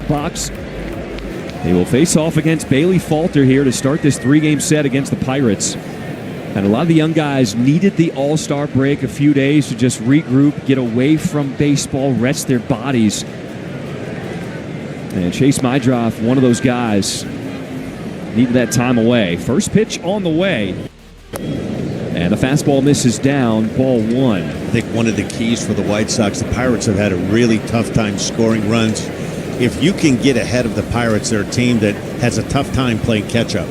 Box. They will face off against Bailey Falter here to start this three-game set against the Pirates. And a lot of the young guys needed the All-Star break, a few days to just regroup, get away from baseball, rest their bodies. And Chase Mydroff, one of those guys, needed that time away. First pitch on the way. And the fastball misses down, ball one. I think one of the keys for the White Sox, the Pirates have had a really tough time scoring runs. If you can get ahead of the Pirates, they're a team that has a tough time playing catch-up.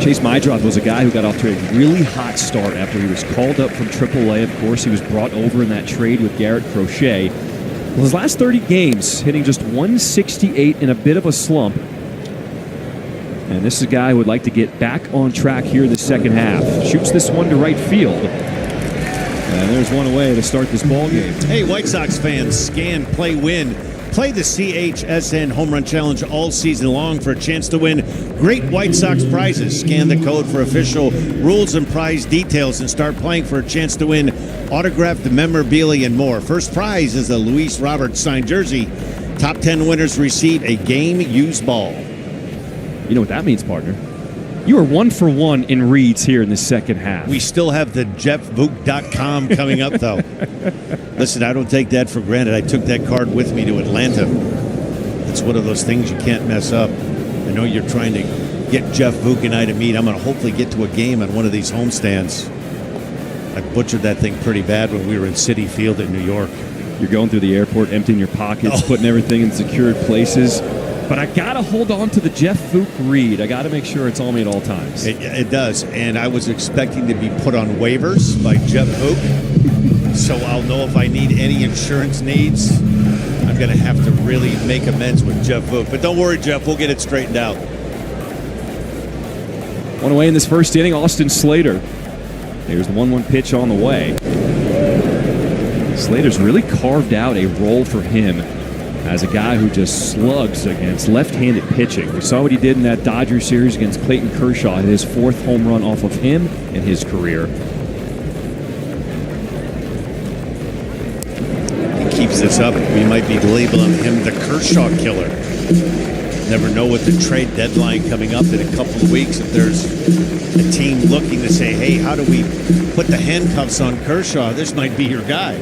Chase Mydroff was a guy who got off to a really hot start after he was called up from AAA. Of course, he was brought over in that trade with Garrett Crochet. Well, his last 30 games, hitting just 168 in a bit of a slump. And this is a guy who would like to get back on track here in the second half. Shoots this one to right field. And there's one away to start this ball game. Hey, White Sox fans, scan, play, win. Play the CHSN Home Run Challenge all season long for a chance to win great White Sox prizes. Scan the code for official rules and prize details and start playing for a chance to win autographed memorabilia and more. First prize is a Luis Roberts signed jersey. Top 10 winners receive a game-used ball. You know what that means, partner? You are 1 for 1 in reads here in the second half. We still have the jeffvook.com coming up, though. Listen, I don't take that for granted. I took that card with me to Atlanta. It's one of those things you can't mess up. I know you're trying to get Jeff Vuk and I to meet. I'm going to hopefully get to a game on one of these homestands. I butchered that thing pretty bad when we were in Citi Field in New York. You're going through the airport, emptying your pockets, putting everything in secured places. But I got to hold on to the Jeff Vuk read. I got to make sure it's on me at all times. It does. And I was expecting to be put on waivers by Jeff Vuk. So I'll know if I need any insurance needs. I'm going to have to really make amends with Jeff Vuk. But don't worry, Jeff. We'll get it straightened out. One away in this first inning, Austin Slater. Here's the 1-1 pitch on the way. Slater's really carved out a role for him as a guy who just slugs against left-handed pitching. We saw what he did in that Dodgers series against Clayton Kershaw, his 4th home run off of him in his career. He keeps this up, we might be labeling him the Kershaw killer. Never know with the trade deadline coming up in a couple of weeks if there's a team looking to say, hey, how do we put the handcuffs on Kershaw? This might be your guy.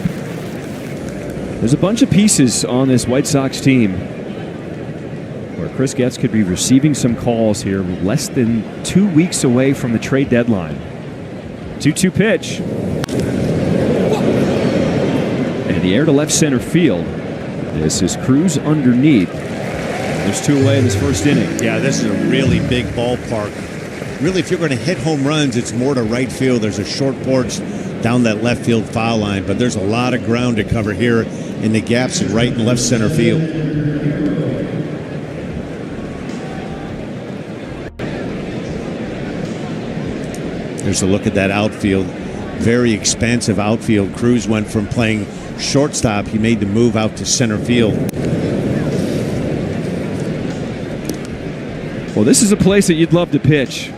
There's a bunch of pieces on this White Sox team where Chris Getz could be receiving some calls here less than 2 weeks away from the trade deadline. 2-2 pitch. And the air to left center field. This is Cruz underneath. There's 2 away in this first inning. Yeah, this is a really big ballpark. Really, if you're going to hit home runs, it's more to right field. There's a short porch down that left field foul line, but there's a lot of ground to cover here in the gaps in right and left center field. There's a look at that outfield. Very expansive outfield. Cruz went from playing shortstop. He made the move out to center field. Well, this is a place that you'd love to pitch.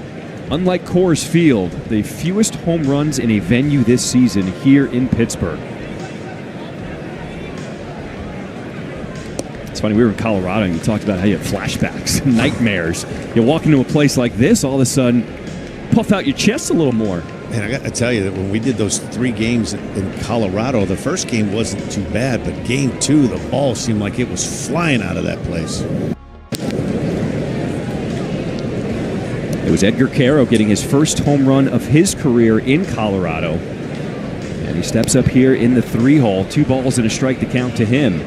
Unlike Coors Field, the fewest home runs in a venue this season here in Pittsburgh. It's funny, we were in Colorado and you talked about how you have flashbacks, nightmares. You walk into a place like this, all of a sudden, puff out your chest a little more. Man, I got to tell you that when we did those 3 games in Colorado, the first game wasn't too bad, but game 2, the ball seemed like it was flying out of that place. It was Edgar Caro getting his first home run of his career in Colorado. And he steps up here in the 3-hole. 2 balls and a strike to count to him.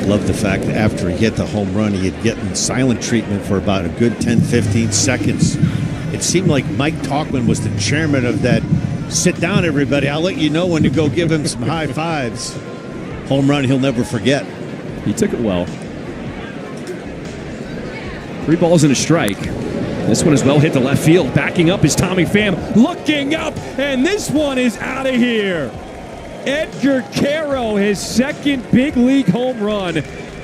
Love the fact that after he hit the home run, he had gotten silent treatment for about a good 10-15 seconds it seemed like Mike Talkman was the chairman of that. Sit down, everybody. I'll let you know when to go give him some high fives. Home run he'll never forget. He took it well. 3 balls and a strike. This one is well hit to left field. Backing up is Tommy Pham. Looking up, and this one is out of here. Edgar Caro, his second big league home run.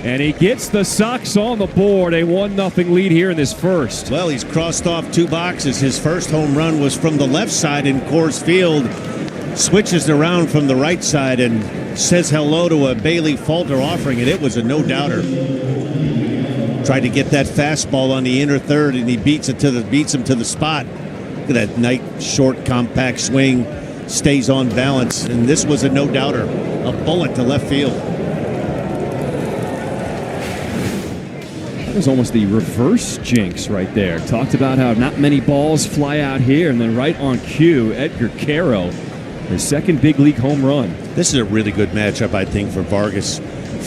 And he gets the Sox on the board. A 1-0 lead here in this first. Well, he's crossed off 2 boxes. His first home run was from the left side in Coors Field. Switches around from the right side and says hello to a Bailey Falter offering it. It was a no-doubter. Tried to get that fastball on the inner third, and he beats him to the spot. Look at that nice, short, compact swing. Stays on balance, and this was a no-doubter. A bullet to left field. That was almost the reverse jinx right there. Talked about how not many balls fly out here, and then right on cue, Edgar Caro, his second big league home run. This is a really good matchup, I think, for Vargas.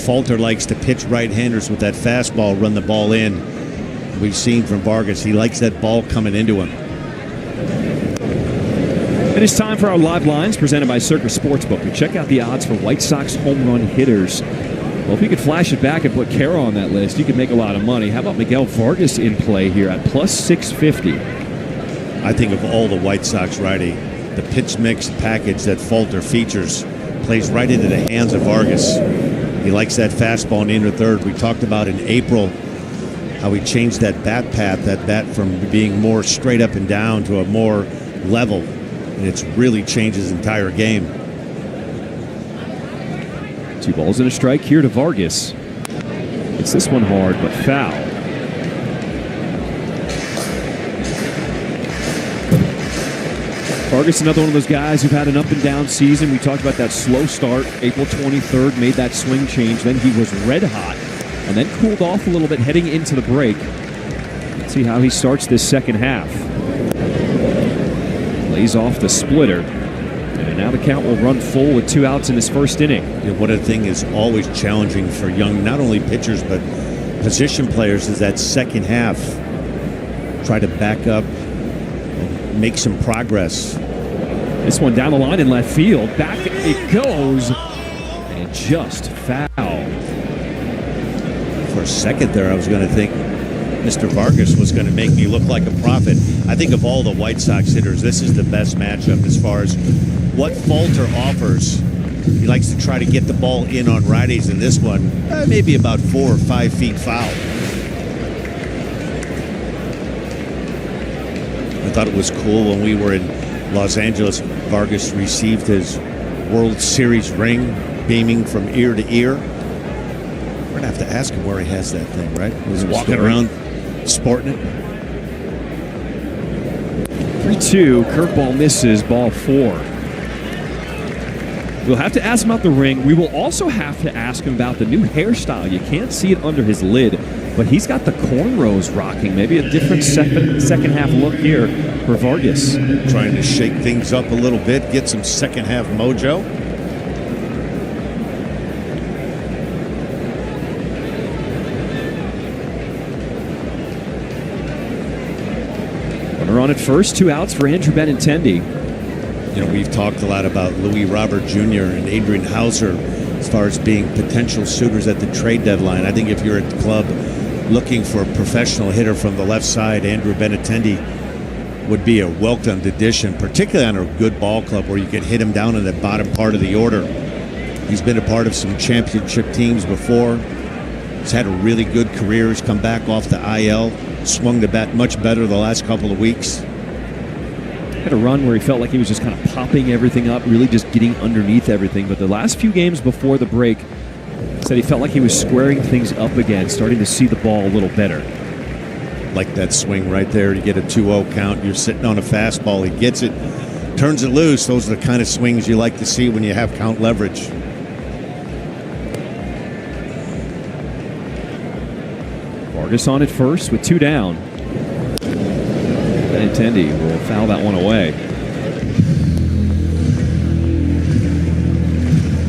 Falter likes to pitch right-handers with that fastball, run the ball in. We've seen from Vargas, he likes that ball coming into him. It is time for our live lines presented by Circus Sportsbook. And check out the odds for White Sox home run hitters. Well, if you could flash it back and put Caro on that list, you could make a lot of money. How about Miguel Vargas in play here at plus 650? I think of all the White Sox righty, the pitch mix package that Falter features plays right into the hands of Vargas. He likes that fastball in the inner third. We talked about in April how he changed that bat path, that bat from being more straight up and down to a more level. And it's really changed his entire game. 2 balls and a strike here to Vargas. It's this one hard, but foul. Vargas, another one of those guys who've had an up and down season. We talked about that slow start. April 23rd made that swing change. Then he was red hot and then cooled off a little bit heading into the break. Let's see how he starts this second half. Lays off the splitter. And now the count will run full with 2 outs in this first inning. You know, what a thing is always challenging for young, not only pitchers, but position players is that second half. Try to back up and make some progress. This one down the line in left field. Back it goes. And just foul. For a second there, I was going to think Mr. Vargas was going to make me look like a prophet. I think of all the White Sox hitters, this is the best matchup as far as what Falter offers. He likes to try to get the ball in on righties, and this one, maybe about 4 or 5 feet foul. I thought it was cool when we were in Los Angeles. Vargas received his World Series ring, beaming from ear to ear. We're going to have to ask him where he has that thing, right? He was walking around sporting it. 3-2, curveball misses, ball 4. We'll have to ask him about the ring. We will also have to ask him about the new hairstyle. You can't see it under his lid, but he's got the cornrows rocking. Maybe a different second half look here for Vargas. Trying to shake things up a little bit, get some second half mojo. Runner on at first, 2 outs for Andrew Benintendi. You know, we've talked a lot about Louis Robert Jr. and Adrian Hauser as far as being potential suitors at the trade deadline. I think if you're at the club looking for a professional hitter from the left side, Andrew Benintendi would be a welcomed addition, particularly on a good ball club where you can hit him down in the bottom part of the order. He's been a part of some championship teams before. He's had a really good career. He's come back off the IL, swung the bat much better the last couple of weeks. Had a run where he felt like he was just kind of popping everything up, really just getting underneath everything. But the last few games before the break, said he felt like he was squaring things up again, starting to see the ball a little better. Like that swing right there. You get a 2-0 count. You're sitting on a fastball. He gets it, turns it loose. Those are the kind of swings you like to see when you have count leverage. Vargas on at first with 2 down. Benintendi will foul that one away.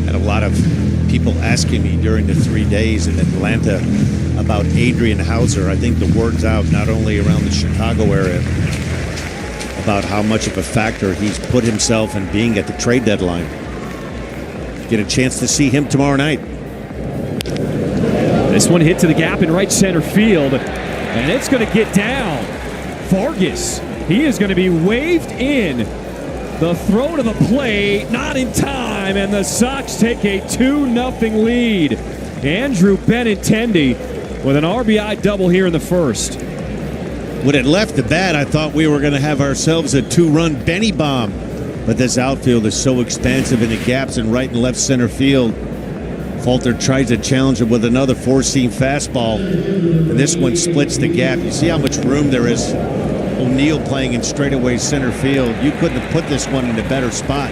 Had a lot of people asking me during the 3 days in Atlanta about Adrian Hauser. I think the word's out not only around the Chicago area, about how much of a factor he's put himself in being at the trade deadline. Get a chance to see him tomorrow night. This one hit to the gap in right center field, and it's going to get down. Vargas, he is going to be waved in. The throw to the plate, not in time, and the Sox take a 2-0 lead. Andrew Benintendi with an RBI double here in the first. When it left the bat, I thought we were going to have ourselves a 2-run Benny bomb. But this outfield is so expansive in the gaps in right and left center field. Falter tries to challenge him with another four-seam fastball. And this one splits the gap. You see how much room there is. O'Neill playing in straightaway center field. You couldn't have put this one in a better spot.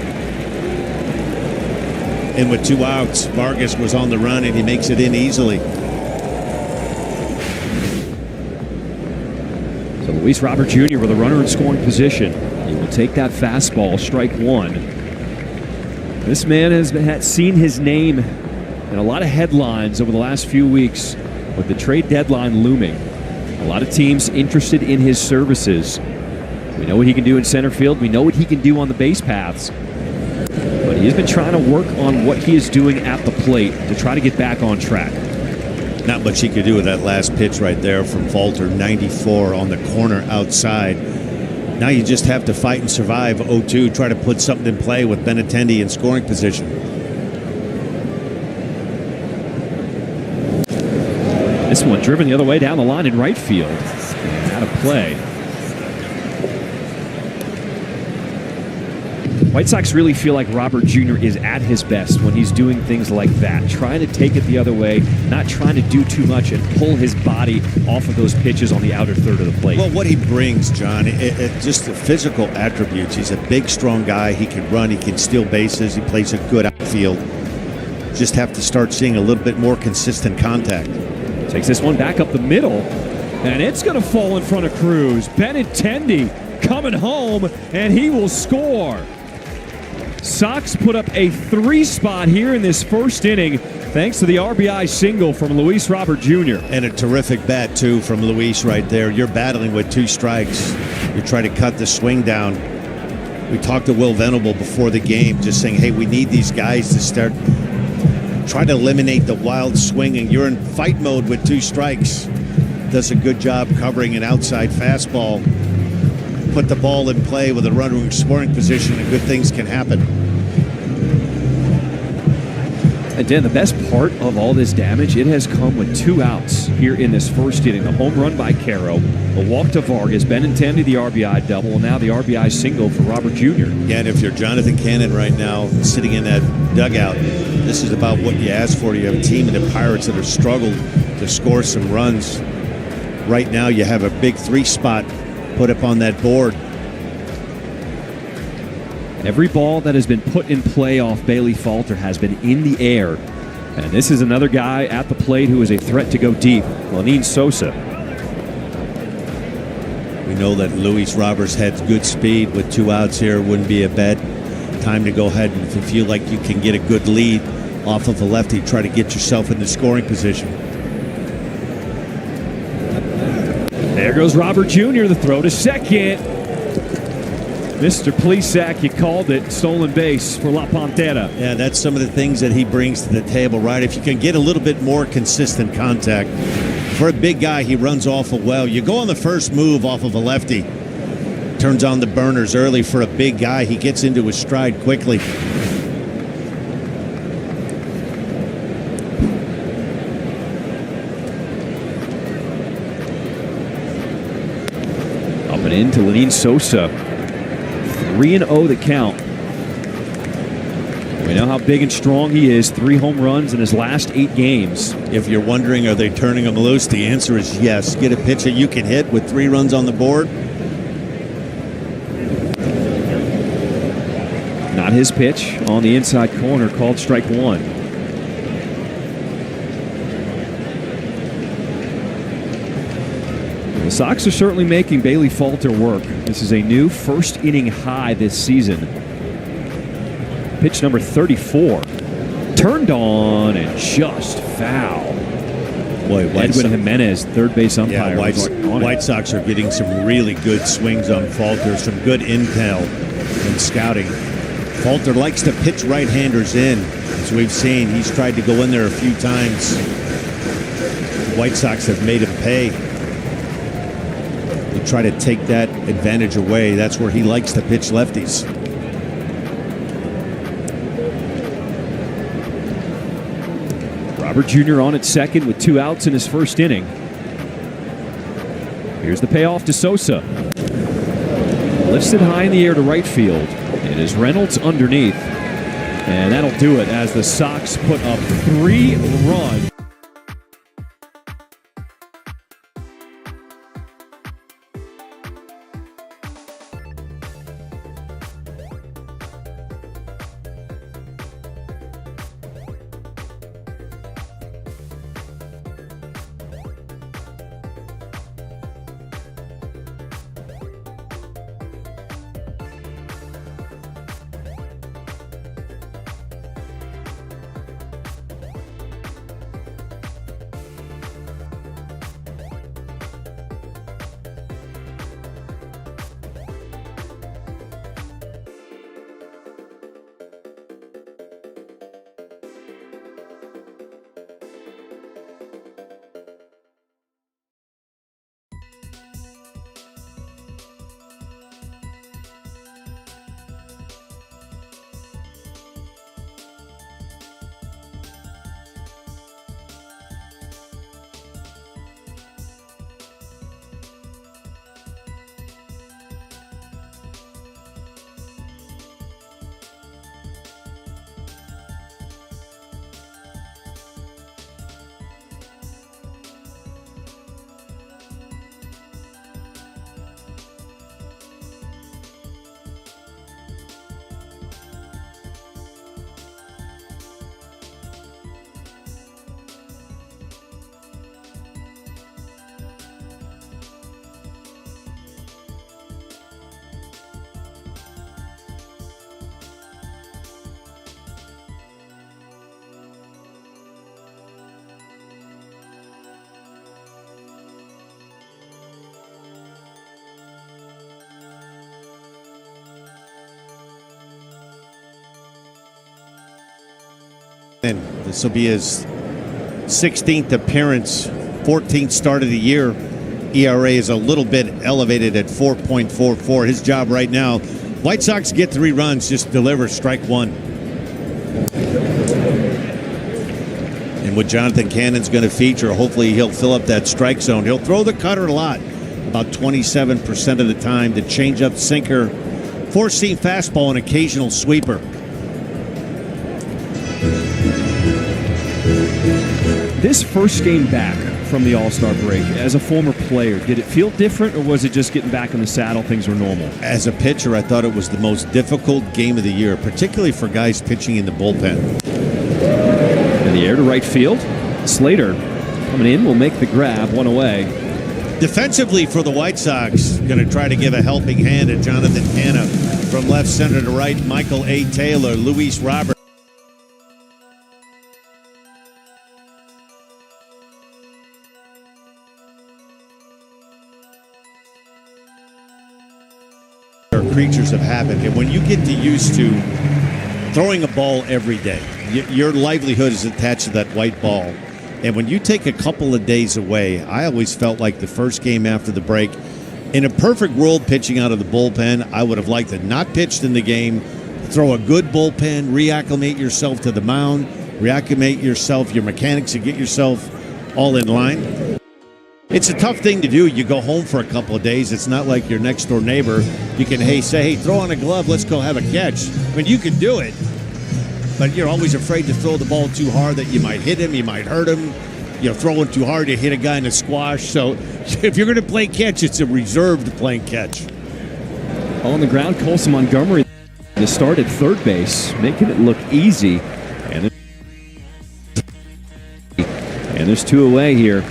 And with 2 outs, Vargas was on the run, and he makes it in easily. So Luis Robert Jr. with a runner in scoring position. He will take that fastball, strike one. This man has seen his name in a lot of headlines over the last few weeks with the trade deadline looming. A lot of teams interested in his services. We know what he can do in center field. We know what he can do on the base paths. But he's been trying to work on what he is doing at the plate to try to get back on track. Not much he could do with that last pitch right there from Falter, 94 on the corner outside. Now you just have to fight and survive 0-2, try to put something in play with Benintendi in scoring position. This one driven the other way down the line in right field. Out of play. White Sox really feel like Robert Jr. is at his best when he's doing things like that, trying to take it the other way, not trying to do too much and pull his body off of those pitches on the outer third of the plate. Well, what he brings, John, just the physical attributes. He's a big, strong guy. He can run. He can steal bases. He plays a good outfield. Just have to start seeing a little bit more consistent contact. Takes this one back up the middle, and it's going to fall in front of Cruz. Benintendi coming home, and he will score. Sox put up a 3 spot here in this first inning thanks to the RBI single from Luis Robert Jr. And a terrific bat, too, from Luis right there. You're battling with 2 strikes. You're trying to cut the swing down. We talked to Will Venable before the game, just saying, hey, we need these guys to start try to eliminate the wild swinging. You're in fight mode with 2 strikes. Does a good job covering an outside fastball. Put the ball in play with a runner in scoring position, and good things can happen. And Dan, the best part of all this damage, it has come with 2 outs here in this first inning. The home run by Caro, a walk to Vargas, Benintendi the RBI double, and now the RBI single for Robert Jr. Yeah, and if you're Jonathan Cannon right now, sitting in that dugout, this is about what you asked for. You have a team in the Pirates that have struggled to score some runs. Right now, you have a big 3 spot put up on that board. Every ball that has been put in play off Bailey Falter has been in the air. And this is another guy at the plate who is a threat to go deep, Lenin Sosa. We know that Luis Roberts had good speed with 2 outs here. Wouldn't be a bad time to go ahead, and if you feel like you can get a good lead off of a lefty, try to get yourself into scoring position. There goes Robert Jr., the throw to second. Mr. Plesac, you called it. Stolen base for La Pantera. Yeah, that's some of the things that he brings to the table, right? If you can get a little bit more consistent contact. For a big guy, he runs awful well. You go on the first move off of a lefty. Turns on the burners early for a big guy. He gets into his stride quickly. Up and in to Lenin Sosa. 3-0 the count. We know how big and strong he is. 3 home runs in his last 8 games. If you're wondering, are they turning him loose? The answer is yes. Get a pitch that you can hit with 3 runs on the board. Not his pitch on the inside corner, called strike 1. The Sox are certainly making Bailey Falter work. This is a new first inning high this season. Pitch number 34. Turned on and just foul. Boy, Edwin Jimenez, third base umpire. White Sox are getting some really good swings on Falter, some good intel and scouting. Falter likes to pitch right-handers in. As we've seen, he's tried to go in there a few times. The White Sox have made him pay. They try to take that advantage away. That's where he likes to pitch lefties. Robert Jr. on at second with 2 outs in his first inning. Here's the payoff to Sosa. Lifts it high in the air to right field. It is Reynolds underneath. And that'll do it as the Sox put up 3 runs. And this will be his 16th appearance, 14th start of the year. ERA is a little bit elevated at 4.44. His job right now, White Sox get 3 runs, just deliver strike 1. And what Jonathan Cannon's going to feature, hopefully he'll fill up that strike zone. He'll throw the cutter a lot, about 27% of the time. The changeup, sinker, 4-seam fastball, and occasional sweeper. This first game back from the All-Star break, as a former player, did it feel different, or was it just getting back in the saddle, things were normal? As a pitcher, I thought it was the most difficult game of the year, particularly for guys pitching in the bullpen. In the air to right field, Slater coming in will make the grab, 1 away. Defensively for the White Sox, going to try to give a helping hand to Jonathan Canna. From left center to right, Michael A. Taylor, Luis Robert. Creatures of habit, and when you get used to throwing a ball every day, your livelihood is attached to that white ball. And when you take a couple of days away, I always felt like the first game after the break, in a perfect world pitching out of the bullpen, I would have liked to not pitch in the game, throw a good bullpen, reacclimate yourself to the mound, reacclimate yourself, your mechanics, and get yourself all in line. It's a tough thing to do. You go home for a couple of days. It's not like your next door neighbor. You can say, hey, throw on a glove, let's go have a catch. I mean, you can do it, but you're always afraid to throw the ball too hard that you might hit him, you might hurt him. You're throwing too hard, you hit a guy in a squash. So if you're going to play catch, it's a reserved playing catch. On the ground, Colson Montgomery to start at third base, making it look easy. And there's 2 away here.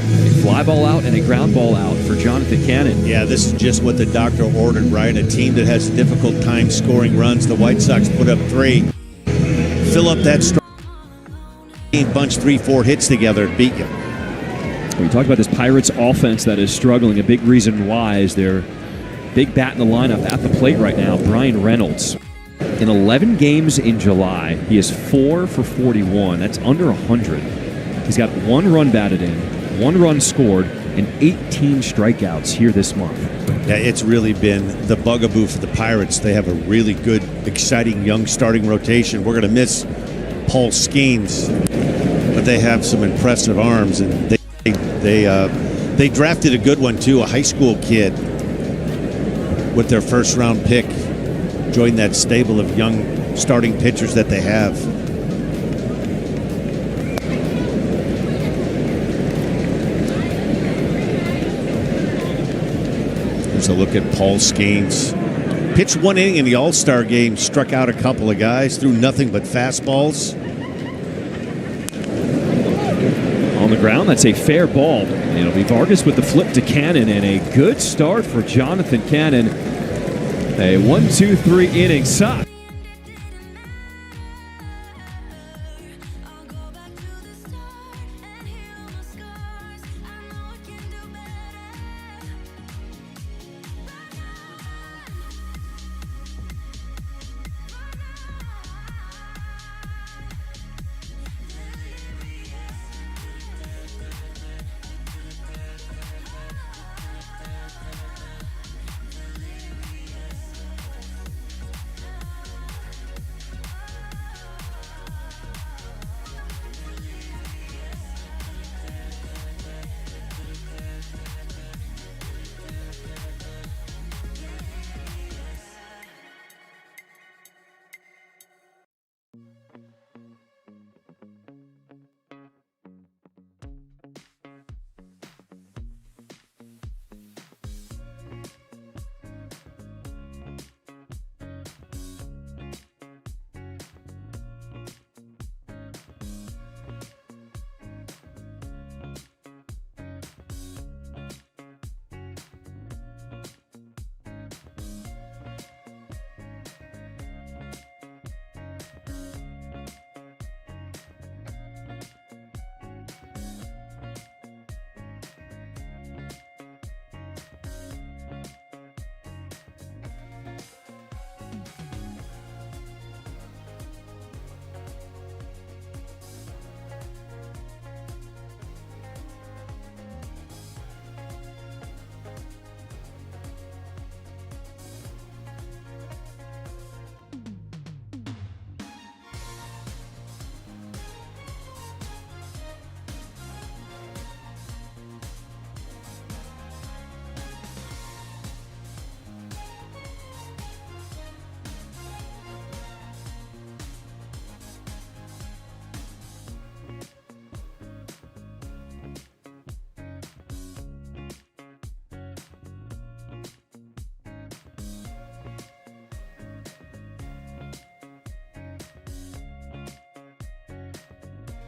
A fly ball out and a ground ball out for Jonathan Cannon. Yeah, this is just what the doctor ordered, right? A team that has a difficult time scoring runs. The White Sox put up 3. Fill up that strike. Bunch 3-4 hits together and beat you. We talked about this Pirates offense that is struggling. A big reason why is their big bat in the lineup at the plate right now, Brian Reynolds. In 11 games in July, he is 4 for 41. That's under 100. He's got 1 run batted in, 1 run scored, and 18 strikeouts here this month. Yeah, it's really been the bugaboo for the Pirates. They have a really good, exciting young starting rotation. We're going to miss Paul Skeens, but they have some impressive arms, and they drafted a good one too, a high school kid with their first round pick. Joined that stable of young starting pitchers that they have. Here's a look at Paul Skeens. Pitched 1 inning in the All-Star game, struck out a couple of guys, threw nothing but fastballs. On the ground, that's a fair ball. It'll be Vargas with the flip to Cannon, and a good start for Jonathan Cannon. A 1-2-3 inning suck.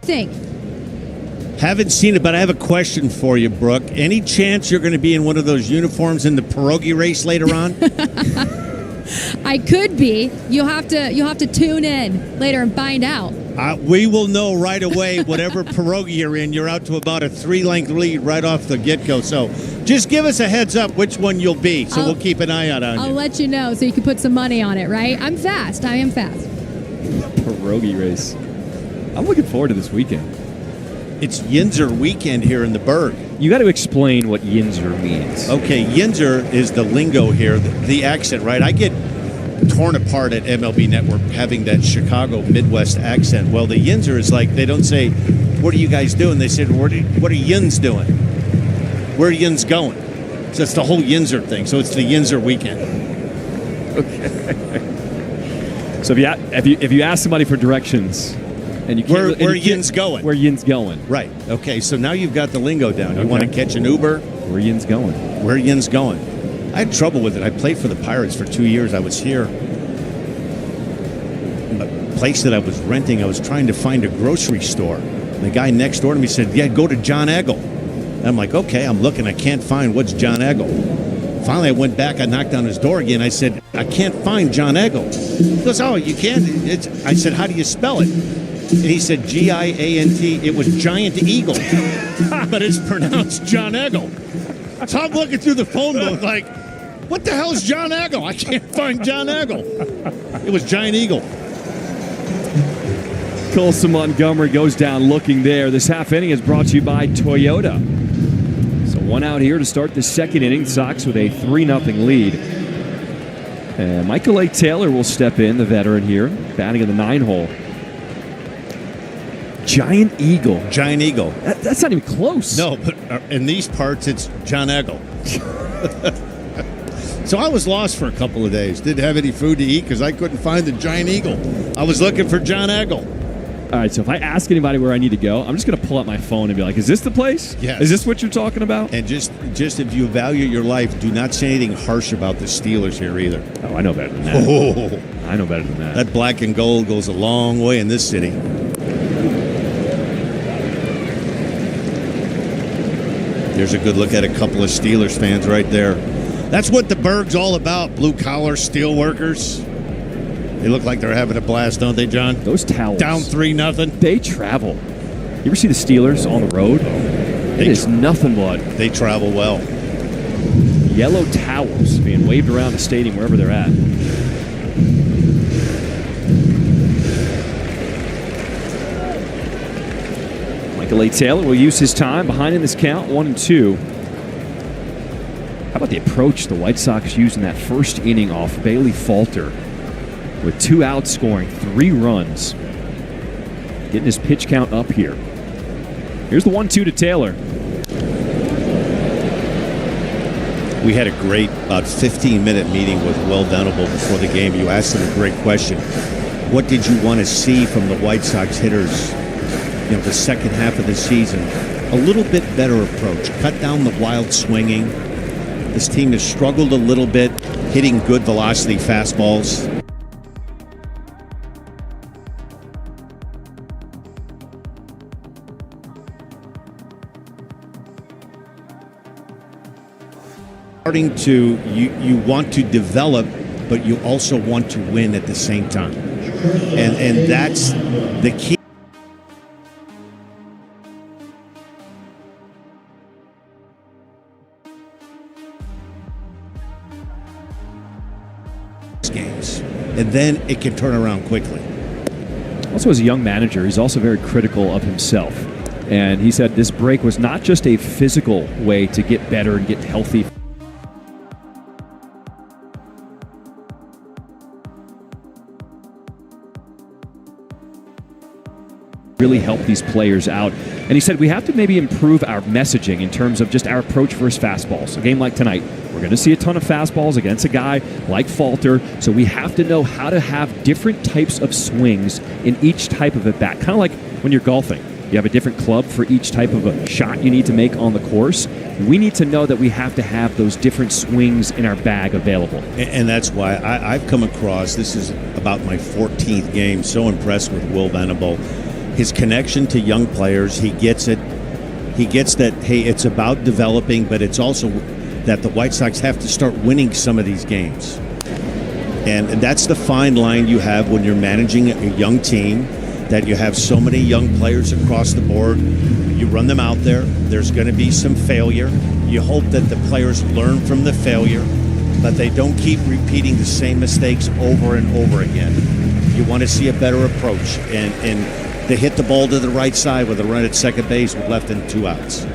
Think. Haven't seen it, but I have a question for you, Brooke. Any chance you're going to be in one of those uniforms in the pierogi race later on? I could be. You'll have to tune in later and find out. We will know right away. Whatever pierogi you're in, you're out to about a 3-length lead right off the get-go. So just give us a heads up which one you'll be, so we'll keep an eye out on you. I'll let you know so you can put some money on it, right? I'm fast. I am fast. Pierogi race. I'm looking forward to this weekend. It's Yinzer weekend here in the Berg. You got to explain what Yinzer means. Okay, Yinzer is the lingo here, the accent, right? I get torn apart at MLB Network having that Chicago Midwest accent. Well, the Yinzer is like, they don't say, what are you guys doing? They said, what are Yins doing? Where are Yins going? So it's the whole Yinzer thing. So it's the Yinzer weekend. Okay. So if you ask somebody for directions, and you can't, where Yin's going? Where Yin's going? Right. Okay. So now you've got the lingo down. You want to catch an Uber? Where Yin's going? Where Yin's going? I had trouble with it. I played for the Pirates for 2 years. I was here. A place that I was renting, I was trying to find a grocery store. And the guy next door to me said, "Yeah, go to John Eggle." And I'm like, "Okay." I'm looking. I can't find what's John Eggle. Finally, I went back. I knocked on his door again. I said, "I can't find John Eggle." He goes, "Oh, you can't?" I said, "How do you spell it?" And he said Giant. It was Giant Eagle, but it's pronounced John Eggle. So I'm looking through the phone book like, what the hell is John Eggle? I can't find John Eggle. It was Giant Eagle. Colson Montgomery goes down looking there. This half inning is brought to you by Toyota. So one out here to start the second inning. Sox with a 3-0 lead. And Michael A. Taylor will step in, the veteran here, batting in the 9-hole. Giant Eagle. Giant Eagle. That's not even close. No, but in these parts, it's John Eggle. So I was lost for a couple of days. Didn't have any food to eat because I couldn't find the Giant Eagle. I was looking for John Eggle. All right, so if I ask anybody where I need to go, I'm just going to pull out my phone and be like, is this the place? Yes. Is this what you're talking about? And just if you value your life, do not say anything harsh about the Steelers here either. Oh, I know better than that. Oh. I know better than that. That black and gold goes a long way in this city. There's a good look at a couple of Steelers fans right there. That's what the Berg's all about, blue-collar steel workers. They look like they're having a blast, don't they, John? Those towels. Down 3-0. They travel. You ever see the Steelers on the road? It is nothing but they travel well. Yellow towels being waved around the stadium wherever they're at. Michael A. Taylor will use his time behind in this count, 1-2. How about the approach the White Sox used in that first inning off Bailey Falter? With 2 outs, scoring 3 runs. Getting his pitch count up here. Here's the 1-2 to Taylor. We had a great about 15-minute meeting with Will Venable before the game. You asked him a great question. What did you want to see from the White Sox hitters, the second half of the season? A little bit better approach. Cut down the wild swinging. This team has struggled a little bit, hitting good velocity fastballs. Starting to, you want to develop, but you also want to win at the same time. And that's the key. Games. And then it can turn around quickly. Also, as a young manager, he's also very critical of himself. And he said this break was not just a physical way to get better and get healthy. Really help these players out. And he said we have to maybe improve our messaging in terms of just our approach versus fastballs. A game like tonight, we're going to see a ton of fastballs against a guy like Falter, so we have to know how to have different types of swings in each type of at bat. Kind of like when you're golfing. You have a different club for each type of a shot you need to make on the course. We need to know that we have to have those different swings in our bag available. And that's why I've come across, this is about my 14th game, so impressed with Will Venable. His connection to young players, he gets it. He gets that, hey, it's about developing, but it's also that the White Sox have to start winning some of these games. And that's the fine line you have when you're managing a young team, that you have so many young players across the board. You run them out there. There's going to be some failure. You hope that the players learn from the failure, but they don't keep repeating the same mistakes over and over again. You want to see a better approach. And they hit the ball to the right side with a run at second base with left and 2 outs.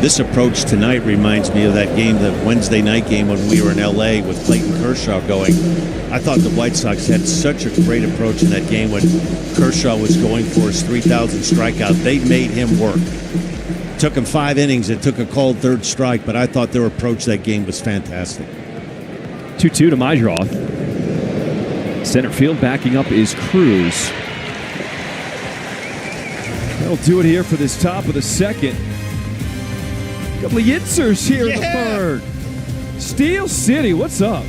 This approach tonight reminds me of that game, the Wednesday night game when we were in L.A. with Clayton Kershaw going. I thought the White Sox had such a great approach in that game when Kershaw was going for his 3,000 strikeout. They made him work. Took him 5 innings. It took a called third strike, but I thought their approach that game was fantastic. 2-2 to Majdroth. Center field backing up is Cruz. They'll do it here for this top of the second. A couple of yitzers here in the third. Steel City, what's up?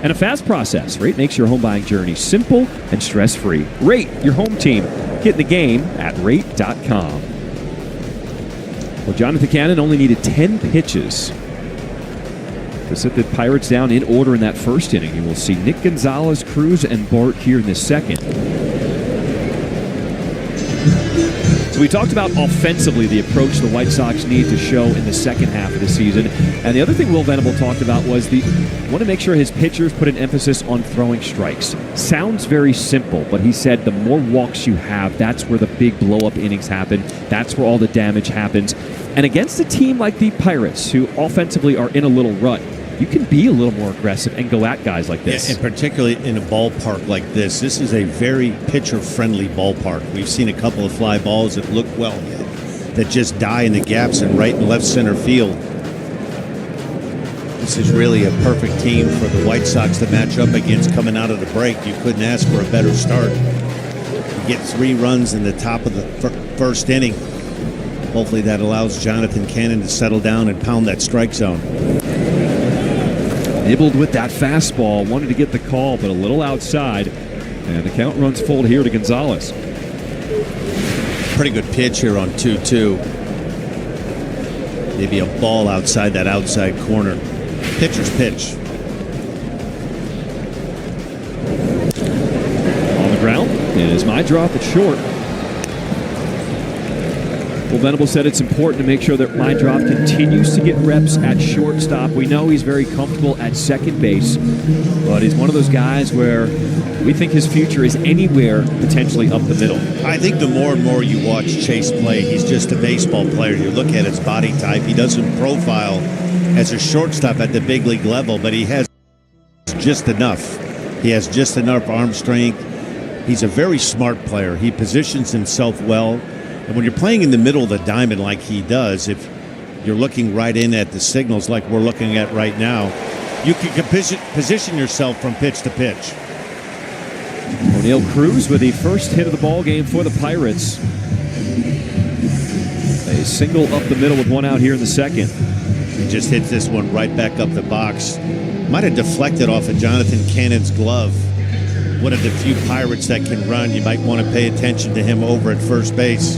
and a fast process. Rate makes your home buying journey simple and stress-free. Rate your home team. Get in the game at rate.com. Well, Jonathan Cannon only needed 10 pitches to set the Pirates down in order in that first inning. You will see Nick Gonzalez, Cruz, and Bart here in this second. So we talked about offensively the approach the White Sox need to show in the second half of the season. And the other thing Will Venable talked about was want to make sure his pitchers put an emphasis on throwing strikes. Sounds very simple, but he said the more walks you have, that's where the big blow-up innings happen. That's where all the damage happens. And against a team like the Pirates, who offensively are in a little rut, you can be a little more aggressive and go at guys like this. Yeah, and particularly in a ballpark like this. This is a very pitcher-friendly ballpark. We've seen a couple of fly balls that look well hit, that just die in the gaps in right and left center field. This is really a perfect team for the White Sox to match up against coming out of the break. You couldn't ask for a better start. You get 3 runs in the top of the first inning. Hopefully that allows Jonathan Cannon to settle down and pound that strike zone. Nibbled with that fastball, wanted to get the call, but a little outside. And the count runs full here to Gonzalez. Pretty good pitch here on 2-2. Maybe a ball outside that outside corner. Pitcher's pitch. On the ground is my drop at short. Well, Venable said it's important to make sure that my drop continues to get reps at shortstop. We know he's very comfortable at second base, but he's one of those guys where we think his future is anywhere potentially up the middle. I think the more and more you watch Chase play, he's just a baseball player. You look at his body type. He doesn't profile as a shortstop at the big league level, but he has just enough. He has just enough arm strength. He's a very smart player. He positions himself well. And when you're playing in the middle of the diamond like he does, if you're looking right in at the signals like we're looking at right now, you can position yourself from pitch to pitch. O'Neill Cruz with the first hit of the ball game for the Pirates. A single up the middle with one out here in the second. He just hits this one right back up the box. Might have deflected off of Jonathan Cannon's glove. One of the few Pirates that can run. You might want to pay attention to him over at first base.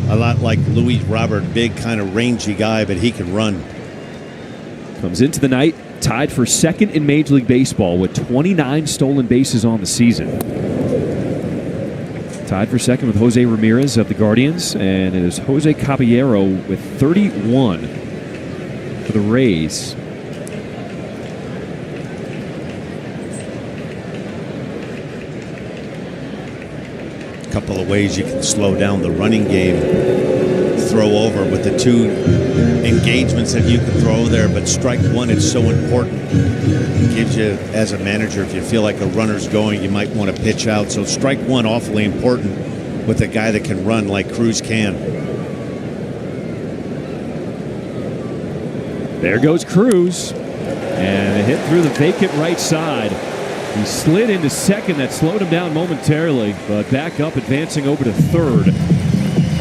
A lot like Luis Robert, big kind of rangy guy, but he can run. Comes into the night tied for second in Major League Baseball with 29 stolen bases on the season. Tied for second with Jose Ramirez of the Guardians, and it is Jose Caballero with 31 for the Rays. Couple of ways you can slow down the running game. Throw over with the 2 engagements that you can throw there, but strike one is so important. It gives you, as a manager, if you feel like a runner's going, you might want to pitch out. So strike one awfully important with a guy that can run like Cruz can. There goes Cruz, and a hit through the vacant right side. He slid into second. That slowed him down momentarily, but back up, advancing over to third.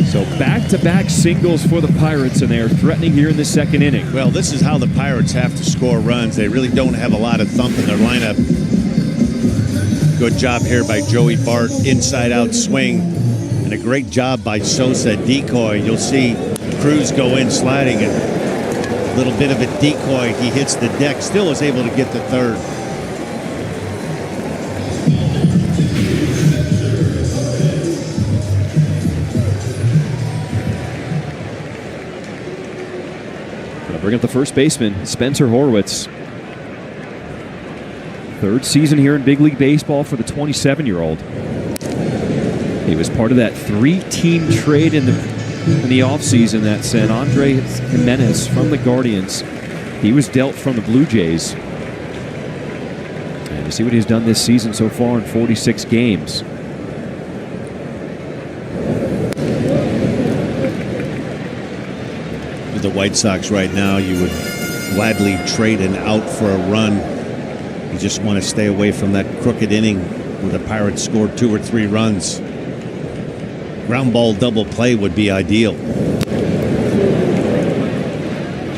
So back-to-back singles for the Pirates, and they are threatening here in the second inning. Well, this is how the Pirates have to score runs. They really don't have a lot of thump in their lineup. Good job here by Joey Bart, inside-out swing, and a great job by Sosa, decoy. You'll see Cruz go in sliding, and a little bit of a decoy. He hits the deck, still is able to get to third. Bring up the first baseman, Spencer Horwitz. Third season here in Big League Baseball for the 27-year-old. He was part of that 3-team trade in the offseason that sent Andre Jimenez from the Guardians. He was dealt from the Blue Jays. And you see what he's done this season so far in 46 games. The White Sox right now, you would gladly trade an out for a run. You just want to stay away from that crooked inning where the Pirates scored 2 or 3 runs. Ground ball double play would be ideal.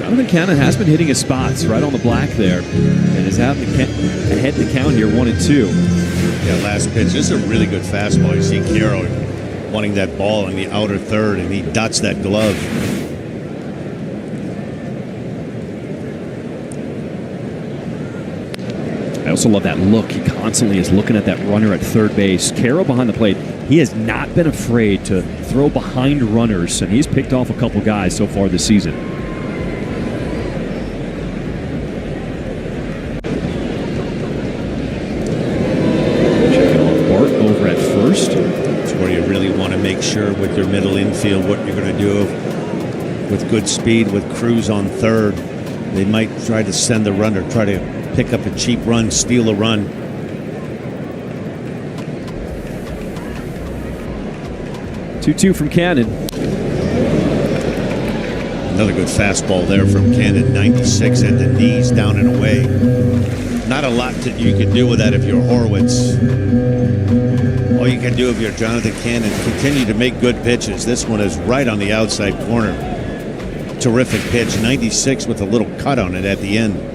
Jonathan Cannon has been hitting his spots right on the black there, and is out ahead the count here, 1-2. Yeah, last pitch. This is a really good fastball. You see Carroll wanting that ball in the outer third, and he dots that glove. I also love that look. He constantly is looking at that runner at third base. Carroll behind the plate. He has not been afraid to throw behind runners, and he's picked off a couple guys so far this season. Checking on Bart over at first. It's where you really want to make sure with your middle infield what you're going to do with good speed with Cruz on third. They might try to send the runner, try to pick up a cheap run, steal a run. Two from Cannon. Another good fastball there from Cannon. 96 at the knees, down and away. Not a lot that you can do with that if you're Horwitz. All you can do if you're Jonathan Cannon, continue to make good pitches. This one is right on the outside corner. Terrific pitch. 96 with a little cut on it at the end.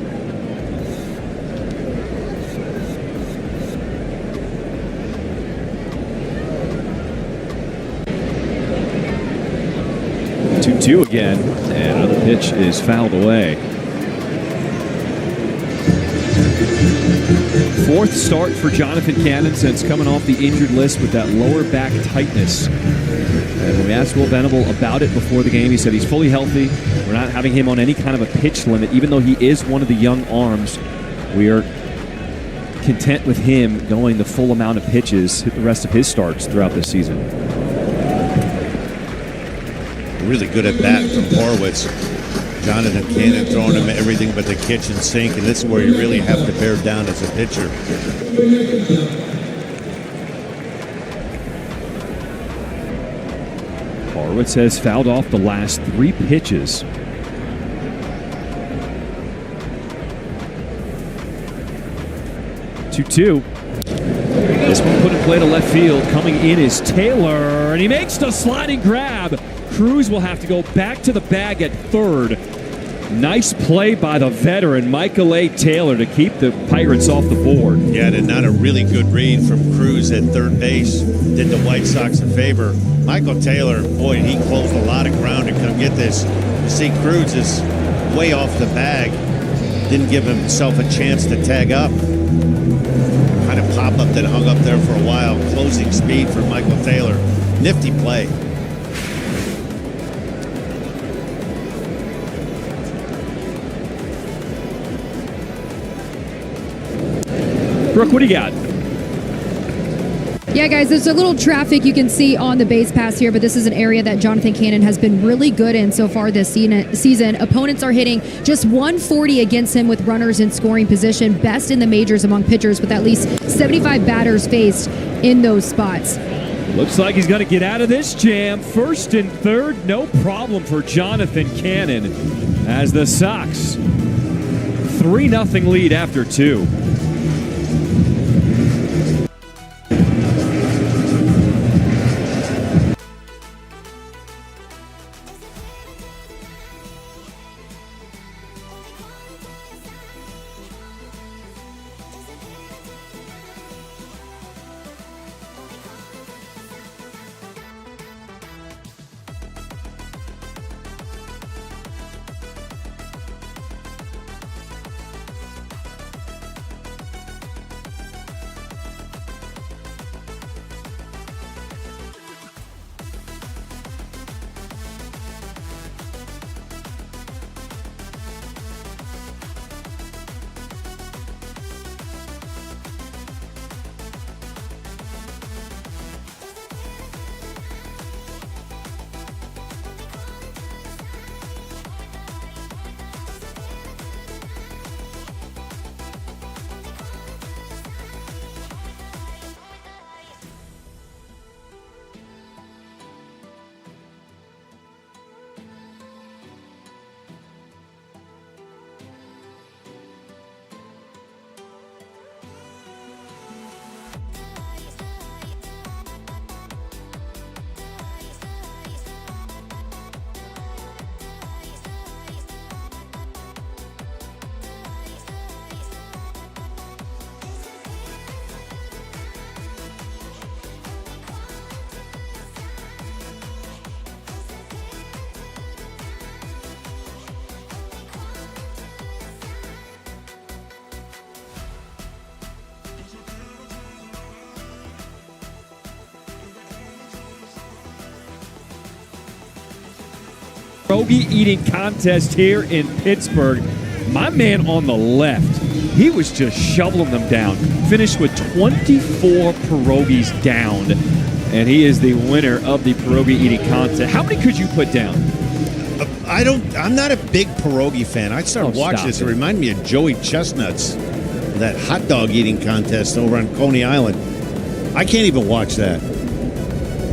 Two again, and another pitch is fouled away. Fourth start for Jonathan Cannon since coming off the injured list with that lower back tightness. And when we asked Will Venable about it before the game, he said he's fully healthy. We're not having him on any kind of a pitch limit, even though he is one of the young arms. We are content with him going the full amount of pitches, hit the rest of his starts throughout this season. Really good at bat from Horwitz. Jonathan Cannon throwing him everything but the kitchen sink, and this is where you really have to bear down as a pitcher. Horwitz has fouled off the last 3 pitches. Two. This one put in play to left field. Coming in is Taylor, and he makes the sliding grab. Cruz will have to go back to the bag at third. Nice play by the veteran Michael A. Taylor to keep the Pirates off the board. Yeah, and not a really good read from Cruz at third base. Did the White Sox a favor. Michael Taylor, boy, he closed a lot of ground to come get this. You see Cruz is way off the bag. Didn't give himself a chance to tag up. Kind of pop-up that hung up there for a while. Closing speed for Michael Taylor. Nifty play. Brooke, what do you got? Yeah, guys, there's a little traffic you can see on the base pass here, but this is an area that Jonathan Cannon has been really good in so far this season. Opponents are hitting just 140 against him with runners in scoring position, best in the majors among pitchers with at least 75 batters faced in those spots. Looks like he's going to get out of this jam. First and third, no problem for Jonathan Cannon as the Sox 3-0 lead after 2. pierogi eating contest here in Pittsburgh. My man on the left, he was just shoveling them down. Finished with 24 pierogies down, and he is the winner of the pierogi eating contest. How many could you put down? I'm not a big pierogi fan. I started watching this. It reminded me of Joey Chestnut's, that hot dog eating contest over on Coney Island. I can't even watch that.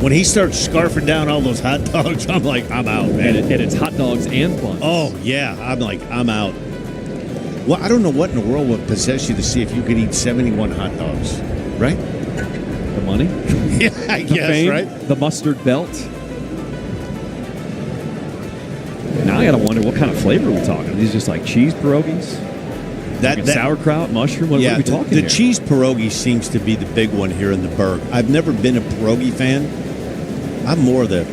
When he starts scarfing down all those hot dogs, I'm like, I'm out, man. And it's hot dogs and buns. Oh, yeah. I'm like, I'm out. Well, I don't know what in the world would possess you to see if you could eat 71 hot dogs, right? The money? Yeah, I guess, fame, right? The mustard belt. Now I got to wonder what kind of flavor we're talking. Are these just like cheese pierogies? That sauerkraut, mushroom? What are we talking the here? cheese pierogi seems to be the big one here in the Berg. I've never been a pierogi fan. I'm more the...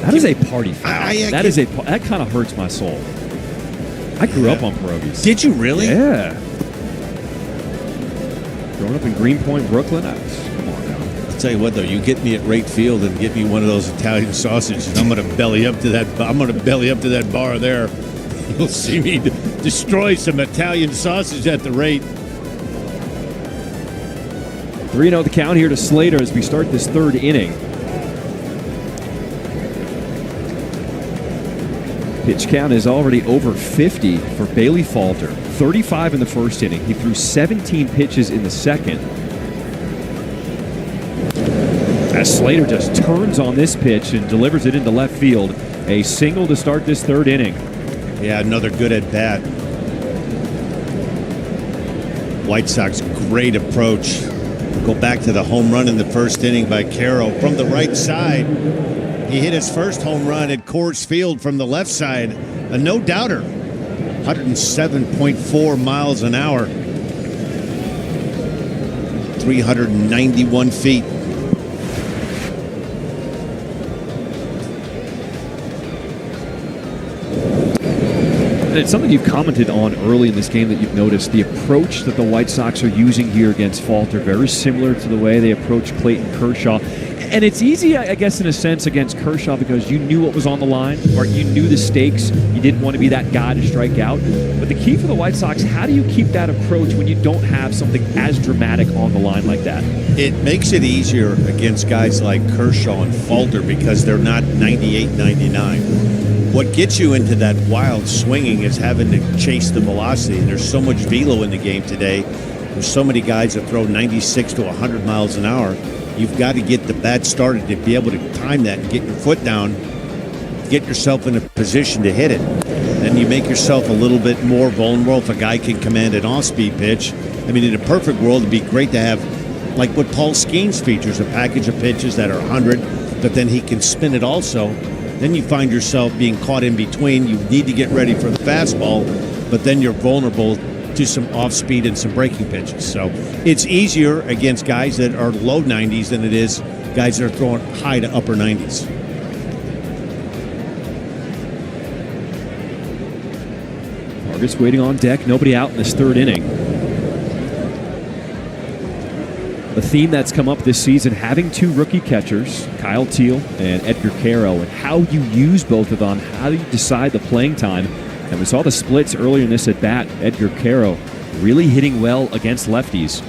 That is a party foul. That kind of hurts my soul. I grew up on pierogies. Did you really? Yeah. Growing up in Greenpoint, Brooklyn, come on now. I'll tell you what, though, you get me at Rate Field and get me one of those Italian sausages, I'm going to belly up to that bar there. You'll see me destroy some Italian sausage at the Rate. 3-0 the count here to Slater as we start this third inning. Pitch count is already over 50 for Bailey Falter. 35 in the first inning. He threw 17 pitches in the second. As Slater just turns on this pitch and delivers it into left field. A single to start this third inning. Yeah, another good at bat. White Sox, great approach. Go back to the home run in the first inning by Caro from the right side. He hit his first home run at Coors Field from the left side. A no-doubter. 107.4 miles an hour. 391 feet. And it's something you've commented on early in this game that you've noticed. The approach that the White Sox are using here against Falter, very similar to the way they approach Clayton Kershaw. And it's easy, I guess, in a sense, against Kershaw because you knew what was on the line, or you knew the stakes. You didn't want to be that guy to strike out. But the key for the White Sox, how do you keep that approach when you don't have something as dramatic on the line like that? It makes it easier against guys like Kershaw and Falter because they're not 98, 99. What gets you into that wild swinging is having to chase the velocity. And there's so much velo in the game today. There's so many guys that throw 96 to 100 miles an hour. You've got to get the bat started to be able to time that and get your foot down, get yourself in a position to hit it. Then you make yourself a little bit more vulnerable if a guy can command an off-speed pitch. I mean, in a perfect world, it'd be great to have, like what Paul Skeens features, a package of pitches that are 100, but then he can spin it also. Then you find yourself being caught in between. You need to get ready for the fastball, but then you're vulnerable to some off-speed and some breaking pitches. So it's easier against guys that are low 90s than it is guys that are throwing high to upper 90s. Vargas waiting on deck. Nobody out in this third inning. A theme that's come up this season, having two rookie catchers, Kyle Teal and Edgar Caro, and how you use both of them, how you decide the playing time. And we saw the splits earlier in this at-bat. Edgar Caro really hitting well against lefties.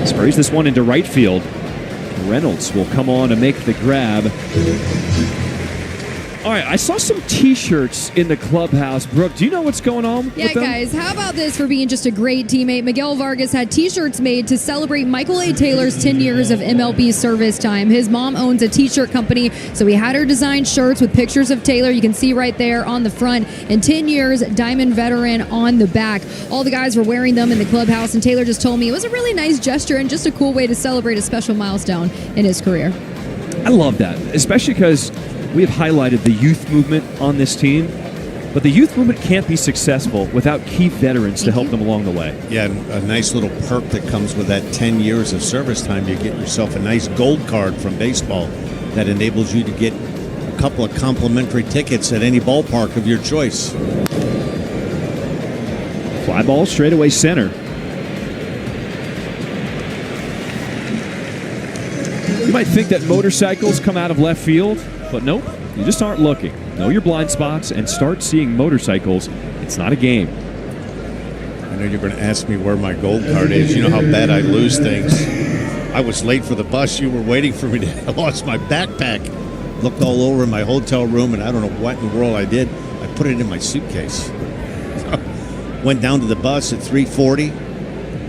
Sprays this one into right field. Reynolds will come on to make the grab. All right, I saw some T-shirts in the clubhouse. Brooke, do you know what's going on with them? Yeah, guys, how about this for being just a great teammate? Miguel Vargas had T-shirts made to celebrate Michael A. Taylor's 10 years of MLB service time. His mom owns a T-shirt company, so he had her design shirts with pictures of Taylor. You can see right there on the front. And 10 years, Diamond Veteran on the back. All the guys were wearing them in the clubhouse, and Taylor just told me it was a really nice gesture and just a cool way to celebrate a special milestone in his career. I love that, especially because we have highlighted the youth movement on this team, but the youth movement can't be successful without key veterans to help them along the way. Yeah, a nice little perk that comes with that 10 years of service time. You get yourself a nice gold card from baseball that enables you to get a couple of complimentary tickets at any ballpark of your choice. Fly ball straightaway center. You might think that motorcycles come out of left field, but nope, you just aren't looking. Know your blind spots and start seeing motorcycles. It's not a game. I know you're going to ask me where my gold card is. You know how bad I lose things. I was late for the bus. You were waiting for me. I lost my backpack. Looked all over in my hotel room, and I don't know what in the world I did. I put it in my suitcase. Went down to the bus at 3:40.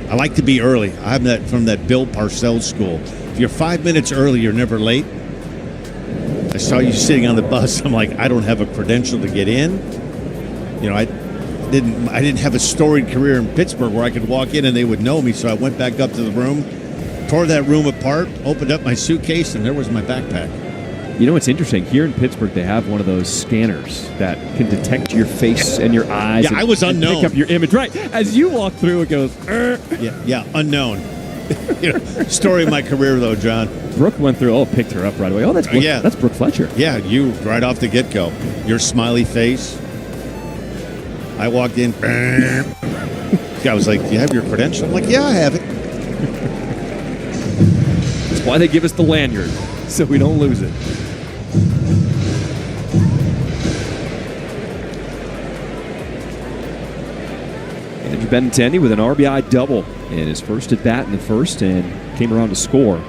I like to be early. I'm from that Bill Parcells school. If you're 5 minutes early, you're never late. I saw you sitting on the bus. I'm like, I don't have a credential to get in. You know, I didn't have a storied career in Pittsburgh where I could walk in and they would know me. So I went back up to the room, tore that room apart, opened up my suitcase, and there was my backpack. You know what's interesting? Here in Pittsburgh, they have one of those scanners that can detect your face and your eyes. Yeah, I was unknown. Pick up your image. Right. As you walk through, it goes, Yeah, unknown. You know, story of my career, though, John. Brooke went through, picked her up right away. Oh, that's Brooke, that's Brooke Fletcher. Yeah, you right off the get-go. Your smiley face. I walked in. This guy was like, do you have your credential? I'm like, yeah, I have it. That's why they give us the lanyard, so we don't lose it. Andrew Benintendi with an RBI double in his first at bat in the first and came around to score.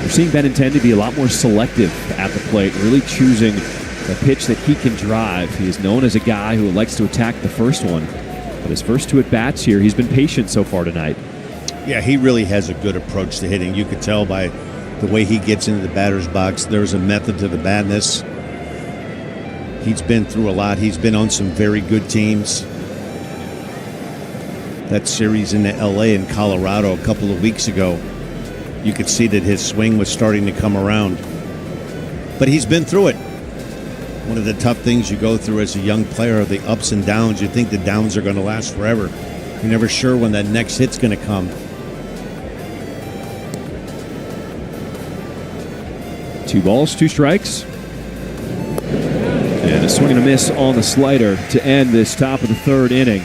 We're seeing Benintendi be a lot more selective at the plate, really choosing the pitch that he can drive. He is known as a guy who likes to attack the first one. But his first two at-bats here, he's been patient so far tonight. Yeah, he really has a good approach to hitting. You could tell by the way he gets into the batter's box. There's a method to the madness. He's been through a lot. He's been on some very good teams. That series in L.A. and Colorado a couple of weeks ago, you could see that his swing was starting to come around. But he's been through it. One of the tough things you go through as a young player are the ups and downs. You think the downs are going to last forever. You're never sure when that next hit's going to come. 2 balls, 2 strikes. And a swing and a miss on the slider to end this top of the third inning.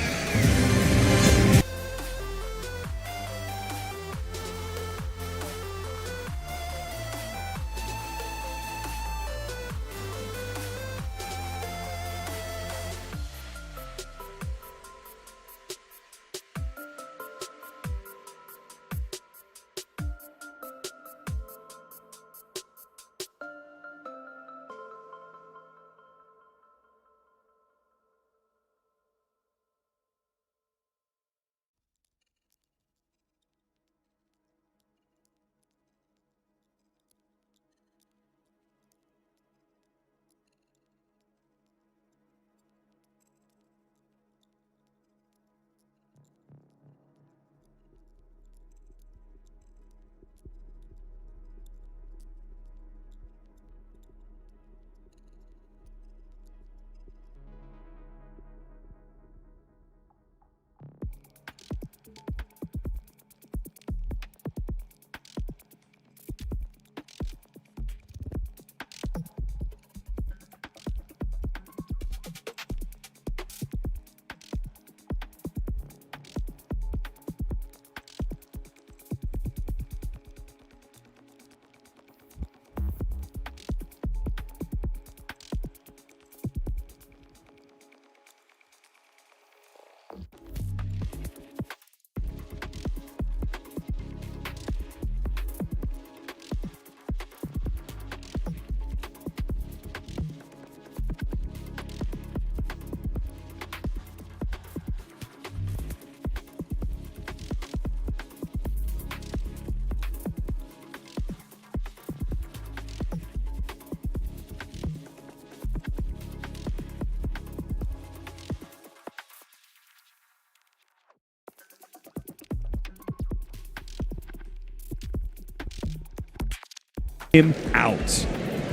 Him out.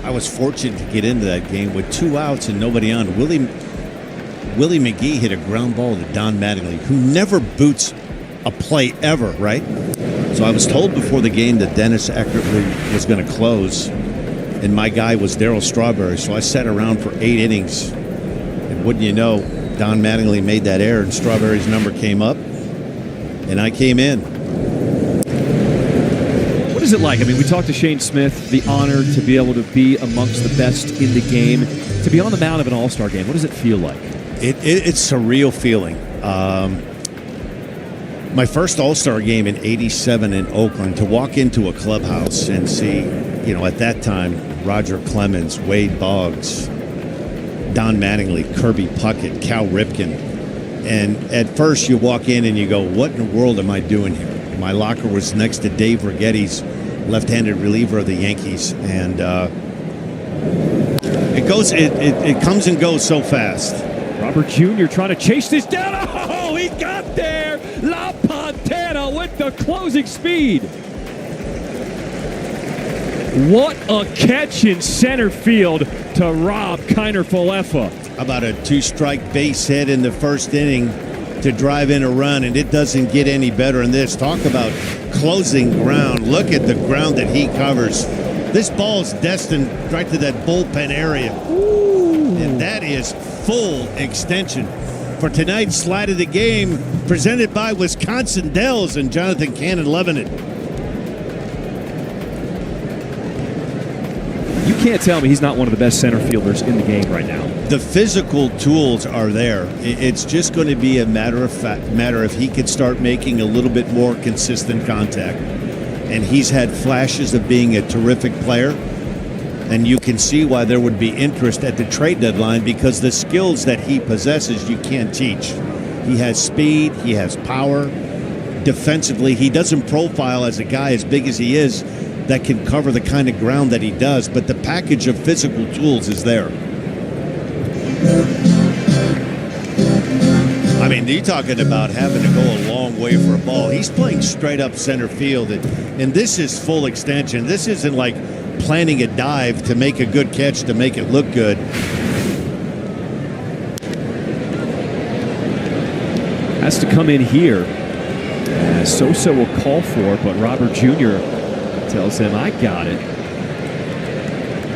I was fortunate to get into that game with 2 outs and nobody on. Willie McGee hit a ground ball to Don Mattingly, who never boots a play ever, right? So I was told before the game that Dennis Eckersley was going to close, and my guy was Darryl Strawberry. So I sat around for 8 innings wouldn't you know, Don Mattingly made that error, and Strawberry's number came up, and I came in. What is it like? I mean, we talked to Shane Smith, the honor to be able to be amongst the best in the game, to be on the mound of an all-star game. What does it feel like? It's a surreal feeling. My first all-star game in '87 in Oakland, to walk into a clubhouse and see, at that time, Roger Clemens, Wade Boggs, Don Mattingly, Kirby Puckett, Cal Ripken. And at first you walk in and you go, what in the world am I doing here? My locker was next to Dave Righetti's, left-handed reliever of the Yankees. And it comes and goes so fast. Robert Jr. trying to chase this down. Oh, he got there. La Pantera with the closing speed. What a catch in center field to Rob Kiner-Falefa. About a two-strike base hit in the first inning to drive in a run, and it doesn't get any better than this. Talk about closing ground. Look at the ground that he covers. This ball is destined right to that bullpen area. Ooh. And that is full extension for tonight's slide of the game, presented by Wisconsin Dells and Jonathan Cannon loving it. You can't tell me he's not one of the best center fielders in the game right now. The physical tools are there. It's just going to be a matter if he could start making a little bit more consistent contact. And he's had flashes of being a terrific player. And you can see why there would be interest at the trade deadline, because the skills that he possesses you can't teach. He has speed, he has power. Defensively, he doesn't profile as a guy as big as he is that can cover the kind of ground that he does, but the package of physical tools is there. I mean, you're talking about having to go a long way for a ball. He's playing straight up center field, and this is full extension. This isn't like planning a dive to make a good catch to make it look good. Has to come in here. Sosa will call for it, but Robert Jr. tells him, I got it.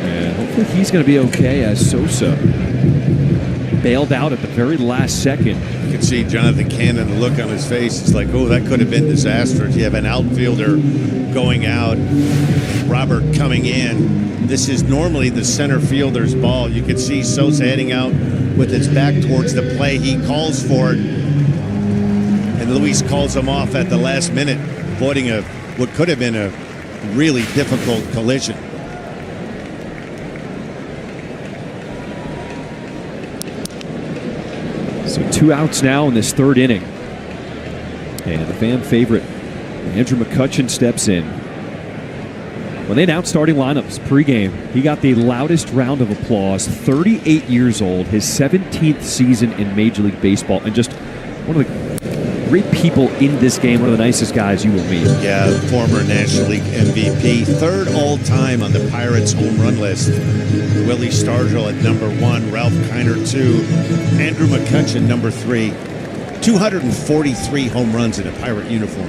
And hopefully he's going to be okay, as Sosa bailed out at the very last second. You can see Jonathan Cannon, the look on his face. It's like, oh, that could have been disastrous. You have an outfielder going out, Robert coming in. This is normally the center fielder's ball. You can see Sosa heading out with his back towards the play. He calls for it, and Luis calls him off at the last minute, avoiding what could have been a really difficult collision. So 2 outs now in this third inning. And the fan favorite, Andrew McCutchen, steps in. When they announced starting lineups pregame, he got the loudest round of applause. 38 years old, his 17th season in Major League Baseball, and just one of the great people in this game, one of the nicest guys you will meet. Yeah, former National League MVP, third all-time on the Pirates home run list. Willie Stargell at number 1, Ralph Kiner 2, Andrew McCutchen number 3. 243 home runs in a Pirate uniform.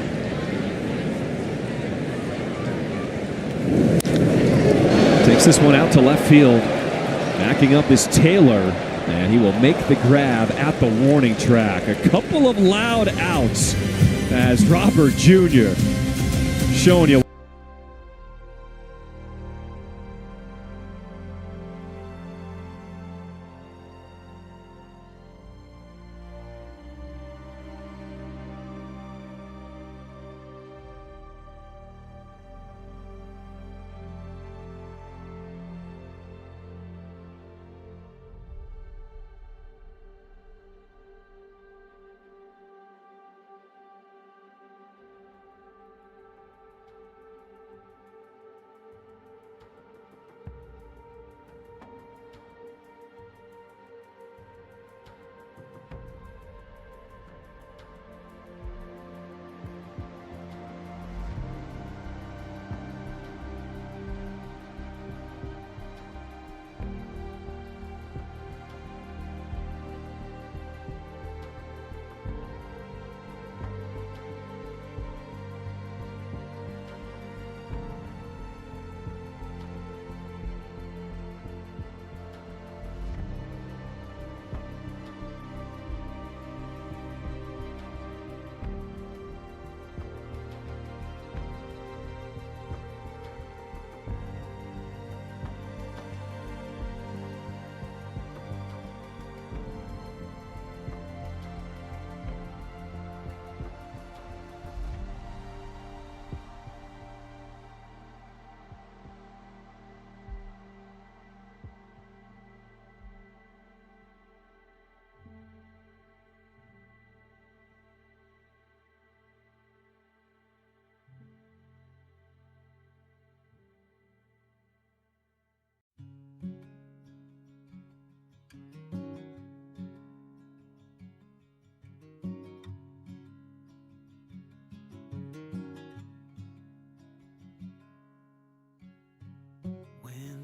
Takes this one out to left field. Backing up is Taylor. And he will make the grab at the warning track. A couple of loud outs as Robert Jr. showing you.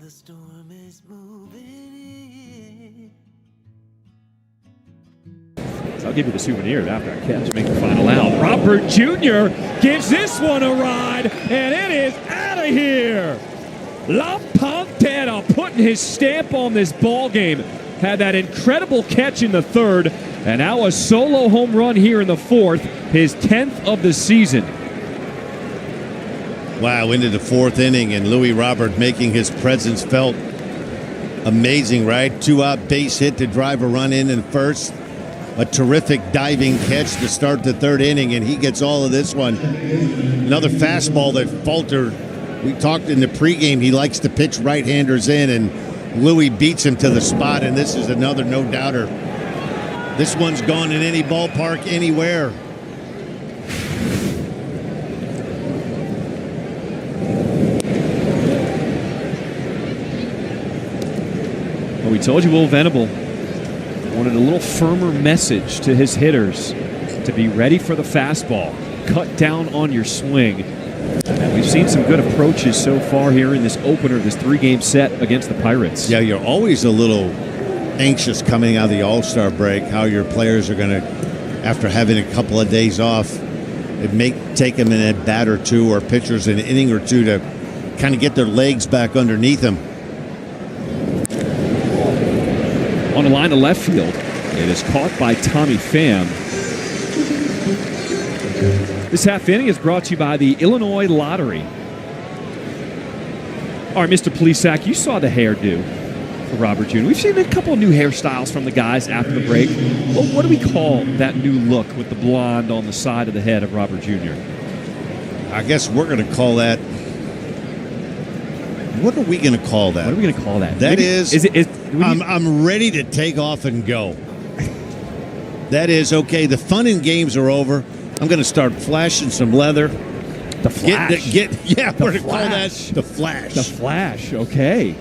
The storm is moving in. I'll give you the souvenir after I catch. Make the final out. Robert Jr. gives this one a ride, and it is out of here. La Pantera putting his stamp on this ball game. Had that incredible catch in the third, and now a solo home run here in the fourth, his 10th of the season. Wow, into the fourth inning, and Louis Robert making his presence felt. Amazing, right? 2-out base hit to drive a run in first. A terrific diving catch to start the third inning, and he gets all of this one. Another fastball that Falter, we talked in the pregame, he likes to pitch right-handers in, and Louis beats him to the spot, and this is another no-doubter. This one's gone in any ballpark, anywhere. Well, we told you Will Venable wanted a little firmer message to his hitters to be ready for the fastball, cut down on your swing. And we've seen some good approaches so far here in this opener, this 3-game set against the Pirates. Yeah, you're always a little anxious coming out of the All-Star break, how your players are going to, after having a couple of days off, it may take them in a bat or two, or pitchers an inning or two to kind of get their legs back underneath them. On the line to left field, it is caught by Tommy Pham. This half inning is brought to you by the Illinois Lottery. All right, Mr. Plesac, you saw the hairdo for Robert Jr. We've seen a couple of new hairstyles from the guys after the break. Well, what do we call that new look with the blonde on the side of the head of Robert Jr.? I guess we're going to call that. What are we going to call that? What are we going to call that? That Maybe, is I'm I'm ready to take off and go. That is, okay, the fun and games are over. I'm going to start flashing some leather. The Flash. We're going to call that Flash. the Flash. The Flash, okay.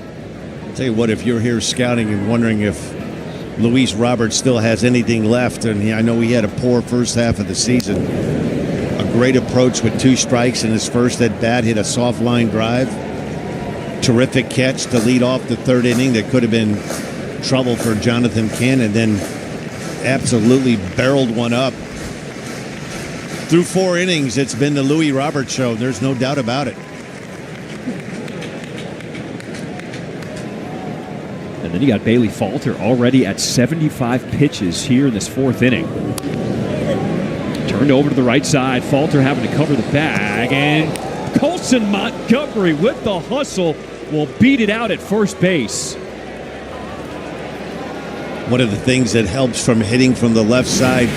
I'll tell you what, if you're here scouting and wondering if Luis Roberts still has anything left, and I know he had a poor first half of the season, a great approach with 2 strikes in his first at bat, hit a soft line drive. Terrific catch to lead off the third inning that could have been trouble for Jonathan Kent, and then absolutely barreled one up. Through 4 innings, it's been the Louis Roberts show. There's no doubt about it. And then you got Bailey Falter already at 75 pitches here in this 4th inning. Turned over to the right side. Falter having to cover the bag, and Colson Montgomery with the hustle will beat it out at first base. One of the things that helps from hitting from the left side,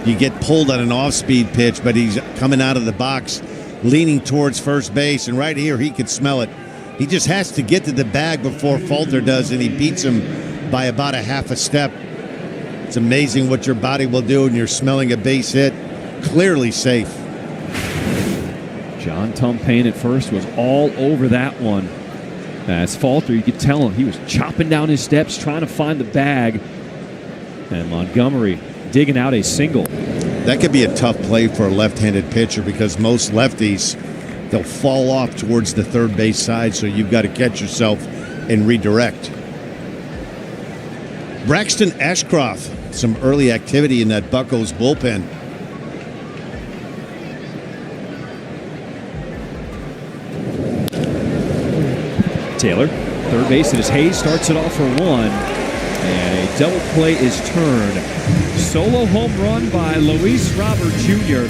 you get pulled on an off-speed pitch, but he's coming out of the box, leaning towards first base, and right here he could smell it. He just has to get to the bag before Falter does, and he beats him by about a half a step. It's amazing what your body will do when you're smelling a base hit. Clearly safe. John Tumpane at first was all over that one. As Falter, you could tell him he was chopping down his steps, trying to find the bag. And Montgomery digging out a single. That could be a tough play for a left-handed pitcher because most lefties, they'll fall off towards the third base side, so you've got to catch yourself and redirect. Braxton Ashcroft, some early activity in that Buccos bullpen. Taylor, third base, it is Hayes, starts it off for 1. And a double play is turned. Solo home run by Luis Robert Jr.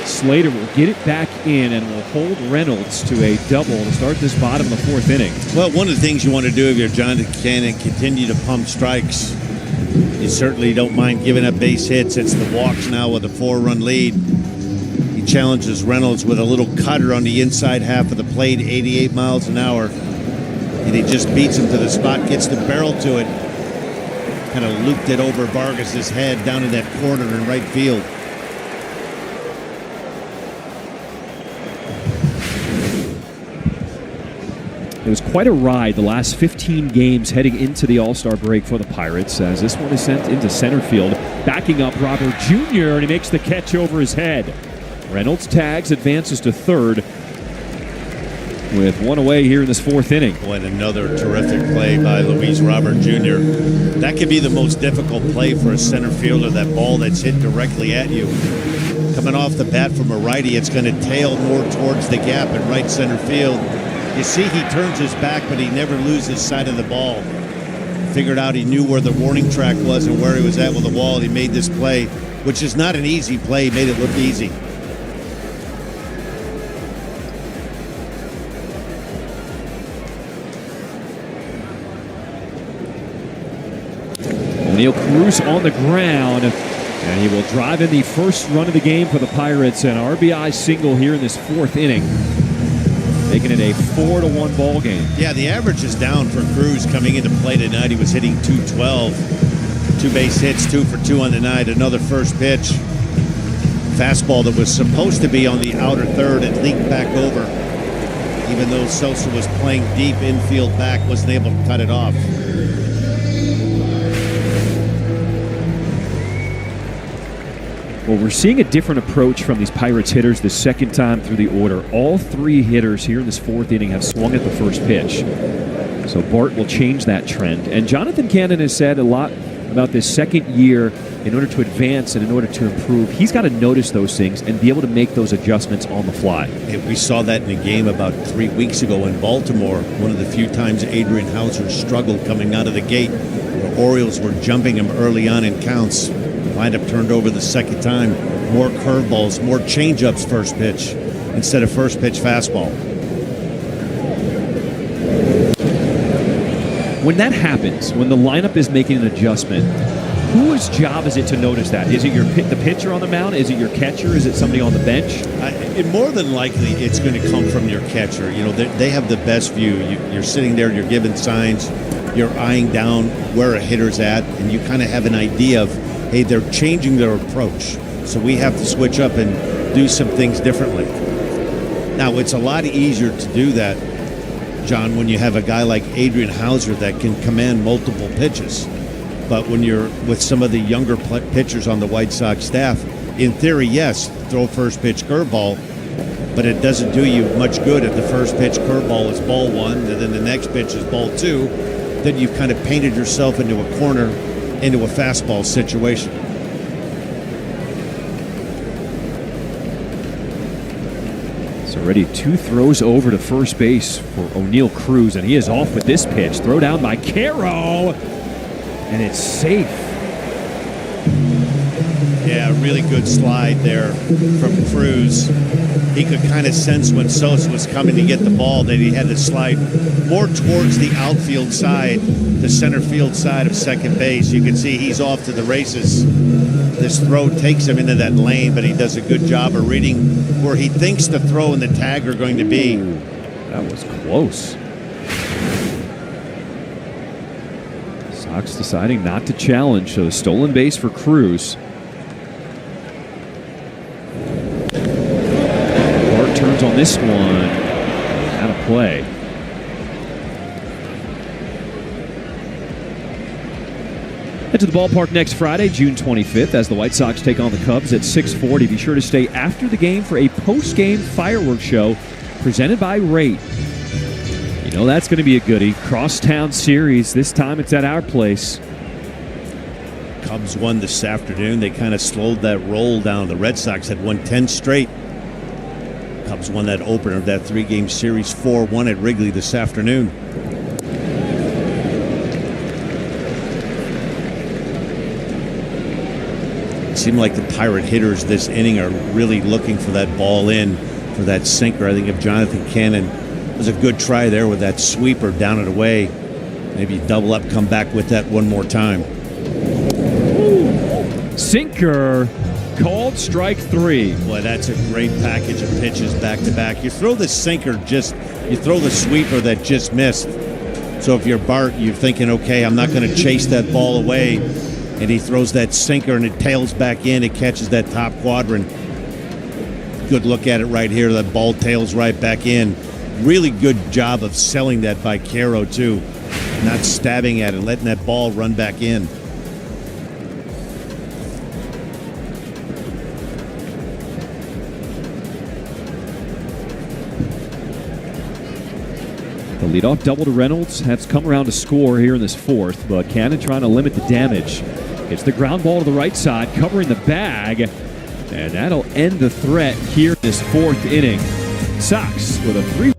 Slater will get it back in and will hold Reynolds to a double to start this bottom of the fourth inning. Well, one of the things you want to do if you're Jonathan Cannon, continue to pump strikes. You certainly don't mind giving up base hits. It's the walks now with a 4-run lead. He challenges Reynolds with a little cutter on the inside half of the plate, 88 miles an hour. And he just beats him to the spot, gets the barrel to it. Kind of looped it over Vargas's head down in that corner in right field. It was quite a ride the last 15 games heading into the All-Star break for the Pirates, as this one is sent into center field. Backing up Robert Jr., and he makes the catch over his head. Reynolds tags, advances to third with one away here in this fourth inning. Boy, and another terrific play by Luis Robert Jr. That could be the most difficult play for a center fielder, that ball that's hit directly at you. Coming off the bat from a righty, it's going to tail more towards the gap in right center field. You see he turns his back, but he never loses sight of the ball. Figured out he knew where the warning track was and where he was at with the wall. He made this play, which is not an easy play. He made it look easy. O'Neill Cruz on the ground, and he will drive in the first run of the game for the Pirates. An RBI single here in this fourth inning, making it a 4-1 ball game. Yeah, the average is down for Cruz coming into play tonight. He was hitting .212. 2 base hits, 2 for 2 on the night. Another first pitch. Fastball that was supposed to be on the outer third and leaked back over. Even though Sosa was playing deep infield back, wasn't able to cut it off. Well, we're seeing a different approach from these Pirates hitters the second time through the order. All 3 hitters here in this fourth inning have swung at the first pitch. So Bart will change that trend. And Jonathan Cannon has said a lot about this second year. In order to advance and in order to improve, he's got to notice those things and be able to make those adjustments on the fly. And we saw that in a game about 3 weeks ago in Baltimore. One of the few times Adrian Hauser struggled coming out of the gate. The Orioles were jumping him early on in counts. Lineup turned over the second time. More curveballs, more changeups first pitch instead of first pitch fastball. When that happens, when the lineup is making an adjustment, whose job is it to notice that? Is it the pitcher on the mound? Is it your catcher? Is it somebody on the bench? More than likely, it's going to come from your catcher. You know, they have the best view. You're sitting there, you're giving signs, you're eyeing down where a hitter's at, and you kind of have an idea of, hey, they're changing their approach, so we have to switch up and do some things differently. Now, it's a lot easier to do that, John, when you have a guy like Adrian Hauser that can command multiple pitches. But when you're with some of the younger pitchers on the White Sox staff, in theory, yes, throw first pitch curveball, but it doesn't do you much good if the first pitch curveball is ball 1, and then the next pitch is ball 2. Then you've kind of painted yourself into a corner, into a fastball situation. It's already 2 throws over to first base for O'Neill Cruz, and he is off with this pitch. Throw down by Caro, and it's safe. Yeah, really good slide there from Cruz. He could kind of sense when Sosa was coming to get the ball that he had to slide more towards the outfield side, the center field side of second base. You can see he's off to the races. This throw takes him into that lane, but he does a good job of reading where he thinks the throw and the tag are going to be. That was close. Sox deciding not to challenge, so stolen base for Cruz. Bart turns on this one. Out of play. Head to the ballpark next Friday, June 25th, as the White Sox take on the Cubs at 6:40. Be sure to stay after the game for a post-game fireworks show presented by Rate. You know that's going to be a goodie. Crosstown series. This time it's at our place. Cubs won this afternoon. They kind of slowed that roll down. The Red Sox had won 10 straight. Cubs won that opener of that 3-game series 4-1 at Wrigley this afternoon. It seemed like the Pirate hitters this inning are really looking for that ball in, for that sinker. I think if Jonathan Cannon was a good try there with that sweeper down and away, maybe double up, come back with that one more time. Sinker called, strike 3. Boy, that's a great package of pitches back to back. You throw the sinker, you throw the sweeper that just missed. So if you're Bart, you're thinking, okay, I'm not going to chase that ball away. And he throws that sinker and it tails back in. It catches that top quadrant. Good look at it right here. That ball tails right back in. Really good job of selling that by Caro, too. Not stabbing at it, letting that ball run back in. The leadoff double to Reynolds has come around to score here in this fourth, but Cannon trying to limit the damage. It's the ground ball to the right side, covering the bag, and that'll end the threat here in this fourth inning. Sox with a 3.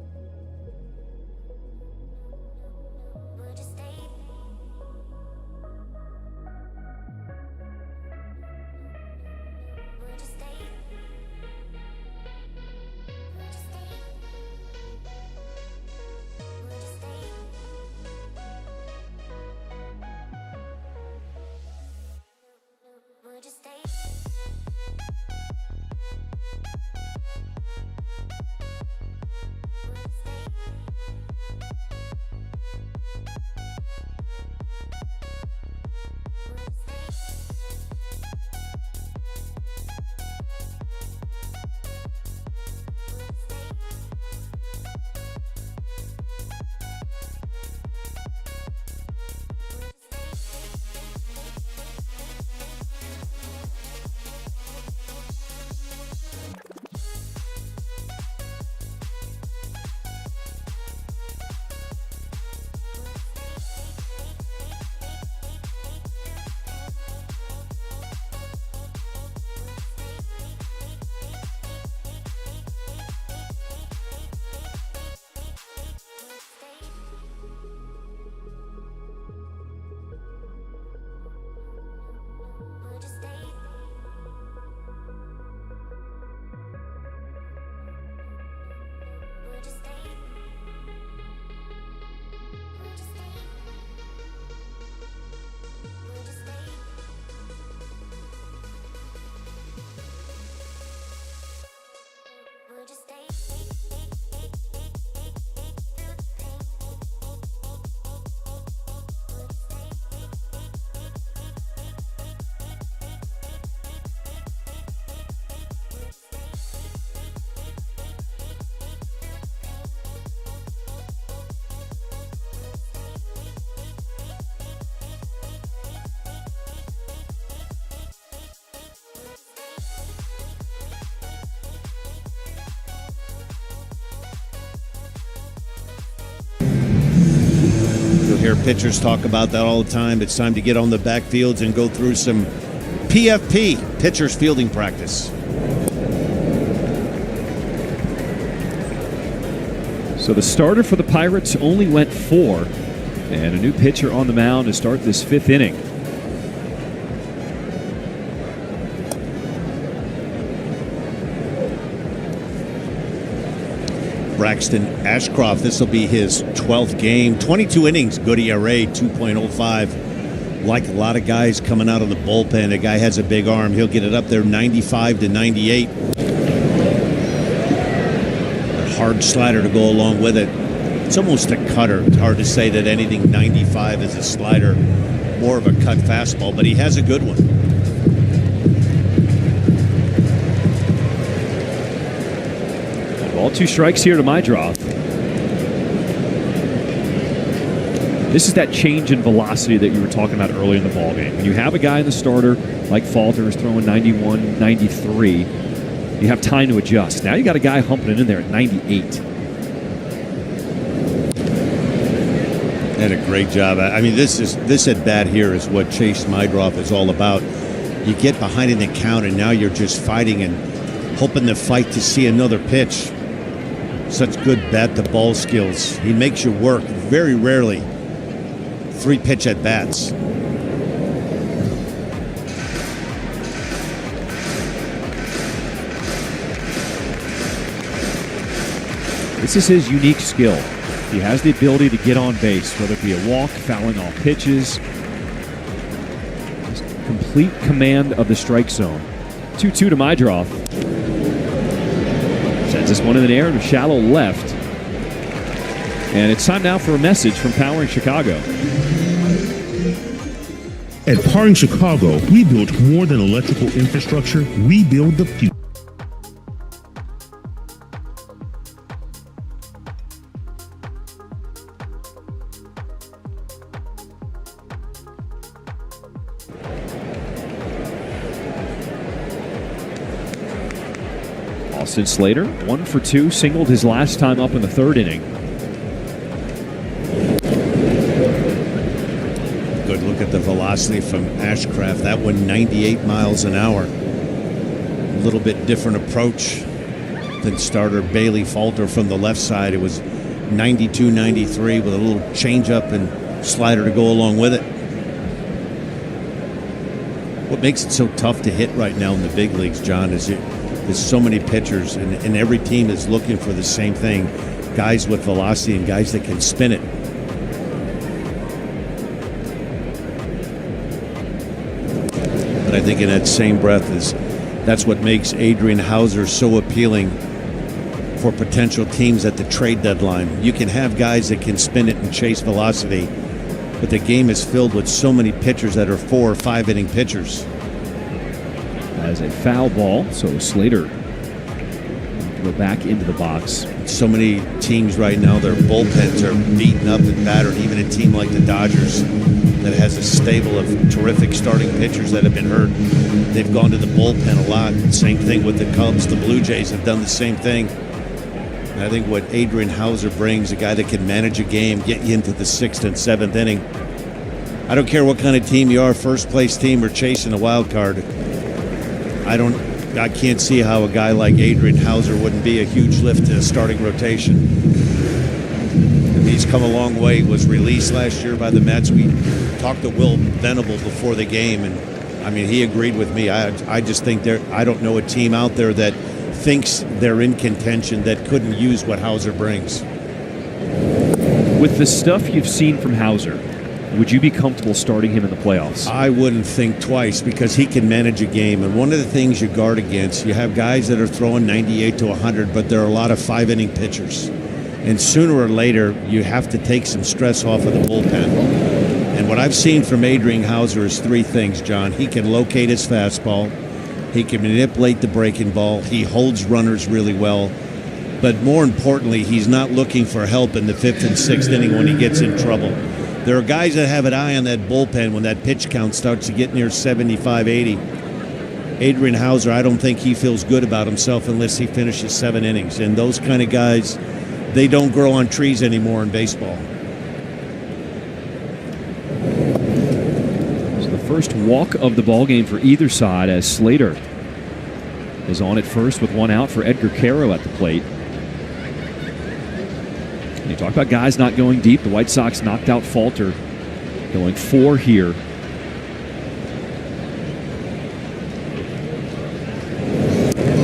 Hear pitchers talk about that all the time. It's time to get on the backfields and go through some PFP, pitchers fielding practice. So the starter for the Pirates only went 4, and a new pitcher on the mound to start this 5th inning. Braxton Ashcroft, this will be his 12th game. 22 innings, good ERA, 2.05. Like a lot of guys coming out of the bullpen, a guy has a big arm. He'll get it up there 95 to 98. A hard slider to go along with it. It's almost a cutter. It's hard to say that anything 95 is a slider. More of a cut fastball, but he has a good one. All 2 strikes here to my draw. This is that change in velocity that you were talking about early in the ballgame. When you have a guy in the starter like Falter is throwing 91, 93, you have time to adjust. Now you got a guy humping it in there at 98. And a great job. I mean, this at bat here is what Chase Mydroff is all about. You get behind in the count, and now you're just fighting and hoping to fight to see another pitch. Such good bat-to-ball skills. He makes you work. Very rarely 3 pitch at bats. This is his unique skill. He has the ability to get on base, whether it be a walk, fouling off pitches. Just complete command of the strike zone. 2-2 to my draw. Sends this one in the air to shallow left. And it's time now for a message from Powering Chicago. At Powering Chicago, we build more than electrical infrastructure, we build the future. Austin Slater, 1 for 2, singled his last time up in the third inning. Good look at the velocity from Ashcraft. That one 98 miles an hour. A little bit different approach than starter Bailey Falter from the left side. It was 92, 93 with a little changeup and slider to go along with it. What makes it so tough to hit right now in the big leagues, John, is there's so many pitchers, and every team is looking for the same thing. Guys with velocity and guys that can spin it. But I think in that same breath that's what makes Adrian Hauser so appealing for potential teams at the trade deadline. You can have guys that can spin it and chase velocity, but the game is filled with so many pitchers that are 4 or 5 inning pitchers. As a foul ball, so Slater go back into the box. So many teams right now, their bullpens are beaten up and battered. Even a team like the Dodgers that has a stable of terrific starting pitchers that have been hurt, they've gone to the bullpen a lot. Same thing with the Cubs. The Blue Jays have done the same thing. And I think what Adrian Hauser brings, a guy that can manage a game, get you into the 6th and 7th inning. I don't care what kind of team you are, first place team or chasing a wild card. I can't see how a guy like Adrian Hauser wouldn't be a huge lift to a starting rotation. And he's come a long way. He was released last year by the Mets. We talked to Will Venable before the game, and I mean, he agreed with me. I just think I don't know a team out there that thinks they're in contention that couldn't use what Hauser brings. With the stuff you've seen from Hauser, would you be comfortable starting him in the playoffs? I wouldn't think twice because he can manage a game. And one of the things you guard against, you have guys that are throwing 98 to 100, but there are a lot of 5-inning pitchers. And sooner or later, you have to take some stress off of the bullpen. And what I've seen from Adrian Hauser is 3 things, John. He can locate his fastball. He can manipulate the breaking ball. He holds runners really well. But more importantly, he's not looking for help in the 5th and 6th inning when he gets in trouble. There are guys that have an eye on that bullpen when that pitch count starts to get near 75, 80. Adrian Hauser, I don't think he feels good about himself unless he finishes 7 innings. And those kind of guys, they don't grow on trees anymore in baseball. So the first walk of the ball game for either side as Slater is on at first with 1 out for Edgar Caro at the plate. You talk about guys not going deep. The White Sox knocked out Falter, going 4 here.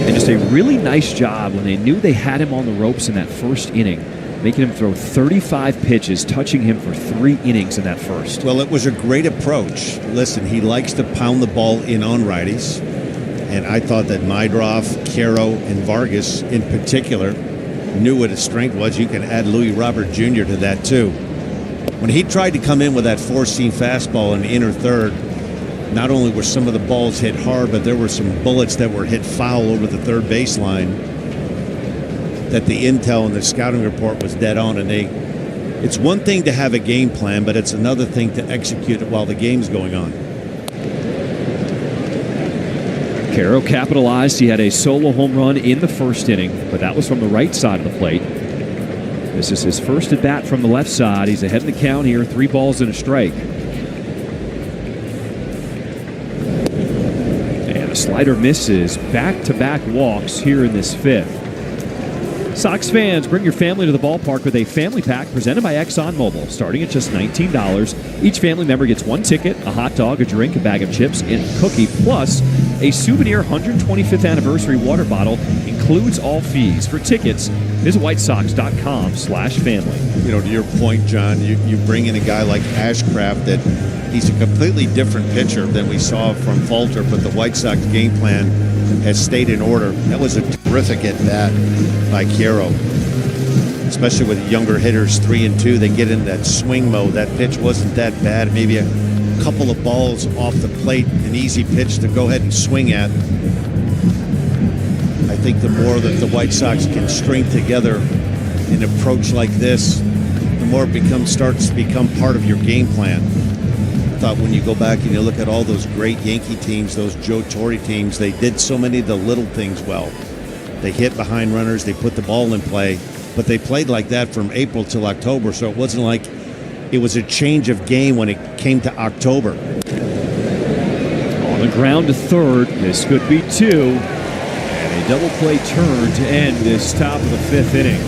And just a really nice job when they knew they had him on the ropes in that first inning, making him throw 35 pitches, touching him for 3 innings in that first. Well, it was a great approach. Listen, he likes to pound the ball in on righties. And I thought that Mydroff, Caro, and Vargas in particular knew what his strength was. You can add Louis Robert Jr. to that too. When he tried to come in with that 4-seam fastball in the inner third, not only were some of the balls hit hard, but there were some bullets that were hit foul over the third baseline that the intel and the scouting report was dead on. And it's one thing to have a game plan, but it's another thing to execute it while the game's going on. Caro capitalized. He had a solo home run in the first inning, but that was from the right side of the plate. This is his first at bat from the left side. He's ahead in the count here, 3 balls and a strike. And a slider misses. Back-to-back walks here in this 5th. Sox fans, bring your family to the ballpark with a family pack presented by ExxonMobil, starting at just $19. Each family member gets 1 ticket, a hot dog, a drink, a bag of chips, and a cookie, plus a souvenir 125th anniversary water bottle, including includes all fees. For tickets, visit whitesox.com/family. You know, to your point, John, you bring in a guy like Ashcraft that he's a completely different pitcher than we saw from Falter, but the White Sox game plan has stayed in order. That was a terrific at-bat by Quiero, especially with younger hitters, 3 and 2. They get in that swing mode. That pitch wasn't that bad. Maybe a couple of balls off the plate, an easy pitch to go ahead and swing at. I think the more that the White Sox can string together an approach like this, the more it starts to become part of your game plan. I thought when you go back and you look at all those great Yankee teams, those Joe Torre teams, they did so many of the little things well. They hit behind runners, they put the ball in play, but they played like that from April till October, so it wasn't like it was a change of game when it came to October. On the ground to third, this could be 2. And a double play turn to end this top of the 5th inning.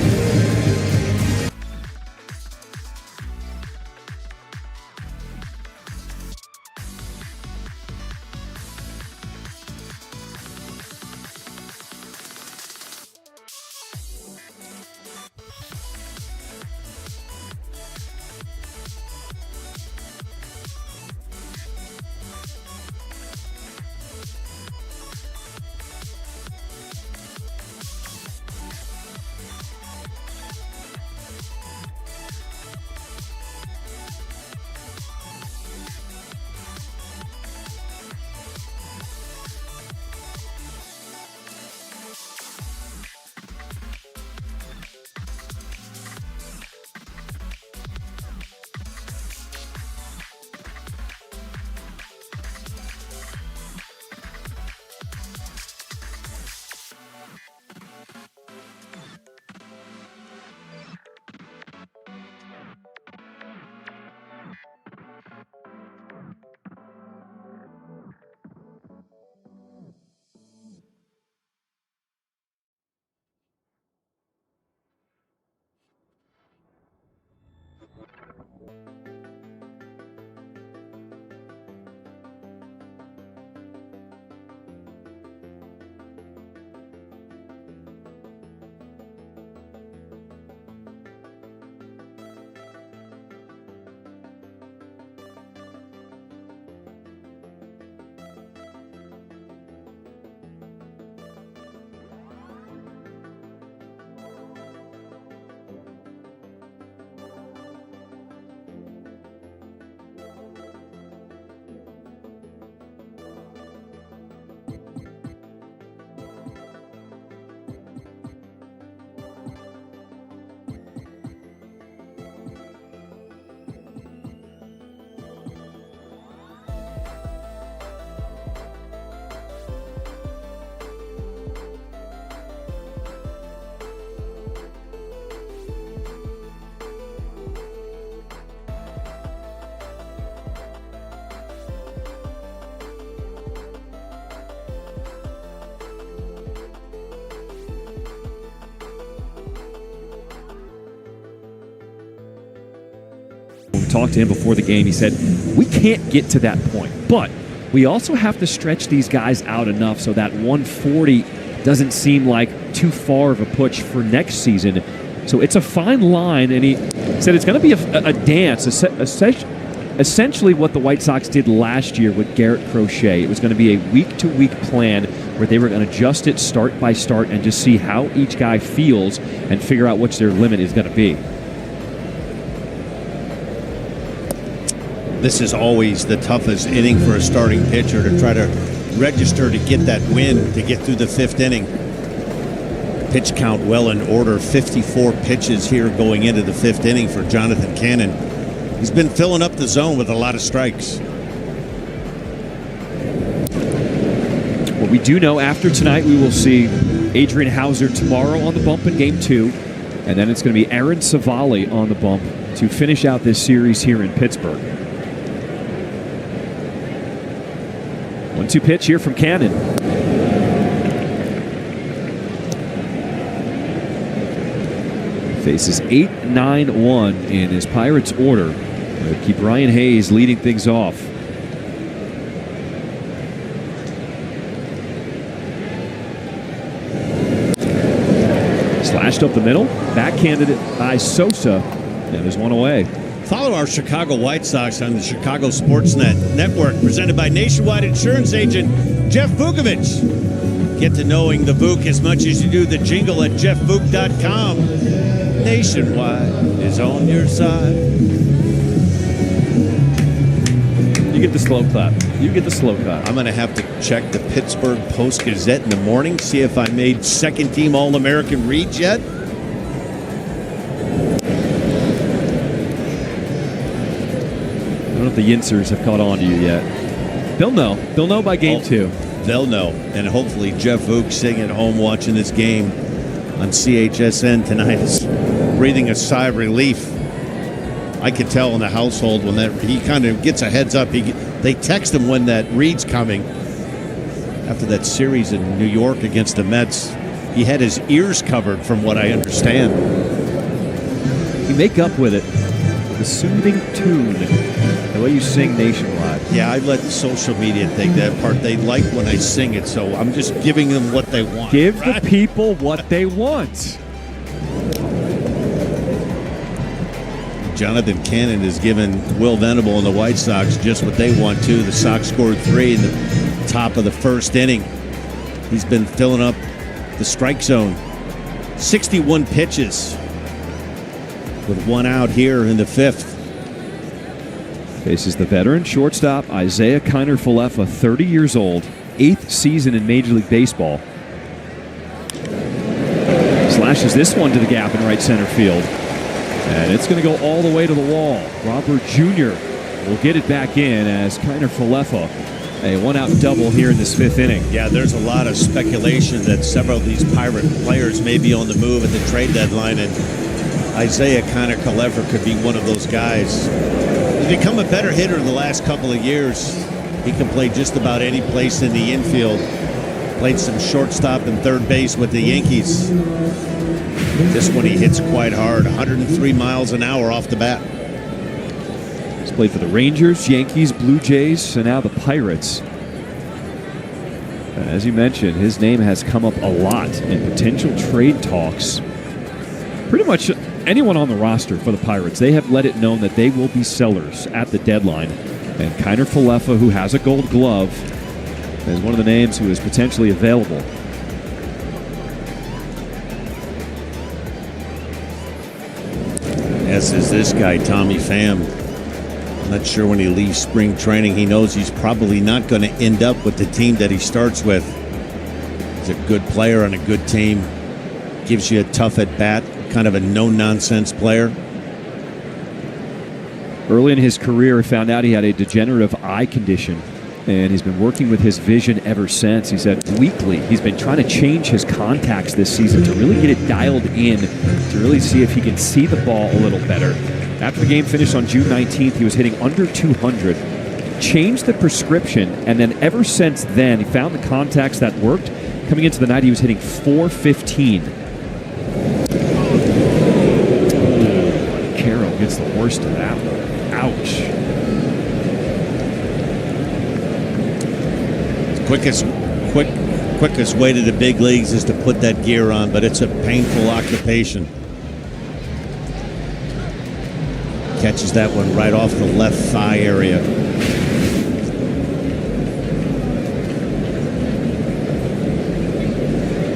Talked to him before the game. He said, we can't get to that point, but we also have to stretch these guys out enough so that 140 doesn't seem like too far of a push for next season. So it's a fine line, and he said it's going to be a dance, essentially what the White Sox did last year with Garrett Crochet. It was going to be a week-to-week plan where they were going to adjust it start by start and just see how each guy feels and figure out what their limit is going to be. This is always the toughest inning for a starting pitcher, to try to register to get that win, to get through the 5th inning. Pitch count well in order, 54 pitches here going into the 5th inning for Jonathan Cannon. He's been filling up the zone with a lot of strikes. What we do know, after tonight, we will see Adrian Hauser tomorrow on the bump in Game 2, and then it's going to be Aaron Savali on the bump to finish out this series here in Pittsburgh. 1-2 pitch here from Cannon. Faces 8-9-1 in his Pirates order. Keep Ryan Hayes leading things off. Flashed up the middle, backhanded it by Sosa, and there's one away. Follow our Chicago White Sox on the Chicago Sportsnet Network, presented by Nationwide Insurance Agent Jeff Vukovich. Get to knowing the Vuk as much as you do the jingle at jeffvuk.com. Nationwide is on your side. You get the slow clap. You get the slow clap. I'm going to have to check the Pittsburgh Post-Gazette in the morning, see if I made second-team All-American reads yet. I don't know if the Yinsers have caught on to you yet. They'll know. They'll know by game 2. They'll know. And hopefully Jeff Vuk sitting at home watching this game on CHSN tonight is breathing a sigh of relief. I could tell in the household when that he kind of gets a heads up. They text him when that read's coming. After that series in New York against the Mets, he had his ears covered from what I understand. You make up with it. The soothing tune. The way you sing Nationwide. Yeah, I let social media take that part. They like when I sing it, so I'm just giving them what they want. Give the people what they want. Jonathan Cannon has given Will Venable and the White Sox just what they want to. The Sox scored 3 in the top of the first inning. He's been filling up the strike zone. 61 pitches with 1 out here in the 5th. Faces the veteran shortstop Isaiah Kiner-Falefa, 30 years old, 8th season in Major League Baseball. Slashes this one to the gap in right center field. And it's going to go all the way to the wall. Robert Jr. will get it back in as Kiner-Falefa, a 1-out double here in this 5th inning. Yeah, there's a lot of speculation that several of these Pirate players may be on the move at the trade deadline, and Isaiah Kiner-Falefa could be one of those guys. He's become a better hitter in the last couple of years. He can play just about any place in the infield. Played some shortstop and third base with the Yankees. This one he hits quite hard, 103 miles an hour off the bat. He's played for the Rangers, Yankees, Blue Jays, and now the Pirates. As you mentioned, his name has come up a lot in potential trade talks. Pretty much anyone on the roster for the Pirates, they have let it known that they will be sellers at the deadline. And Kiner-Falefa, who has a gold glove, is one of the names who is potentially available. As is this guy, Tommy Pham. I'm not sure when he leaves spring training. He knows he's probably not going to end up with the team that he starts with. He's a good player on a good team. Gives you a tough at bat, kind of a no-nonsense player. Early in his career, he found out he had a degenerative eye condition, and he's been working with his vision ever since. He said weekly he's been trying to change his contacts this season to really get it dialed in, to really see if he can see the ball a little better. After the game finished on June 19th, he was hitting under 200. Changed the prescription, and then ever since then, he found the contacts that worked. Coming into the night, he was hitting 415. Carroll gets the worst of that one. Ouch. Quickest way to the big leagues is to put that gear on, but it's a painful occupation. Catches that one right off the left thigh area.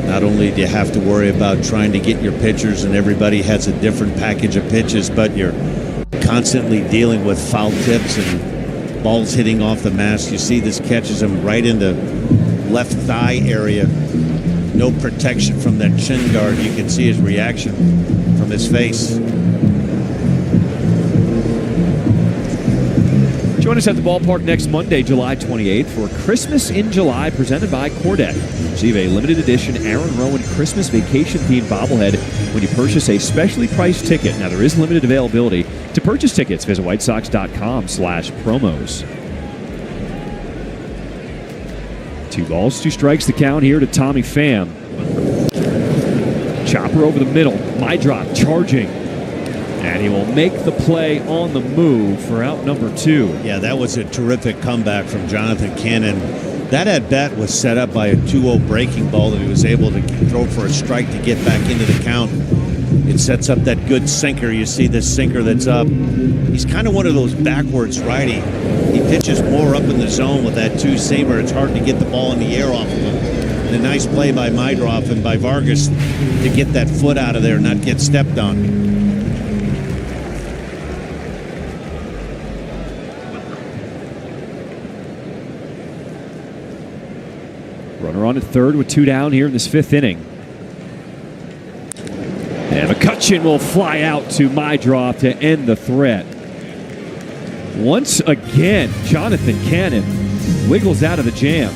Not only do you have to worry about trying to get your pitchers, and everybody has a different package of pitches, but you're constantly dealing with foul tips and balls hitting off the mask. You see this catches him right in the left thigh area. No protection from that chin guard. You can see his reaction from his face. Join us at the ballpark next Monday, July 28th for Christmas in July presented by Cordet. Receive a limited edition Aaron Rowan Christmas vacation-themed bobblehead when you purchase a specially priced ticket. Now, there is limited availability. To purchase tickets, visit whitesox.com/promos. 2 balls, 2 strikes, the count here to Tommy Pham. Chopper over the middle. My drop charging. And he will make the play on the move for out number 2. Yeah, that was a terrific comeback from Jonathan Cannon. That at-bat was set up by a 2-0 breaking ball that he was able to throw for a strike to get back into the count. It sets up that good sinker. You see this sinker that's up. He's kind of one of those backwards righty. He pitches more up in the zone with that 2-seamer. It's hard to get the ball in the air off of him. And a nice play by Mydroff and by Vargas to get that foot out of there and not get stepped on. Runner on at third with 2 down here in this 5th inning. And McCutchen will fly out to Mydroff to end the threat. Once again, Jonathan Cannon wiggles out of the jam.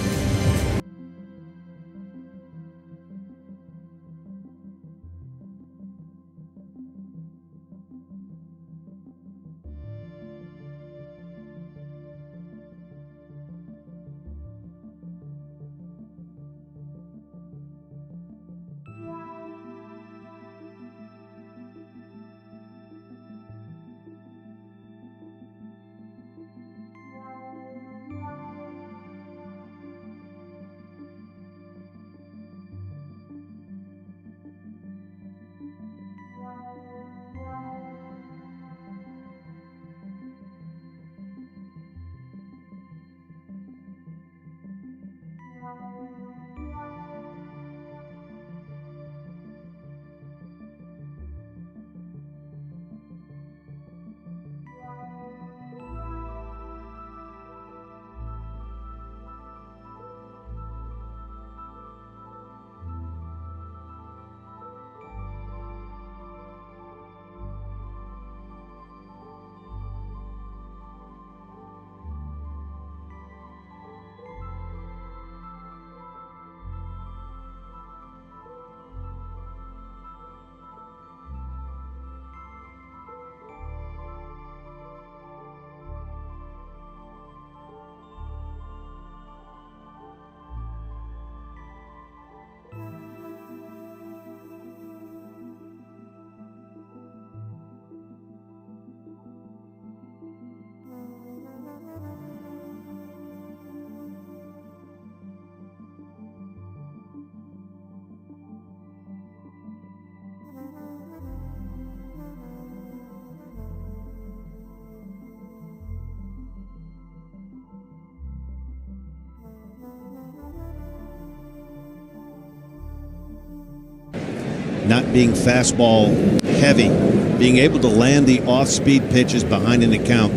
Not being fastball heavy, being able to land the off-speed pitches behind an account.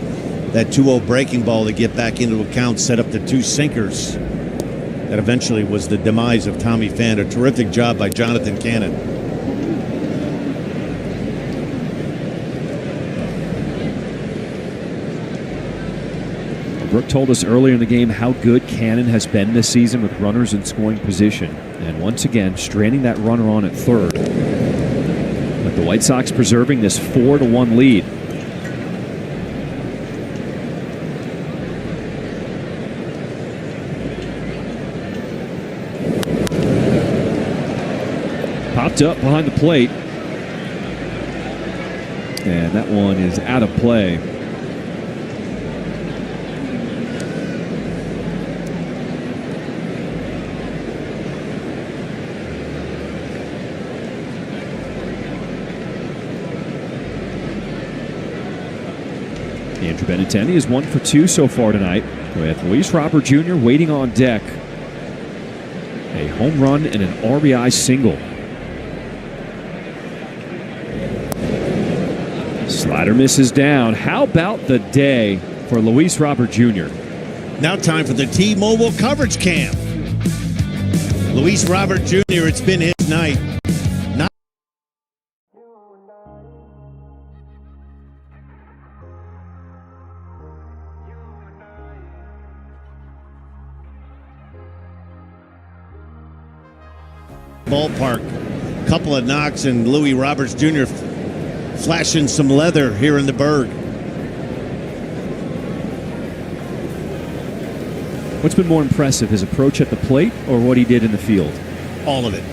That 2-0 breaking ball to get back into account set up the 2 sinkers. That eventually was the demise of Tommy Pham. A terrific job by Jonathan Cannon. Brooke told us earlier in the game how good Cannon has been this season with runners in scoring position. And once again, stranding that runner on at third. But the White Sox preserving this 4-1 lead. Popped up behind the plate. And that one is out of play. Andrew Benintendi is 1 for 2 so far tonight, with Luis Robert Jr. waiting on deck. A home run and an RBI single. Slider misses down. How about the day for Luis Robert Jr.? Now time for the T-Mobile coverage cam. Luis Robert Jr., it's been his night. Ballpark, couple of knocks, and Louis Roberts Jr. flashing some leather here in the Berg. What's been more impressive, his approach at the plate or what he did in the field? All of it.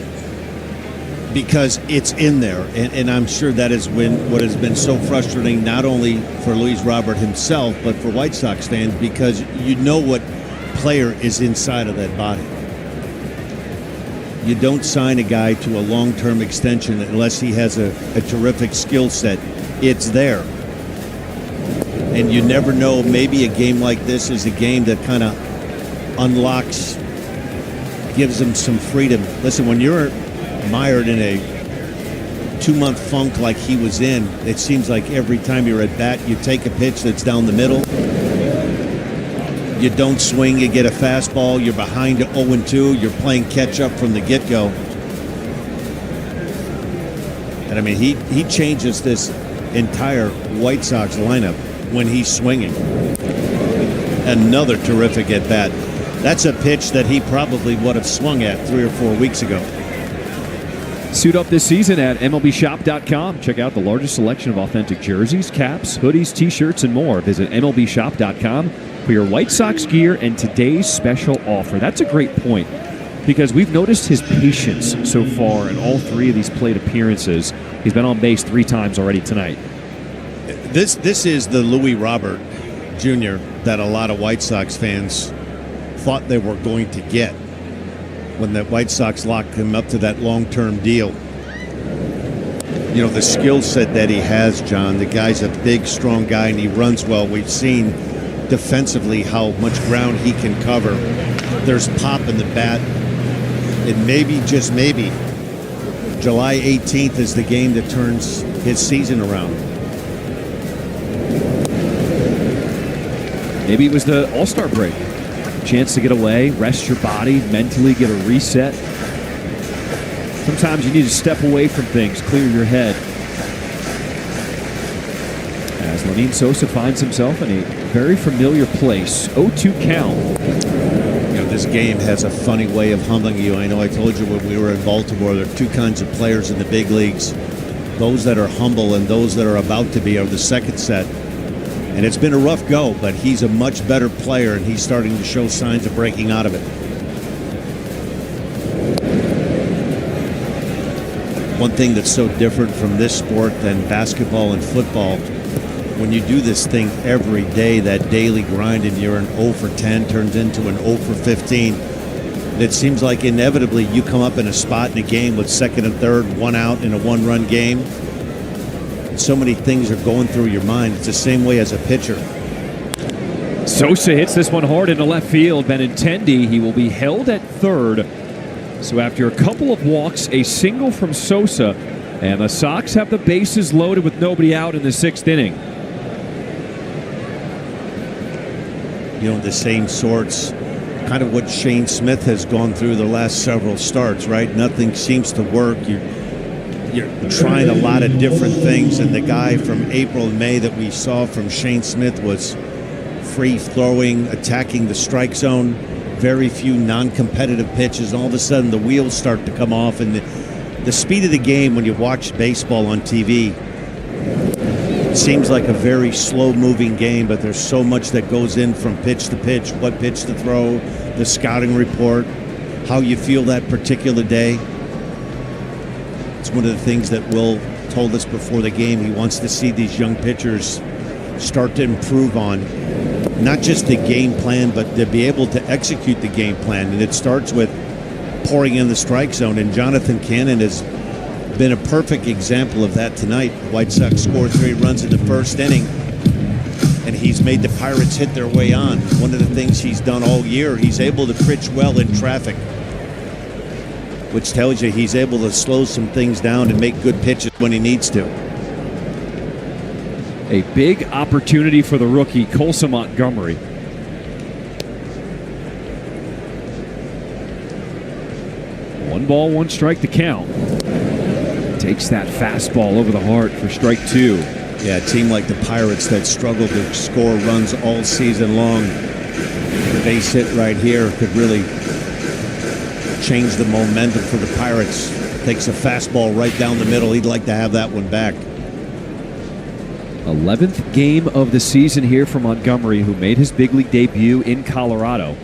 Because it's in there, and I'm sure that is what has been so frustrating, not only for Luis Robert himself, but for White Sox fans, because you know what player is inside of that body. You don't sign a guy to a long-term extension unless he has a terrific skill set. It's there. And you never know, maybe a game like this is a game that kind of unlocks, gives him some freedom. Listen, when you're mired in a 2-month funk like he was in, it seems like every time you're at bat, you take a pitch that's down the middle. You don't swing, you get a fastball, you're behind 0-2, you're playing catch-up from the get-go. And, I mean, he changes this entire White Sox lineup when he's swinging. Another terrific at-bat. That's a pitch that he probably would have swung at 3 or 4 weeks ago. Suit up this season at MLBshop.com. Check out the largest selection of authentic jerseys, caps, hoodies, T-shirts, and more. Visit MLBshop.com for your White Sox gear and today's special offer. That's a great point because we've noticed his patience so far in all 3 of these plate appearances. He's been on base 3 times already tonight. This is the Louis Robert Jr. that a lot of White Sox fans thought they were going to get when the White Sox locked him up to that long-term deal. You know, the skill set that he has, John, the guy's a big, strong guy, and he runs well. We've seen defensively how much ground he can cover. There's pop in the bat. And maybe, just maybe, July 18th is the game that turns his season around. Maybe it was the All-Star break. Chance to get away, rest your body, mentally get a reset. Sometimes you need to step away from things, clear your head. As Lenyn Sosa finds himself in a very familiar place. 0-2 count. You know, this game has a funny way of humbling you. I know I told you when we were in Baltimore, there are 2 kinds of players in the big leagues. Those that are humble and those that are about to be are the second set. And it's been a rough go, but he's a much better player, and he's starting to show signs of breaking out of it. One thing that's so different from this sport than basketball and football, when you do this thing every day, that daily grind, and you're an 0 for 10 turns into an 0 for 15, it seems like inevitably you come up in a spot in a game with second and third, 1 out in a 1-run game. So many things are going through your mind. It's the same way as a pitcher. Sosa hits this one hard into left field. Benintendi, he will be held at third. So after a couple of walks, a single from Sosa, and the Sox have the bases loaded with nobody out in the 6th inning. You know, the same sorts, kind of what Shane Smith has gone through the last several starts, right? Nothing seems to work. You're trying a lot of different things, and the guy from April and May that we saw from Shane Smith was free-throwing, attacking the strike zone, very few non-competitive pitches. All of a sudden, the wheels start to come off, and the speed of the game when you watch baseball on TV seems like a very slow-moving game, but there's so much that goes in from pitch to pitch, what pitch to throw, the scouting report, how you feel that particular day. It's one of the things that Will told us before the game. He wants to see these young pitchers start to improve on not just the game plan, but to be able to execute the game plan. And it starts with pouring in the strike zone. And Jonathan Cannon has been a perfect example of that tonight. The White Sox scored 3 runs in the 1st inning, and he's made the Pirates hit their way on. One of the things he's done all year, he's able to pitch well in traffic, which tells you he's able to slow some things down and make good pitches when he needs to. A big opportunity for the rookie, Colson Montgomery. One ball, one strike to count. Takes that fastball over the heart for strike 2. Yeah, a team like the Pirates that struggled to score runs all season long, the base hit right here could really change the momentum for the Pirates. Takes a fastball right down the middle. He'd like to have that one back. 11th game of the season here for Montgomery, who made his big league debut in Colorado.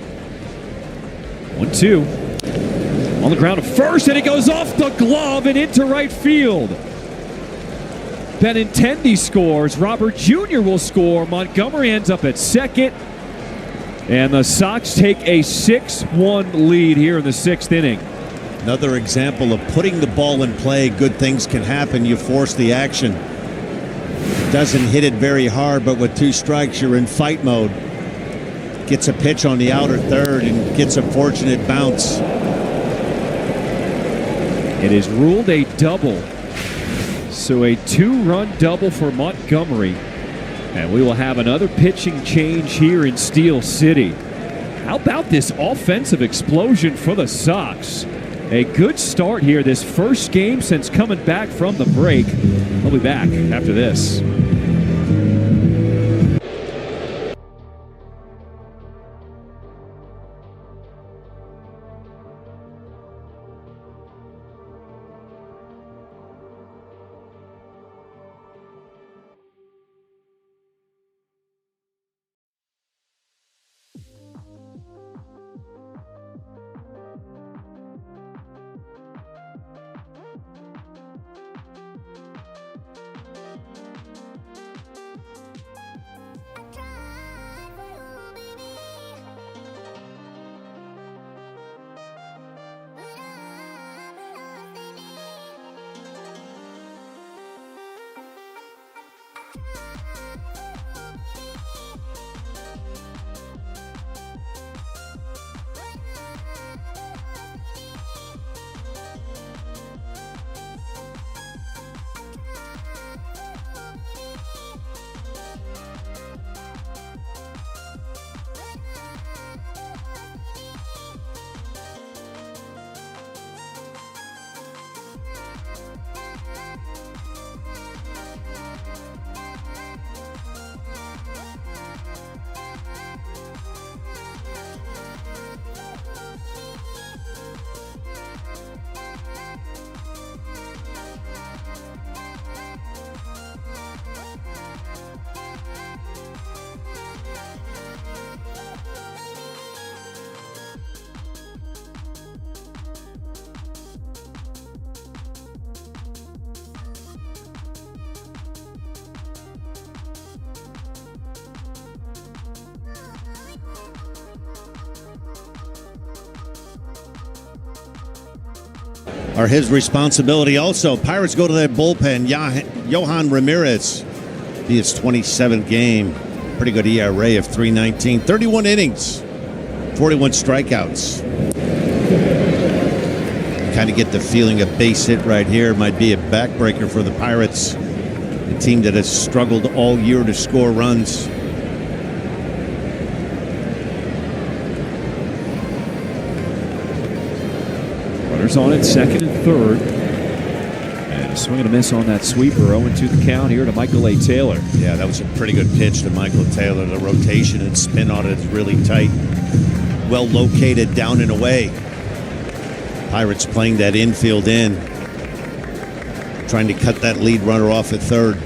1-2. On the ground at first, and it goes off the glove and into right field. Benintendi scores. Robert Jr. will score. Montgomery ends up at second. And the Sox take a 6-1 lead here in the 6th inning. Another example of putting the ball in play. Good things can happen. You force the action. Doesn't hit it very hard, but with 2 strikes, you're in fight mode. Gets a pitch on the outer third and gets a fortunate bounce. It is ruled a double. So a 2-run double for Montgomery. And we will have another pitching change here in Steel City. How about this offensive explosion for the Sox? A good start here, this first game since coming back from the break. We'll be back after this. Are his responsibility also. Pirates go to their bullpen. Yohan Ramirez, his 27th game. Pretty good ERA of 3.19. 31 innings, 41 strikeouts. Kind of get the feeling a base hit right here might be a backbreaker for the Pirates, a team that has struggled all year to score runs. Runners on at second and third. And a swing and a miss on that sweeper. 0-2 the count here to Michael A. Taylor. Yeah, that was a pretty good pitch to Michael Taylor. The rotation and spin on it is really tight. Well located down and away. Pirates playing that infield in. Trying to cut that lead runner off at third.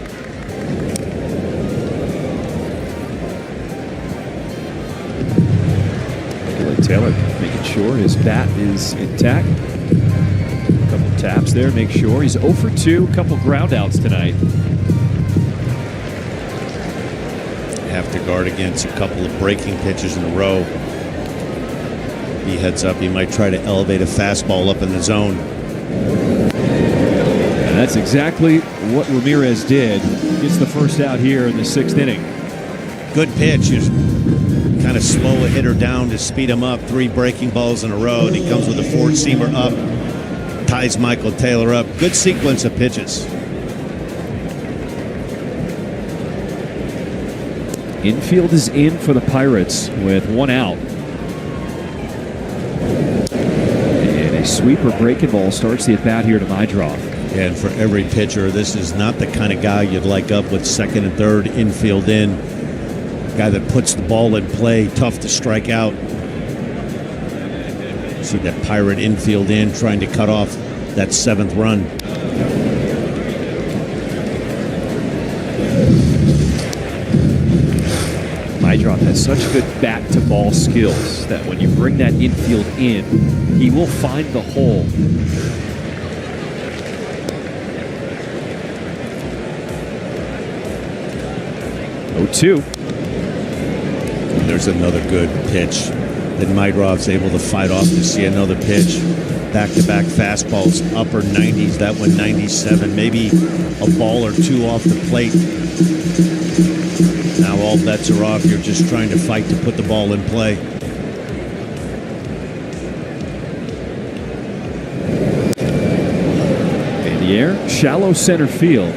Michael A. Taylor making sure his bat is intact. A couple taps there, make sure. He's 0 for 2, a couple ground outs tonight. Have to guard against a couple of breaking pitches in a row. He heads up, he might try to elevate a fastball up in the zone. And that's exactly what Ramirez did. Gets the first out here in the 6th inning. Good pitch. Just kind of slow a hitter down to speed him up. 3 breaking balls in a row, and he comes with a four-seamer up. Ties Michael Taylor up. Good sequence of pitches. Infield is in for the Pirates with 1 out. And a sweeper breaking ball starts the at-bat here to Mydroff. And for every pitcher, this is not the kind of guy you'd like up with second and third, infield in. Guy that puts the ball in play, tough to strike out. See that Pirate infield in, trying to cut off that 7th run. Mydroff has such good bat-to-ball skills that when you bring that infield in, he will find the hole. Oh, 2. there's another good pitch that Mydrov's able to fight off to see another pitch. Back-to-back fastballs, upper 90s, that one 97, maybe a ball or two off the plate. Now all bets are off. You're just trying to fight to put the ball in play. In the air, shallow center field.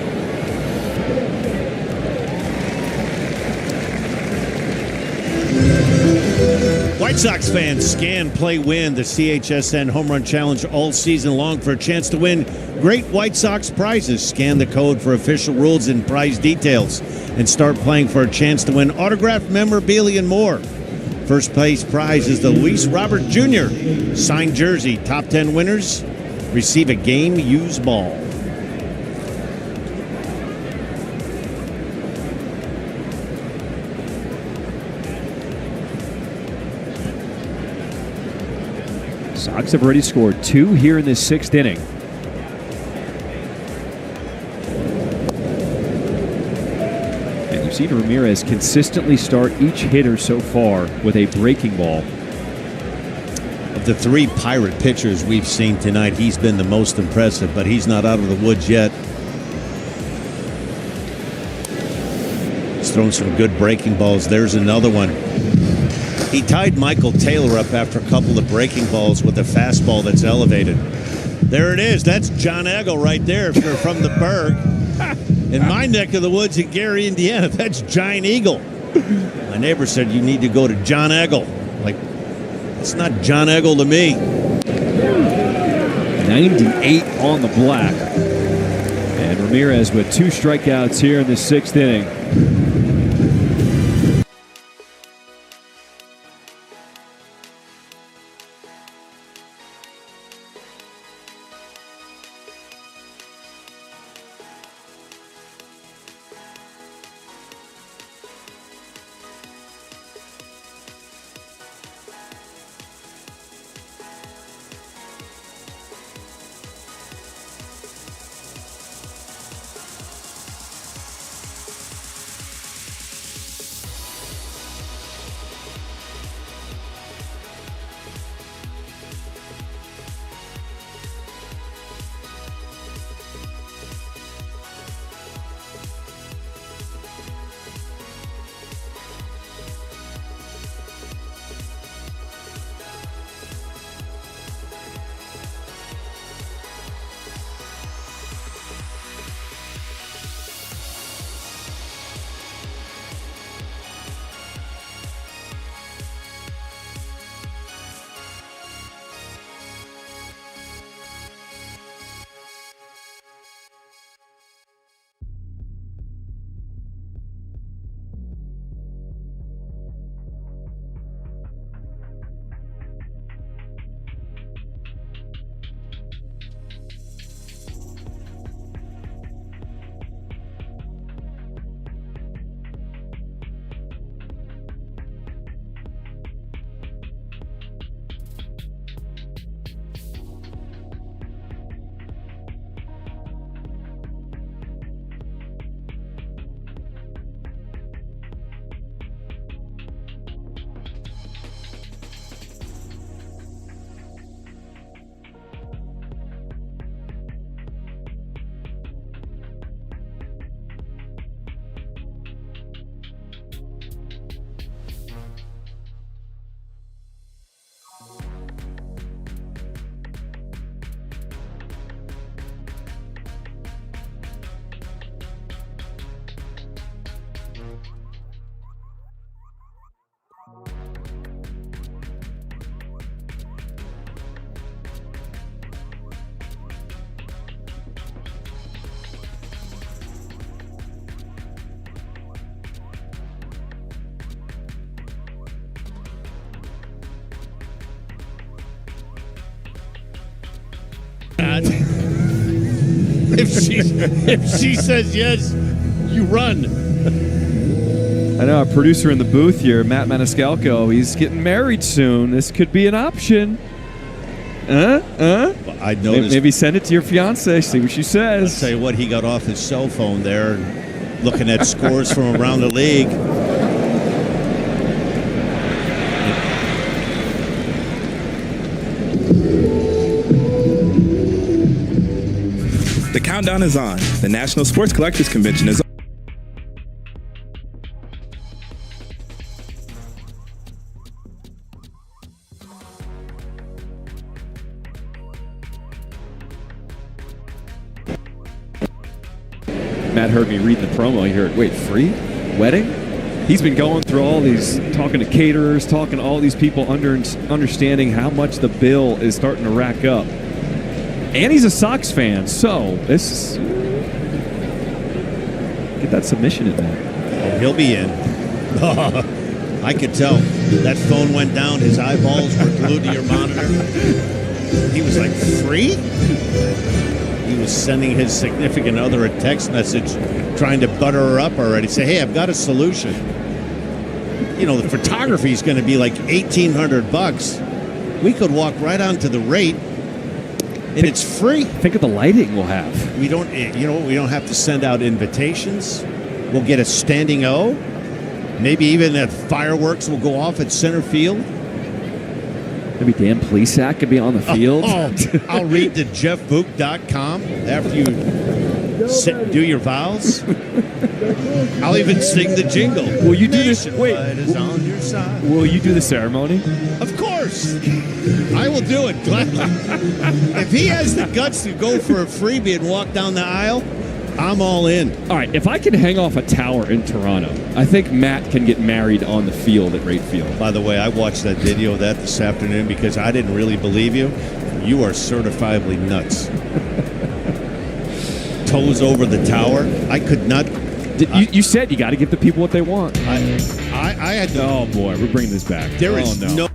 White Sox fans, scan, play, win the CHSN Home Run Challenge all season long for a chance to win great White Sox prizes. Scan the code for official rules and prize details and start playing for a chance to win autographed memorabilia and more. First place prize is the Luis Robert Jr. signed jersey. Top 10 winners receive a game-used ball. Sox have already scored 2 here in this 6th inning. And you've seen Ramirez consistently start each hitter so far with a breaking ball. Of the 3 Pirate pitchers we've seen tonight, he's been the most impressive, but he's not out of the woods yet. He's thrown some good breaking balls. There's another one. He tied Michael Taylor up after a couple of breaking balls with a fastball that's elevated. There it is. That's John Eggle right there if you're from the Berg. In my neck of the woods in Gary, Indiana, that's Giant Eagle. My neighbor said you need to go to John Eggle. Like, it's not John Eggle to me. 98 on the black. And Ramirez with 2 strikeouts here in the 6th inning. If she says yes, you run. I know our producer in the booth here, Matt Maniscalco, he's getting married soon. This could be an option. I noticed. Maybe send it to your fiance, see what she says. I'll tell you what, he got off his cell phone there, looking at scores from around the league. countdown is on. The National Sports Collectors Convention is Matt heard me read the promo. He heard, wait, free? Wedding? He's been going through all these, talking to caterers, talking to all these people, understanding how much the bill is starting to rack up. And he's a Sox fan, so this get that submission in there. Oh, he'll be in. I could tell. That phone went down. His eyeballs were glued to your monitor. He was like, free? He was sending his significant other a text message trying to butter her up already. Say, hey, I've got a solution. You know, the photography is going to be like $1,800. We could walk right onto the rate, and it's free. Think of the lighting we'll have. We don't, we don't have to send out invitations. We'll get a standing O. Maybe even that fireworks will go off at center field. Maybe Dan Plesac could be on the field. I'll read to jeffbook.com after you do your vows. I'll even sing the jingle. Will you do this? Wait. Is on your side. Will you do the ceremony? Of course. I will do it gladly. If he has the guts to go for a freebie and walk down the aisle, I'm all in. All right, if I can hang off a tower in Toronto, I think Matt can get married on the field at Rate Field. By the way, I watched that video of that this afternoon because I didn't really believe you. You are certifiably nuts. Toes over the tower. I could not. You said you got to give the people what they want. I had to. Oh, boy, we're bringing this back. There is no.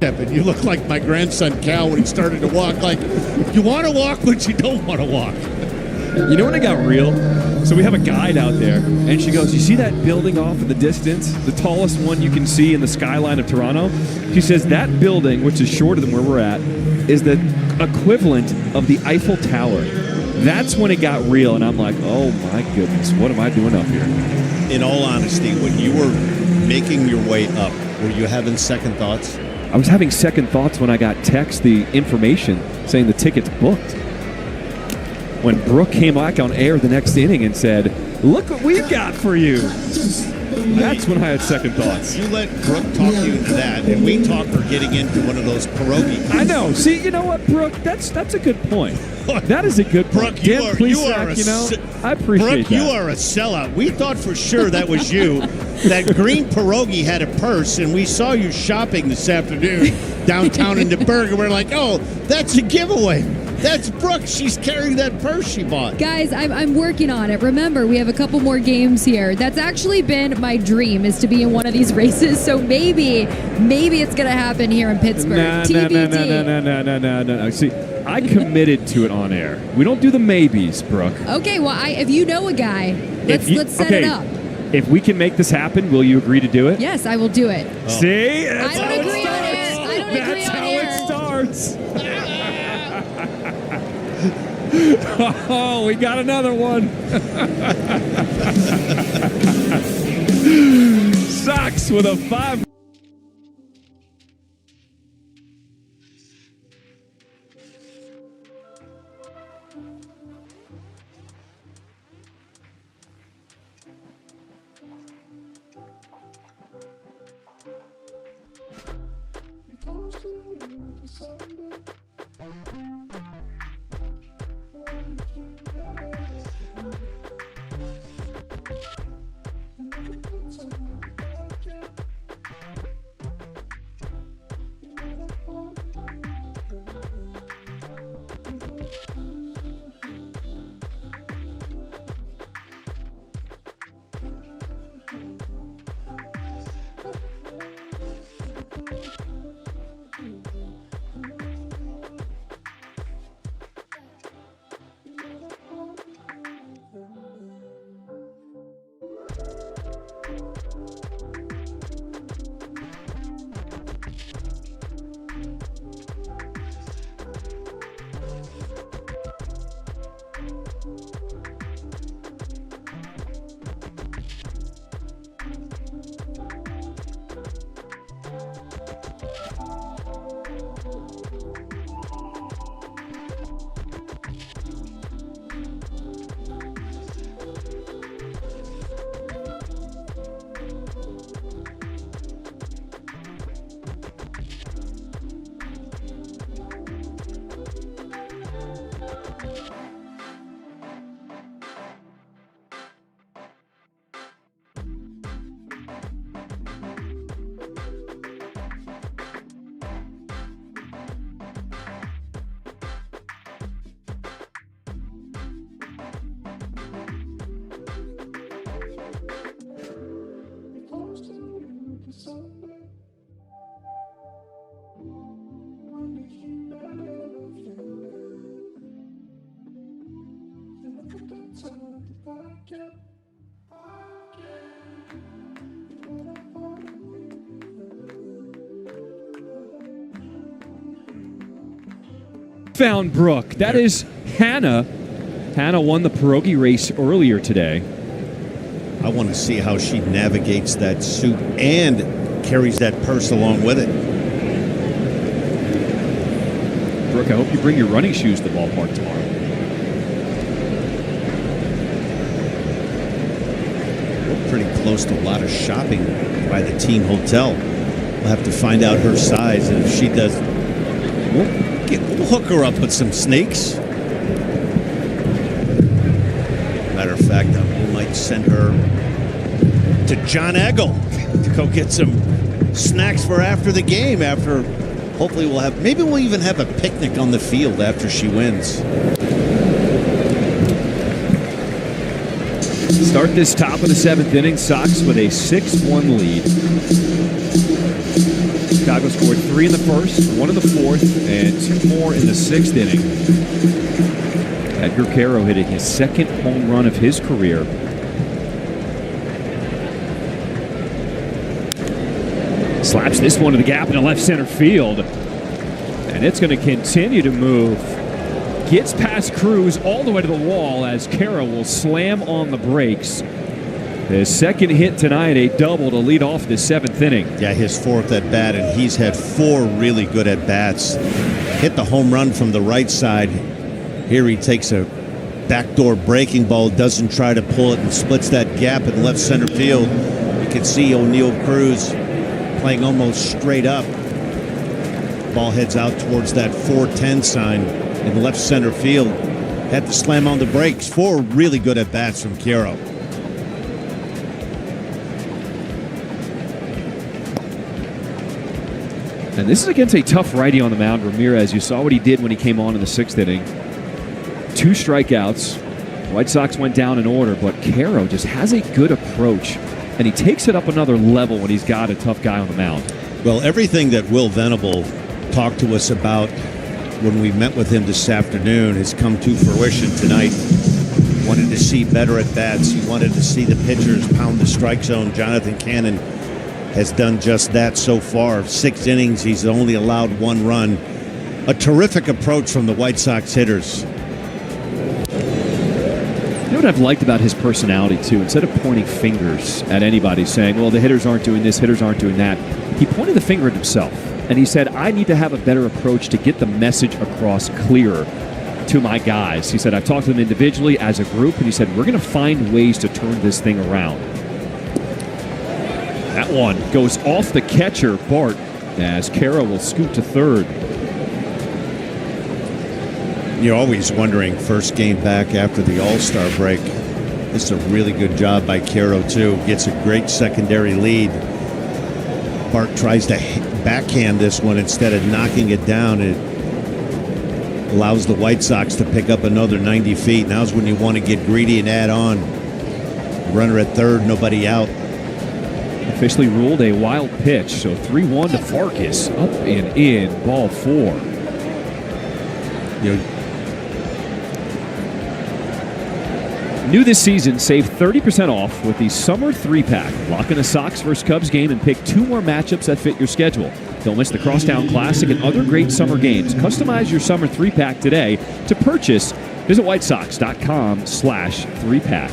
And you look like my grandson Cal when he started to walk. Like, you want to walk, but you don't want to walk. You know when it got real? So we have a guide out there, and she goes, you see that building off in the distance? The tallest one you can see in the skyline of Toronto? She says that building, which is shorter than where we're at, is the equivalent of the Eiffel Tower. That's when it got real, and I'm like, oh my goodness, what am I doing up here? In all honesty, when you were making your way up, were you having second thoughts? I was having second thoughts when I got the information saying the ticket's booked. When Brooke came back on air the next inning and said, look what we've got for you. That's when I had second thoughts. You let Brooke talk you into that, and we talk her getting into one of those pierogi. I know. See, you know what, Brooke? That's a good point. That is a good point. Brooke, you are I appreciate Brooke, that. you are a sellout. We thought for sure that was you. That green pierogi had a purse, and we saw you shopping this afternoon downtown in the Berg, and we're like, oh, that's a giveaway. That's Brooke. She's carrying that purse she bought. Guys, I'm working on it. Remember, we have a couple more games here. That's actually been my dream, is to be in one of these races. So maybe it's going to happen here in Pittsburgh. No. See, I committed to it on air. We don't do the maybes, Brooke. Okay, well, if you know a guy, let's set it up. If we can make this happen, will you agree to do it? Yes, I will do it. Oh. See? I don't agree on air. That's how it starts. Oh, we got another one. Sox with a 5. Found Brooke. That is Hannah. Hannah won the pierogi race earlier today. I want to see how she navigates that suit and carries that purse along with it. Brooke, I hope you bring your running shoes to the ballpark tomorrow. We're pretty close to a lot of shopping by the team hotel. We'll have to find out her size, and if she does, we'll hook her up with some sneaks. Matter of fact, we might send her to John Eggle to go get some snacks for after the game. Hopefully maybe we'll even have a picnic on the field after she wins. Start this top of the 7th inning, Sox with a 6-1 lead. Chicago scored 3 in the first, 1 in the 4th, and 2 more in the 6th inning. Edgar Caro hitting his 2nd home run of his career. Slaps this one to the gap in left center field. And it's going to continue to move. Gets past Cruz all the way to the wall as Caro will slam on the brakes. His 2nd hit tonight, a double to lead off the 7th inning. Yeah, his 4th at bat, and he's had 4 really good at bats. Hit the home run from the right side. Here he takes a backdoor breaking ball, doesn't try to pull it, and splits that gap in left center field. You can see O'Neal Cruz playing almost straight up. Ball heads out towards that 410 sign in left center field. Had to slam on the brakes. 4 really good at bats from Caro. And this is against a tough righty on the mound, Ramirez. You saw what he did when he came on in the 6th inning. 2 strikeouts. White Sox went down in order, but Caro just has a good approach, and he takes it up another level when he's got a tough guy on the mound. Well, everything that Will Venable talked to us about when we met with him this afternoon has come to fruition tonight. He wanted to see better at bats. He wanted to see the pitchers pound the strike zone. Jonathan Cannon has done just that so far. 6 innings, he's only allowed 1 run. A terrific approach from the White Sox hitters. You know what I've liked about his personality, too? Instead of pointing fingers at anybody saying, well, the hitters aren't doing this, hitters aren't doing that, he pointed the finger at himself. And he said, I need to have a better approach to get the message across clearer to my guys. He said, I've talked to them individually as a group, and he said, we're going to find ways to turn this thing around. That one goes off the catcher, Bart, as Caro will scoot to 3rd. You're always wondering, first game back after the All-Star break. This is a really good job by Caro, too. Gets a great secondary lead. Bart tries to backhand this one instead of knocking it down. It allows the White Sox to pick up another 90 feet. Now's when you want to get greedy and add on. Runner at 3rd, nobody out. Officially ruled a wild pitch, so 3-1 to Farkas. Up and in, ball 4. You know, New this season, save 30% off with the Summer 3-Pack. Lock in a Sox vs. Cubs game and pick 2 more matchups that fit your schedule. Don't miss the Crosstown Classic and other great summer games. Customize your Summer 3-Pack today. To purchase, visit whitesox.com/3-pack.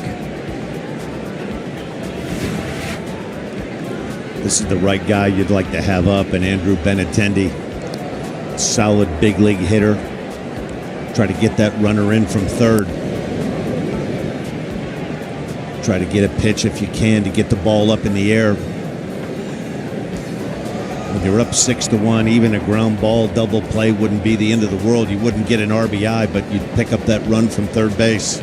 this is the right guy you'd like to have up, and Andrew Benintendi. Solid big league hitter. Try to get that runner in from 3rd. Try to get a pitch if you can to get the ball up in the air. When you're up 6-1, even a ground ball double play wouldn't be the end of the world. You wouldn't get an RBI, but you'd pick up that run from 3rd base.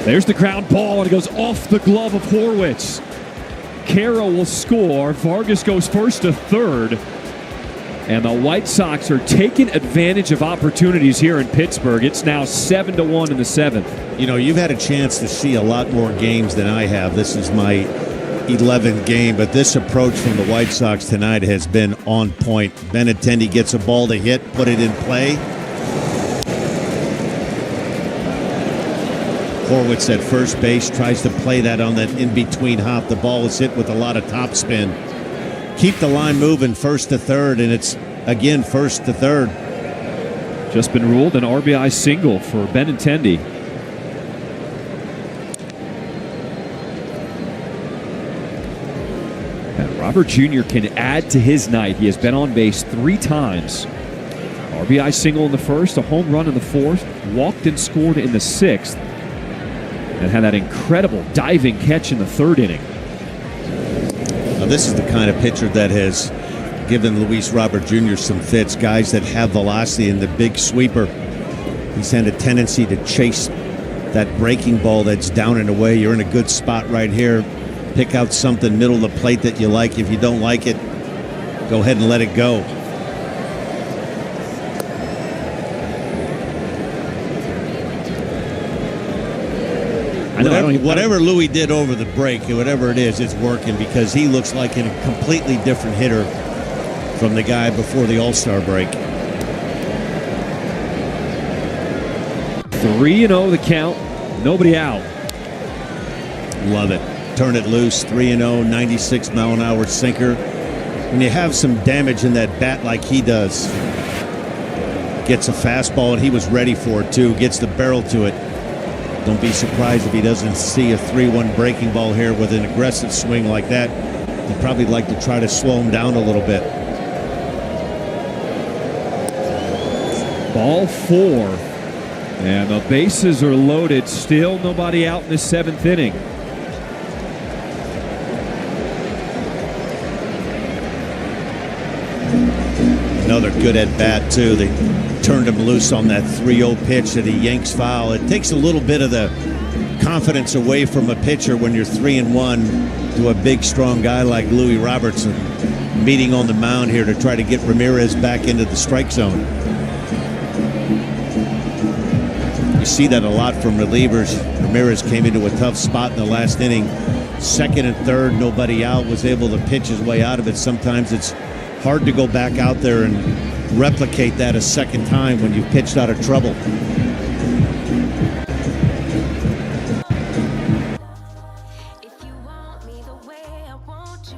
There's the ground ball, and it goes off the glove of Horwitz. Caro will score. Vargas goes first to 3rd. And the White Sox are taking advantage of opportunities here in Pittsburgh. It's now 7-1 in the 7th. You know, you've had a chance to see a lot more games than I have. This is my 11 game, but this approach from the White Sox tonight has been on point. Benintendi gets a ball to hit, put it in play. Horwitz at first base tries to play that on that in-between hop. The ball is hit with a lot of topspin. Keep the line moving first to third, and it's, again, first to third. Just been ruled an RBI single for Benintendi. And Robert Jr. can add to his night. He has been on base 3 times. RBI single in the first, a home run in the fourth, walked and scored in the 6th, and had that incredible diving catch in the 3rd inning. Now, this is the kind of pitcher that has given Luis Robert Jr. some fits. Guys that have velocity and the big sweeper. He's had a tendency to chase that breaking ball that's down and away. You're in a good spot right here. Pick out something middle of the plate that you like. If you don't like it, go ahead and let it go. Whatever Louis did over the break, whatever it is, it's working, because he looks like a completely different hitter from the guy before the All-Star break. 3-0 the count, nobody out. Love it. Turn it loose, 3-0, 96-mile-an-hour sinker. When you have some damage in that bat like he does, gets a fastball, and he was ready for it too, gets the barrel to it. Don't be surprised if he doesn't see a 3-1 breaking ball here with an aggressive swing like that. He'd probably like to try to slow him down a little bit. Ball 4. And the bases are loaded. Still nobody out in the 7th inning. Another good at bat too. They turned him loose on that 3-0 pitch that he yanks foul. It takes a little bit of the confidence away from a pitcher when you're 3-1 to a big, strong guy like Louis Robertson, meeting on the mound here to try to get Ramirez back into the strike zone. You see that a lot from relievers. Ramirez came into a tough spot in the last inning. 2nd and 3rd, nobody out, was able to pitch his way out of it. Sometimes it's hard to go back out there and replicate that a second time when you've pitched out of trouble. If you want me the way I want you,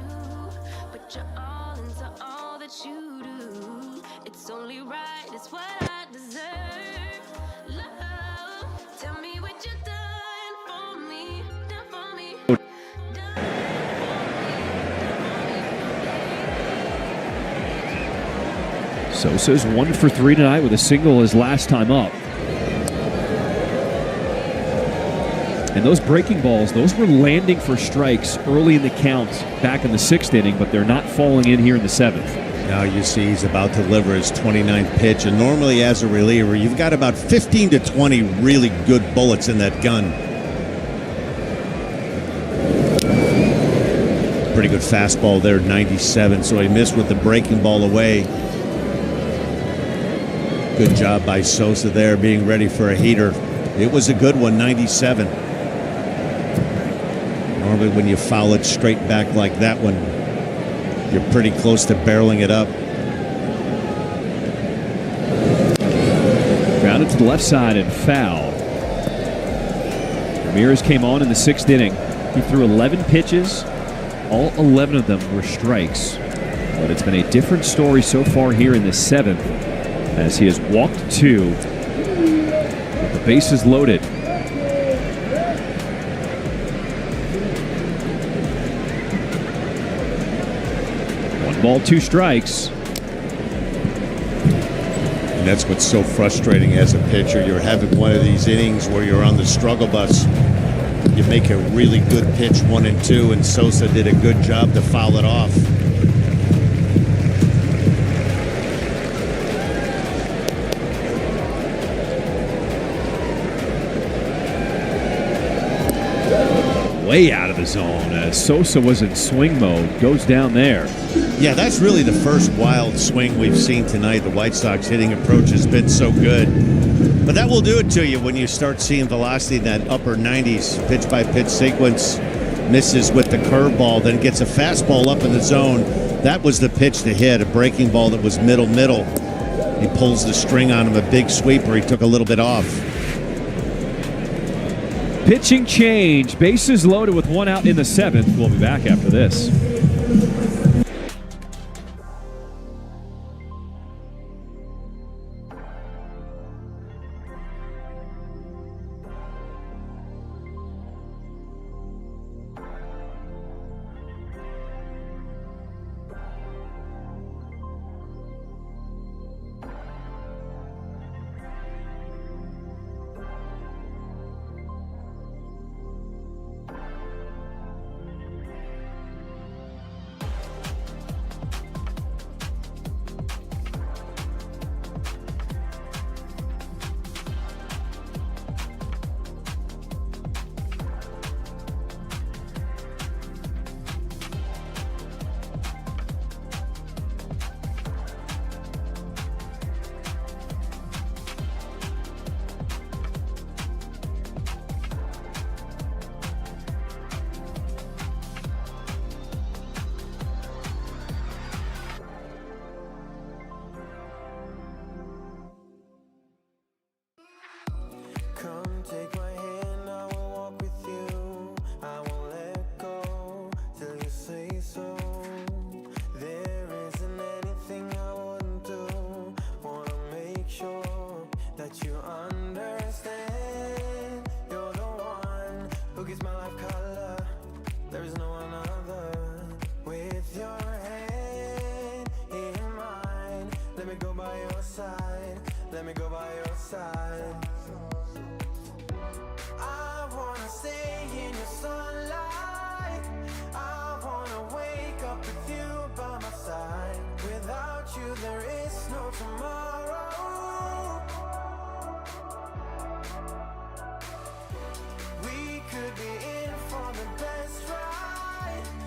put your all into all that you do. It's only right, it's what I deserve. Love, tell me what you've done for me, done for me. Sosa's 1 for 3 tonight with a single his last time up. And those breaking balls, those were landing for strikes early in the count back in the 6th inning, but they're not falling in here in the 7th. Now you see he's about to deliver his 29th pitch, and normally as a reliever, you've got about 15 to 20 really good bullets in that gun. Pretty good fastball there, 97, so he missed with the breaking ball away. Good job by Sosa there, being ready for a heater. It was a good one, 97. Normally when you foul it straight back like that one, you're pretty close to barreling it up. Grounded to the left side and foul. Ramirez came on in the 6th inning. He threw 11 pitches. All 11 of them were strikes. But it's been a different story so far here in the 7th, as he has walked 2 with the bases loaded. One ball, 2 strikes. And that's what's so frustrating as a pitcher. You're having one of these innings where you're on the struggle bus. You make a really good pitch, 1 and 2, and Sosa did a good job to foul it off. Way out of the zone as Sosa was in swing mode. Goes down there. Yeah, that's really the first wild swing we've seen tonight. The White Sox hitting approach has been so good. But that will do it to you when you start seeing velocity in that upper 90s pitch-by-pitch sequence. Misses with the curveball, then gets a fastball up in the zone. That was the pitch to hit, a breaking ball that was middle. He pulls the string on him, a big sweeper. He took a little bit off. Pitching change. Bases loaded with 1 out in the 7th. We'll be back after this.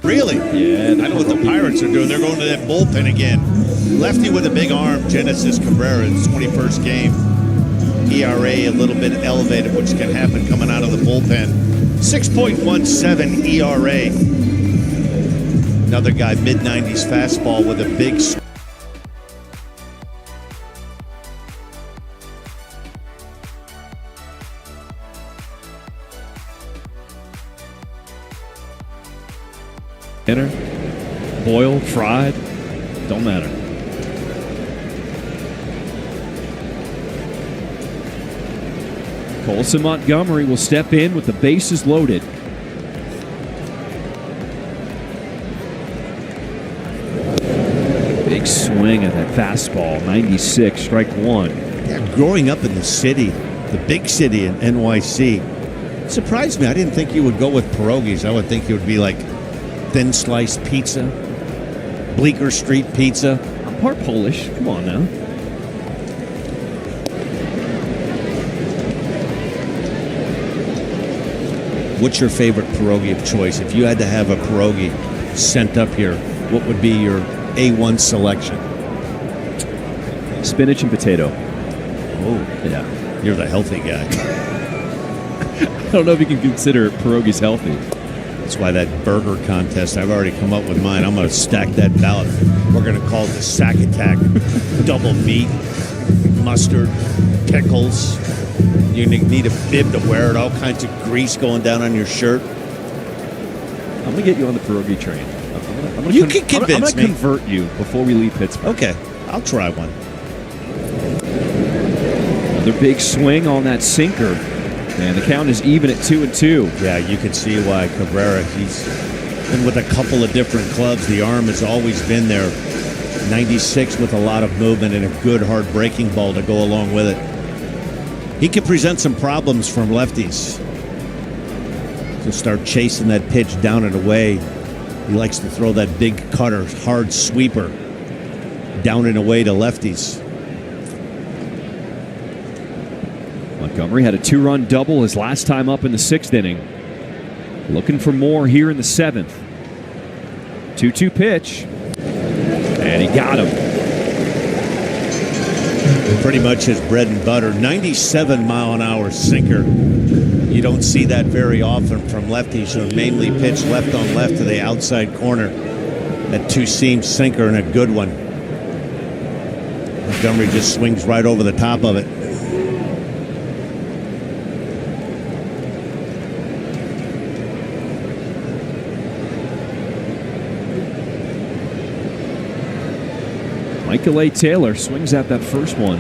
Really? Yeah. I know what the Pirates are doing. They're going to that bullpen again. Lefty with a big arm, Genesis Cabrera, his 21st game. ERA a little bit elevated, which can happen coming out of the bullpen. 6.17 ERA. Another guy, mid-90s fastball with a big... Dinner, boiled, fried, don't matter. Colson Montgomery will step in with the bases loaded. Big swing at that fastball, 96, strike 1. Yeah, growing up in the city, the big city in NYC, it surprised me. I didn't think you would go with pierogies. I would think you would be like thin sliced pizza, Bleecker Street pizza. I'm part Polish. Come on now. What's your favorite pierogi of choice? If you had to have a pierogi sent up here, what would be your A1 selection? Spinach and potato. Oh, Yeah. you're the healthy guy. I don't know if you can consider pierogies healthy. That's why that burger contest, I've already come up with mine. I'm going to stack that ballot. We're going to call it the Sack Attack. Double meat, mustard, pickles. You need a bib to wear it. All kinds of grease going down on your shirt. I'm going to get you on the pierogi train. You can convince I'm going to me. convert you before we leave Pittsburgh. Okay, I'll try one. Another big swing on that sinker. And the count is even at 2-2. Yeah, you can see why Cabrera, he's been with a couple of different clubs. The arm has always been there. 96 with a lot of movement and a good hard breaking ball to go along with it. He can present some problems from lefties. To start chasing that pitch down and away. He likes to throw that big cutter, hard sweeper down and away to lefties. Montgomery had a 2-run double his last time up in the 6th inning. Looking for more here in the 7th. 2-2 pitch. And he got him. Pretty much his bread and butter. 97-mile-an-hour sinker. You don't see that very often from lefties who mainly pitch left on left to the outside corner. That two-seam sinker and a good one. Montgomery just swings right over the top of it. Michael A. Taylor swings at that first one.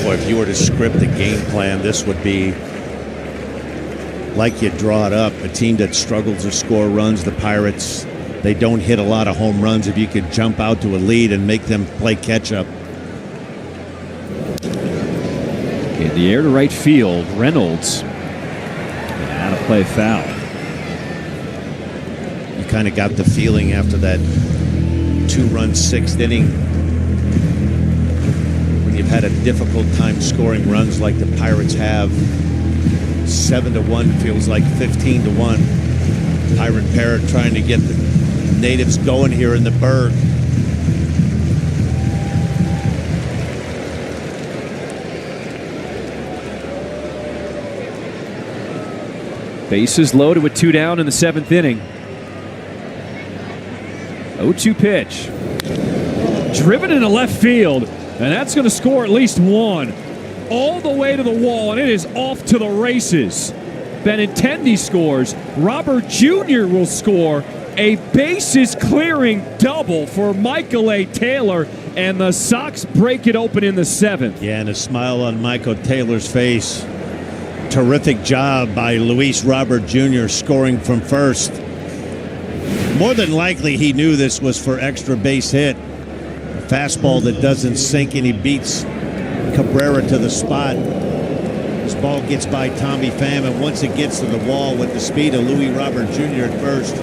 Boy, if you were to script a game plan, this would be like you draw it up. A team that struggles to score runs, the Pirates, they don't hit a lot of home runs. If you could jump out to a lead and make them play catch-up. In the air to right field, Reynolds. And out of play foul. You kind of got the feeling after that two-run sixth inning, when you've had a difficult time scoring runs like the Pirates have, 7-1 feels like 15-1. Pirate Parrot trying to get the natives going here in the Berg. Bases loaded with 2 down in the 7th inning. 0-2 pitch. Driven into left field, and that's going to score at least one. All the way to the wall, and it is off to the races. Benintendi scores. Robert Jr. will score a bases-clearing double for Michael A. Taylor, and the Sox break it open in the 7th. Yeah, and a smile on Michael Taylor's face. Terrific job by Luis Robert Jr. scoring from first. More than likely, he knew this was for extra base hit. A fastball that doesn't sink, and he beats Cabrera to the spot. This ball gets by Tommy Pham, and once it gets to the wall with the speed of Luis Robert Jr. at first,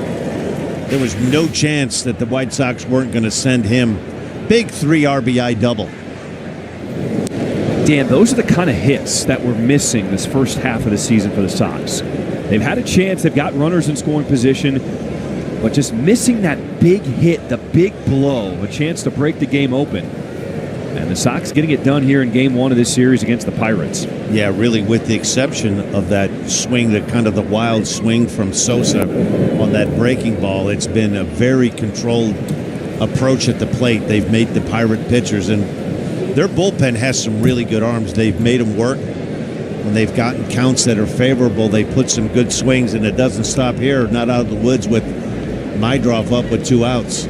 there was no chance that the White Sox weren't going to send him. Big 3 RBI double. Dan, those are the kind of hits that we're missing this first half of the season for the Sox. They've had a chance, they've got runners in scoring position, but just missing that big hit, the big blow, a chance to break the game open. And the Sox getting it done here in Game 1 of this series against the Pirates. Yeah, really, with the exception of that swing, the kind of the wild swing from Sosa on that breaking ball, it's been a very controlled approach at the plate. They've made the Pirate pitchers, and their bullpen has some really good arms. They've made them work. When they've gotten counts that are favorable, they put some good swings, and it doesn't stop here. Not out of the woods with Mydroff up with 2 outs.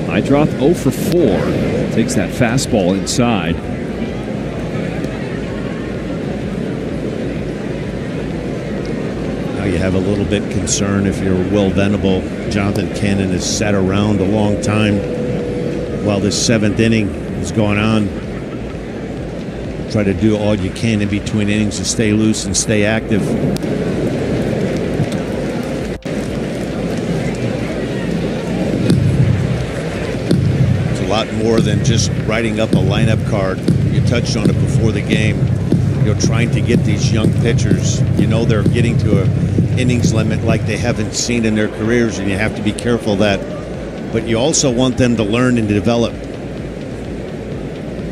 Mydroff 0 for 4. Takes that fastball inside. Now you have a little bit concern if you're Will Venable. Jonathan Cannon has sat around a long time while this 7th inning is going on. Try to do all you can in between innings to stay loose and stay active. It's a lot more than just writing up a lineup card. You touched on it before the game. You're trying to get these young pitchers. You know they're getting to an innings limit like they haven't seen in their careers, and you have to be careful of that. But you also want them to learn and to develop.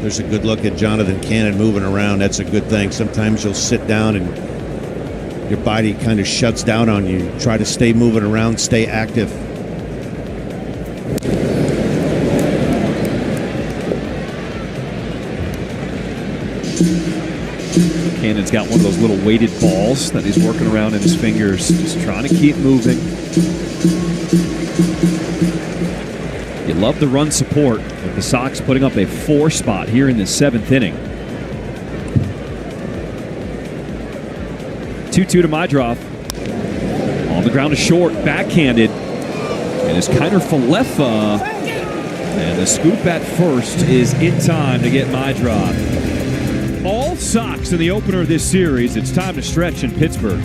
There's a good look at Jonathan Cannon moving around. That's a good thing. Sometimes you'll sit down and your body kind of shuts down on you. Try to stay moving around, stay active. Cannon's got one of those little weighted balls that he's working around in his fingers, just trying to keep moving. You love the run support with the Sox putting up a 4 spot here in the 7th inning. 2-2 to Mydroff. On the ground to short, backhanded. And it's Kiner Falefa. And the scoop at first is in time to get Mydroff. All Sox in the opener of this series. It's time to stretch in Pittsburgh.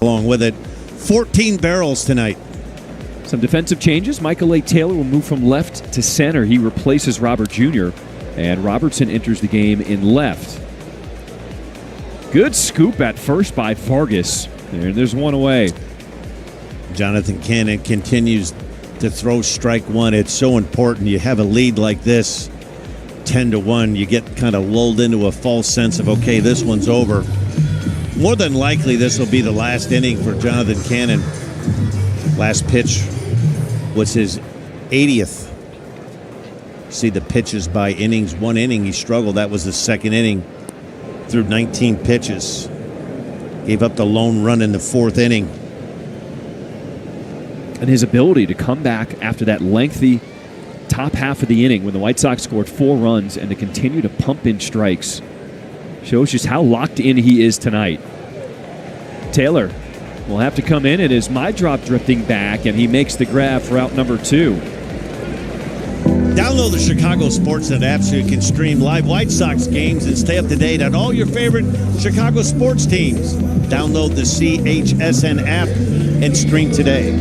along with it. 14 barrels tonight. Some defensive changes. Michael A. Taylor will move from left to center. He replaces Robert Jr., and Robertson enters the game in left. Good scoop at first by Vargas. And there's one away. Jonathan Cannon continues to throw strike one. It's so important. You have a lead like this, 10-1. You get kind of lulled into a false sense of, okay, this one's over. More than likely, this will be the last inning for Jonathan Cannon. Last pitch was his 80th. See the pitches by innings. One inning he struggled. That was the second inning. Threw 19 pitches. Gave up the lone run in the fourth inning. And his ability to come back after that lengthy top half of the inning when the White Sox scored 4 runs and to continue to pump in strikes shows just how locked in he is tonight. Taylor will have to come in. It is my drop drifting back, and he makes the grab for out number 2. Download the Chicago Sportsnet app so you can stream live White Sox games and stay up to date on all your favorite Chicago sports teams. Download the CHSN app and stream today.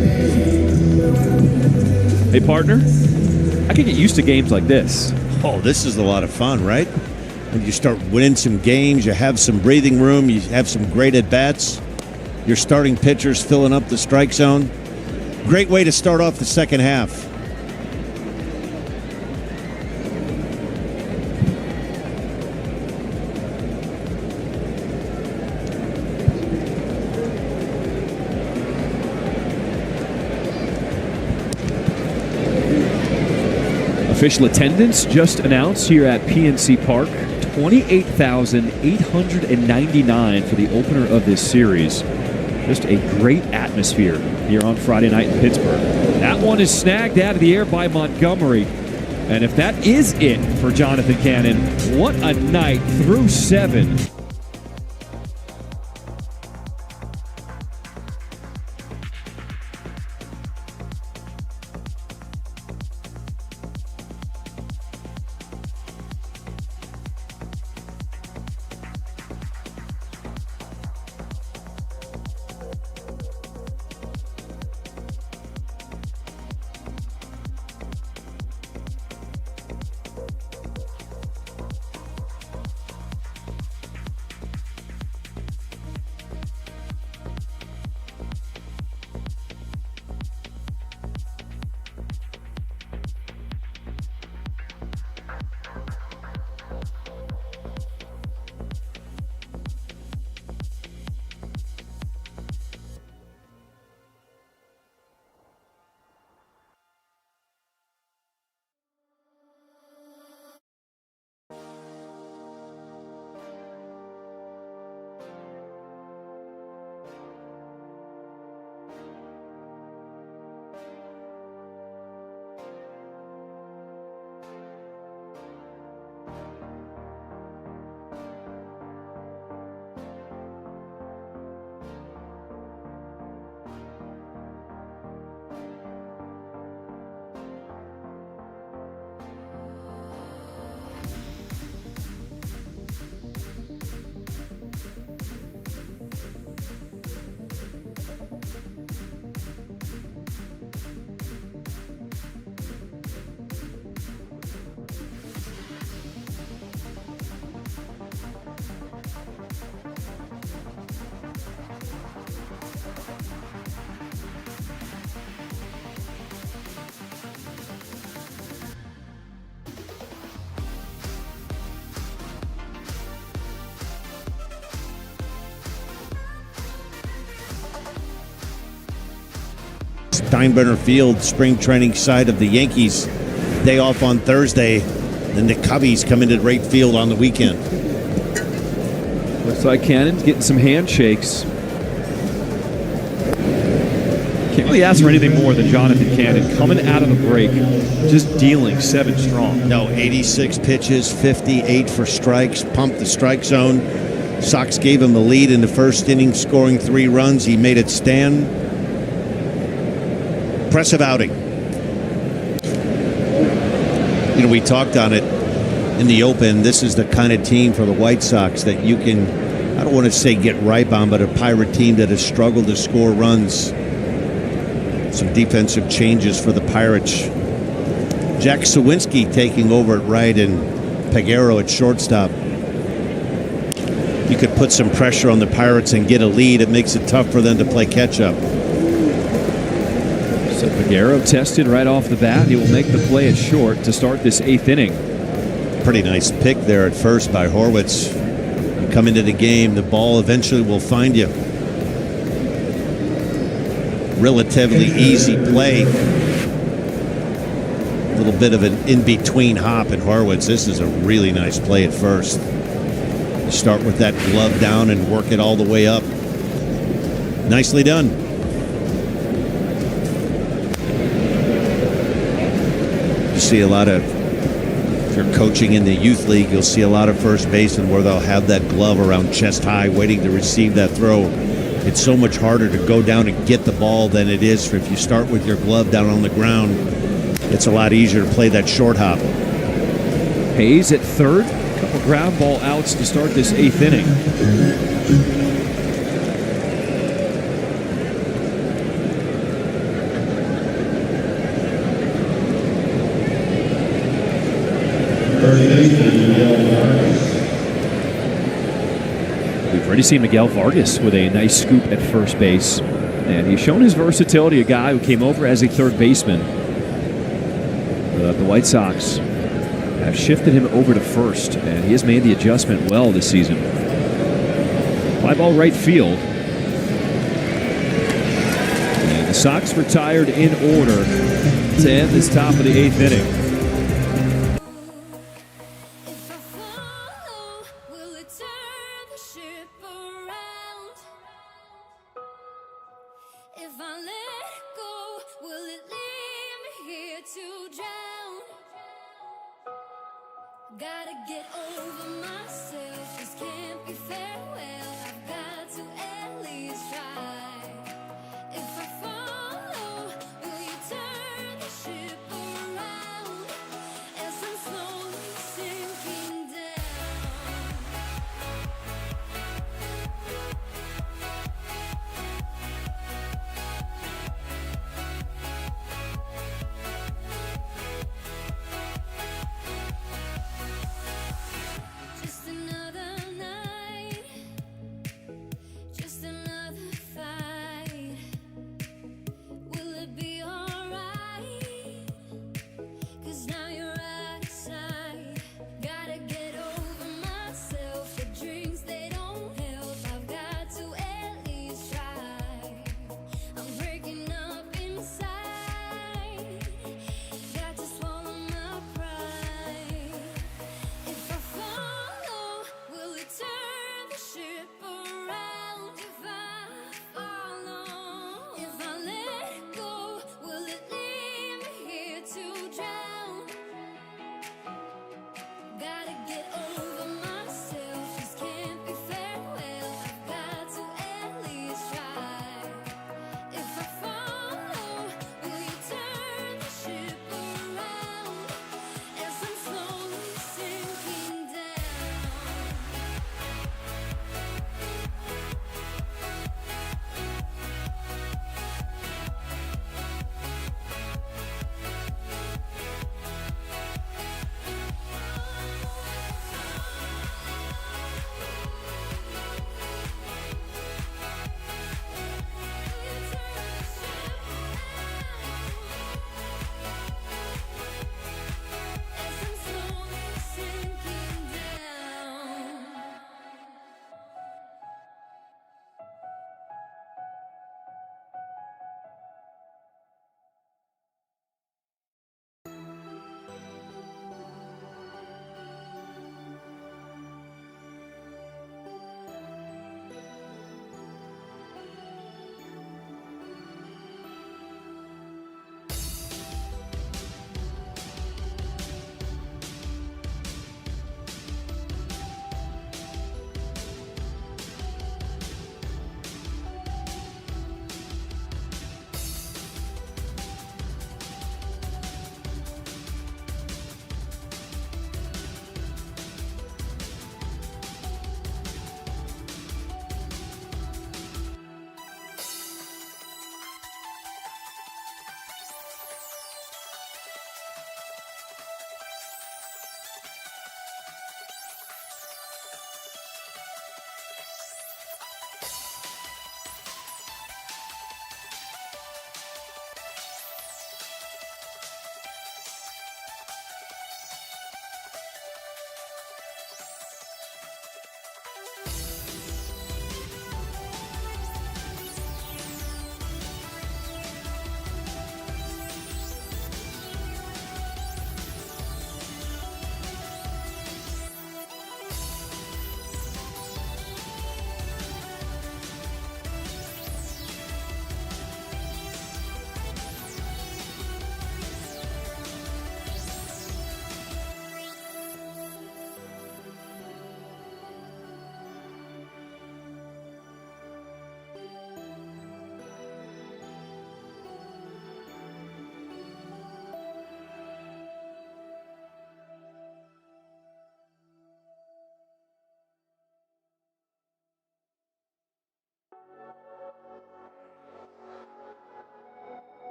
Hey, partner, I can get used to games like this. Oh, this is a lot of fun, right? When you start winning some games, you have some breathing room, you have some great at-bats. Your starting pitchers filling up the strike zone. Great way to start off the second half. Official attendance just announced here at PNC Park, 28,899 for the opener of this series. Just a great atmosphere here on Friday night in Pittsburgh. That one is snagged out of the air by Montgomery. And if that is it for Jonathan Cannon, what a night through 7. Steinbrenner Field, spring training site of the Yankees. Day off on Thursday. Then the Cubbies come into right field on the weekend. Looks like Cannon's getting some handshakes. Can't really ask for anything more than Jonathan Cannon coming out of the break, just dealing 7 strong. No, 86 pitches, 58 for strikes, pumped the strike zone. Sox gave him the lead in the first inning, scoring 3 runs. He made it stand. Impressive outing. You know, we talked on it in the open. This is the kind of team for the White Sox that you can I don't want to say get ripe on, but a Pirate team that has struggled to score runs. Some defensive changes for the Pirates. Jack Sawinski taking over at right and Peguero at shortstop. You could put some pressure on the Pirates and get a lead. It makes it tough for them to play catch-up. So Peguero tested right off the bat. He will make the play at short to start this 8th inning. Pretty nice pick there at first by Horwitz. You come into the game, the ball eventually will find you. Relatively easy play. A little bit of an in-between hop in Horwitz. This is a really nice play at first. Start with that glove down and work it all the way up. Nicely done. You see a lot of, if you're coaching in the youth league, you'll see a lot of first basemen where they'll have that glove around chest high waiting to receive that throw. It's so much harder to go down and get the ball than it is if you start with your glove down on the ground. It's a lot easier to play that short hop. Hayes at third. A couple ground ball outs to start this 8th inning. We've already seen Miguel Vargas with a nice scoop at first base. And he's shown his versatility, a guy who came over as a third baseman. The White Sox have shifted him over to first, and he has made the adjustment well this season. Fly ball right field. And the Sox retired in order to end this top of the 8th inning. If I follow, will it turn the ship around? If I let go, will it leave me here to drown? Gotta get over myself, this can't be farewell. I've got to at least try. If I follow, will you turn the ship around? As I'm slowly sinking down. Just another night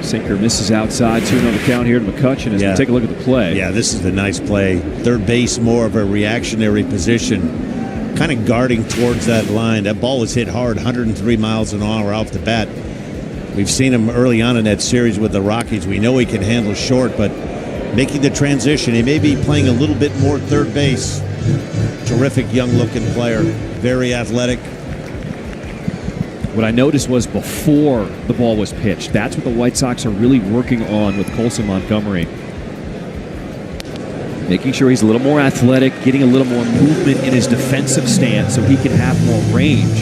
Sinker misses outside. 2-0 the count here to McCutcheon as we take a look at the play. Yeah, this is a nice play. Third base, more of a reactionary position, kind of guarding towards that line. That ball was hit hard, 103 miles an hour off the bat. We've seen him early on in that series with the Rockies. We know he can handle short, but making the transition, he may be playing a little bit more third base. Terrific young-looking player, very athletic. What I noticed was before the ball was pitched, that's what the White Sox are really working on with Colson Montgomery. Making sure he's a little more athletic, getting a little more movement in his defensive stance so he can have more range.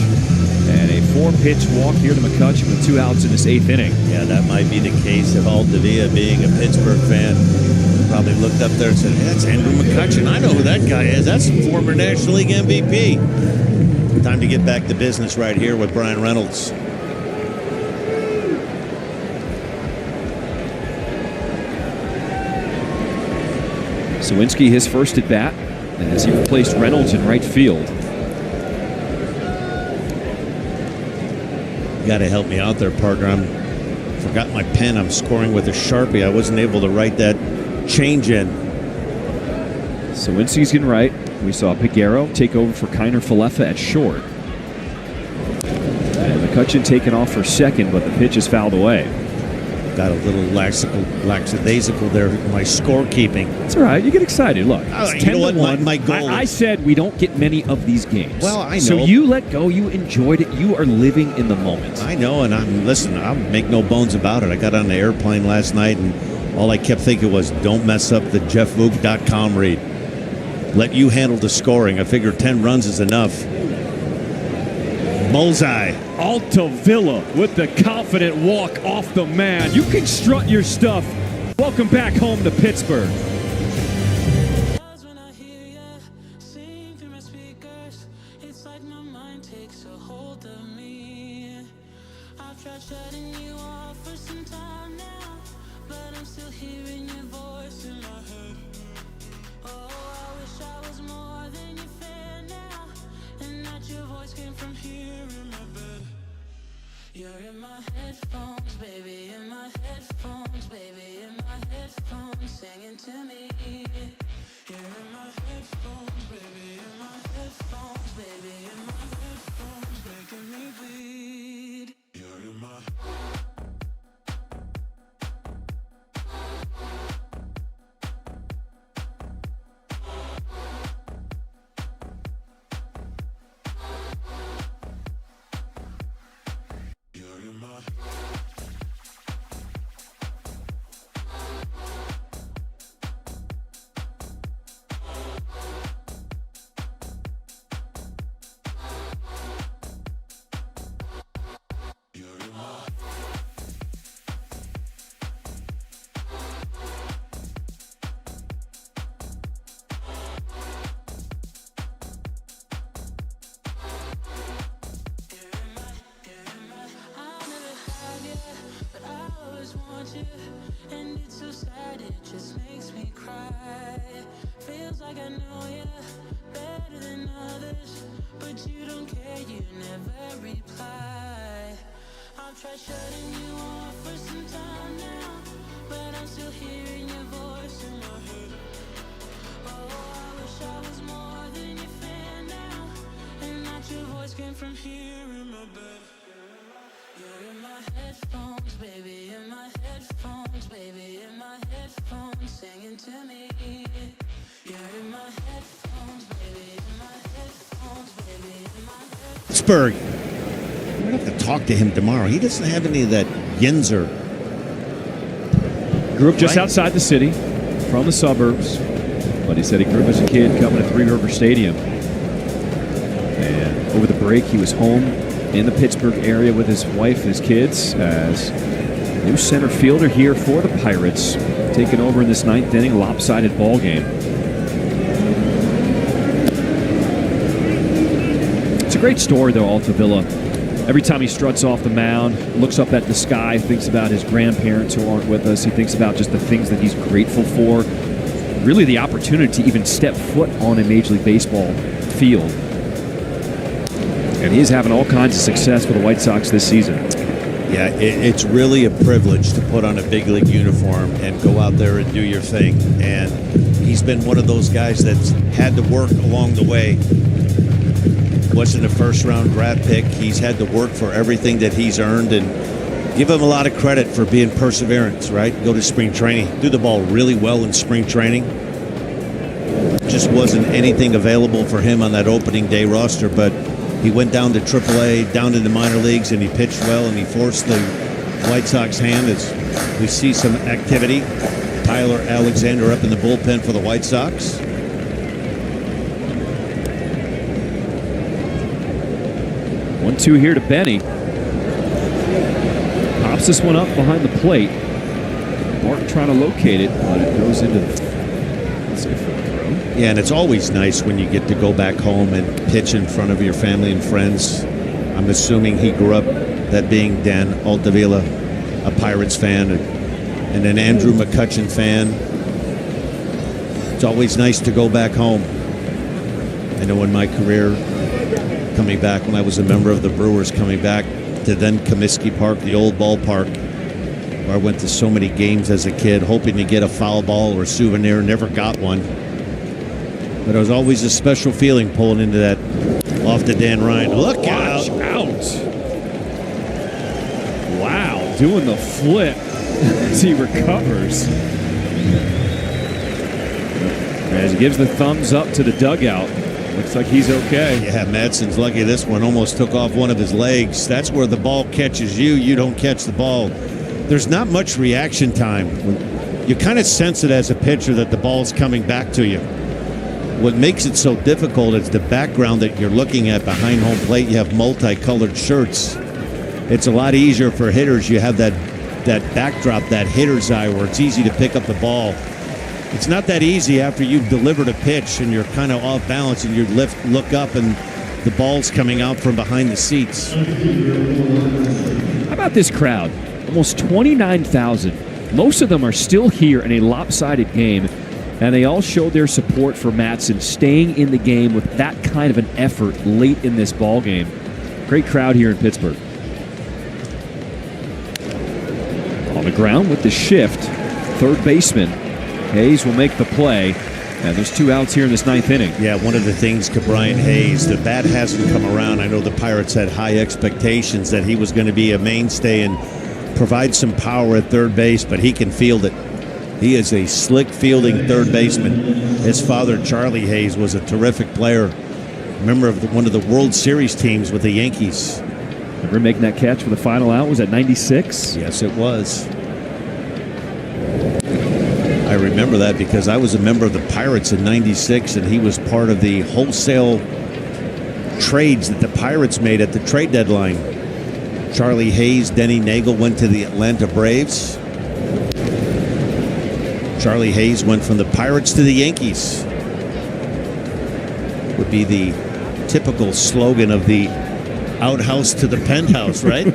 And a 4-pitch walk here to McCutcheon with 2 outs in this 8th inning. Yeah, that might be the case of Aldavia being a Pittsburgh fan. Probably looked up there and said, hey, that's Andrew McCutcheon. I know who that guy is. That's former National League MVP. Time to get back to business right here with Brian Reynolds. Sawinski, his first at bat, as he replaced Reynolds in right field. You got to help me out there, partner. I forgot my pen. I'm scoring with a Sharpie. I wasn't able to write that change in. Sawinski's getting right. We saw Piguero take over for Kiner Falefa at short. And McCutcheon taking off for second, but the pitch is fouled away. Got a little lackadaisical there in my scorekeeping. It's all right. You get excited. Look, it's 10 you know to what? 1. My goal I said we don't get many of these games. Well, I know. So you let go. You enjoyed it. You are living in the moment. I know, and I'll make no bones about it. I got on the airplane last night, and all I kept thinking was, don't mess up the jeffvoog.com read. Let you handle the scoring. I figure 10 runs is enough. Bullseye. Altavilla with the confident walk off the man. You can strut your stuff. Welcome back home to Pittsburgh. When I hear ya sing through my speakers, it's like my mind takes a hold of me. I've tried shutting you off for some time now, but I'm still hearing your voice in my head. Oh, I wish I was more than your fan now, and that your voice came from here in my bed. You're in my headphones, baby, in my headphones, baby, in my headphones, singing to me. You're in my headphones, baby, in my headphones, baby, in my headphones, making me bleed. You're in my and it's so sad, it just makes me cry. Feels like I know you better than others, but you don't care, you never reply. I've tried shutting you off for some time now, but I'm still hearing your voice in my head. Oh, I wish I was more than your fan now, and that your voice came from here in my bed. You're in my headphones, baby, in my headphones, baby, in my headphones, singing to me. You're in my headphones, baby, in my headphones, baby, in my headphones. Pittsburgh. I'm going to have to talk to him tomorrow. He doesn't have any of that Yinzer. Grew up just outside the city, from the suburbs, but he said he grew up as a kid coming to Three River Stadium. And over the break, he was home in the Pittsburgh area with his wife and his kids as new center fielder here for the Pirates, taking over in this 9th inning, lopsided ball game. It's a great story, though, Altavilla. Every time he struts off the mound, looks up at the sky, thinks about his grandparents who aren't with us. He thinks about just the things that he's grateful for. Really the opportunity to even step foot on a Major League Baseball field. And he's having all kinds of success for the White Sox this season. Yeah, it's really a privilege to put on a big league uniform and go out there and do your thing. And he's been one of those guys that's had to work along the way. Wasn't a first-round draft pick. He's had to work for everything that he's earned, and give him a lot of credit for being perseverance, right? Go to spring training, do the ball really well in spring training. Just wasn't anything available for him on that opening day roster, but he went down to AAA, down to the minor leagues, and he pitched well, and he forced the White Sox hand as we see some activity. Tyler Alexander up in the bullpen for the White Sox. One-two here to Benny. Pops this one up behind the plate. Martin trying to locate it, but it goes into the Yeah, and it's always nice when you get to go back home and pitch in front of your family and friends. I'm assuming he grew up, that being Dan Altavilla, a Pirates fan, and an Andrew McCutchen fan. It's always nice to go back home. I know in my career, coming back when I was a member of the Brewers, coming back to then Comiskey Park, the old ballpark, where I went to so many games as a kid, hoping to get a foul ball or a souvenir, never got one. But it was always a special feeling pulling into that off to Dan Ryan. Look out. Wow, doing the flip as he recovers. As he gives the thumbs up to the dugout. Looks like he's okay. Yeah, Madsen's lucky this one almost took off one of his legs. That's where the ball catches you. You don't catch the ball. There's not much reaction time. You kind of sense it as a pitcher that the ball's coming back to you. What makes it so difficult is the background that you're looking at behind home plate. You have multicolored shirts. It's a lot easier for hitters. You have that backdrop, that hitter's eye, where it's easy to pick up the ball. It's not that easy after you've delivered a pitch and you're kind of off balance and you look up and the ball's coming out from behind the seats. How about this crowd? Almost 29,000. Most of them are still here in a lopsided game, and they all showed their support for Madsen staying in the game with that kind of an effort late in this ball game. Great crowd here in Pittsburgh. On the ground with the shift, third baseman Hayes will make the play. And there's 2 outs here in this 9th inning. Yeah, one of the things, Brian Hayes, the bat hasn't come around. I know the Pirates had high expectations that he was going to be a mainstay and provide some power at third base, but he can field it. He is a slick fielding third baseman. His father, Charlie Hayes, was a terrific player. Member of one of the World Series teams with the Yankees. Remember making that catch for the final out? Was that 96? Yes, it was. I remember that because I was a member of the Pirates in 96, and he was part of the wholesale trades that the Pirates made at the trade deadline. Charlie Hayes, Denny Nagel went to the Atlanta Braves. Charlie Hayes went from the Pirates to the Yankees. Would be the typical slogan of the outhouse to the penthouse, right?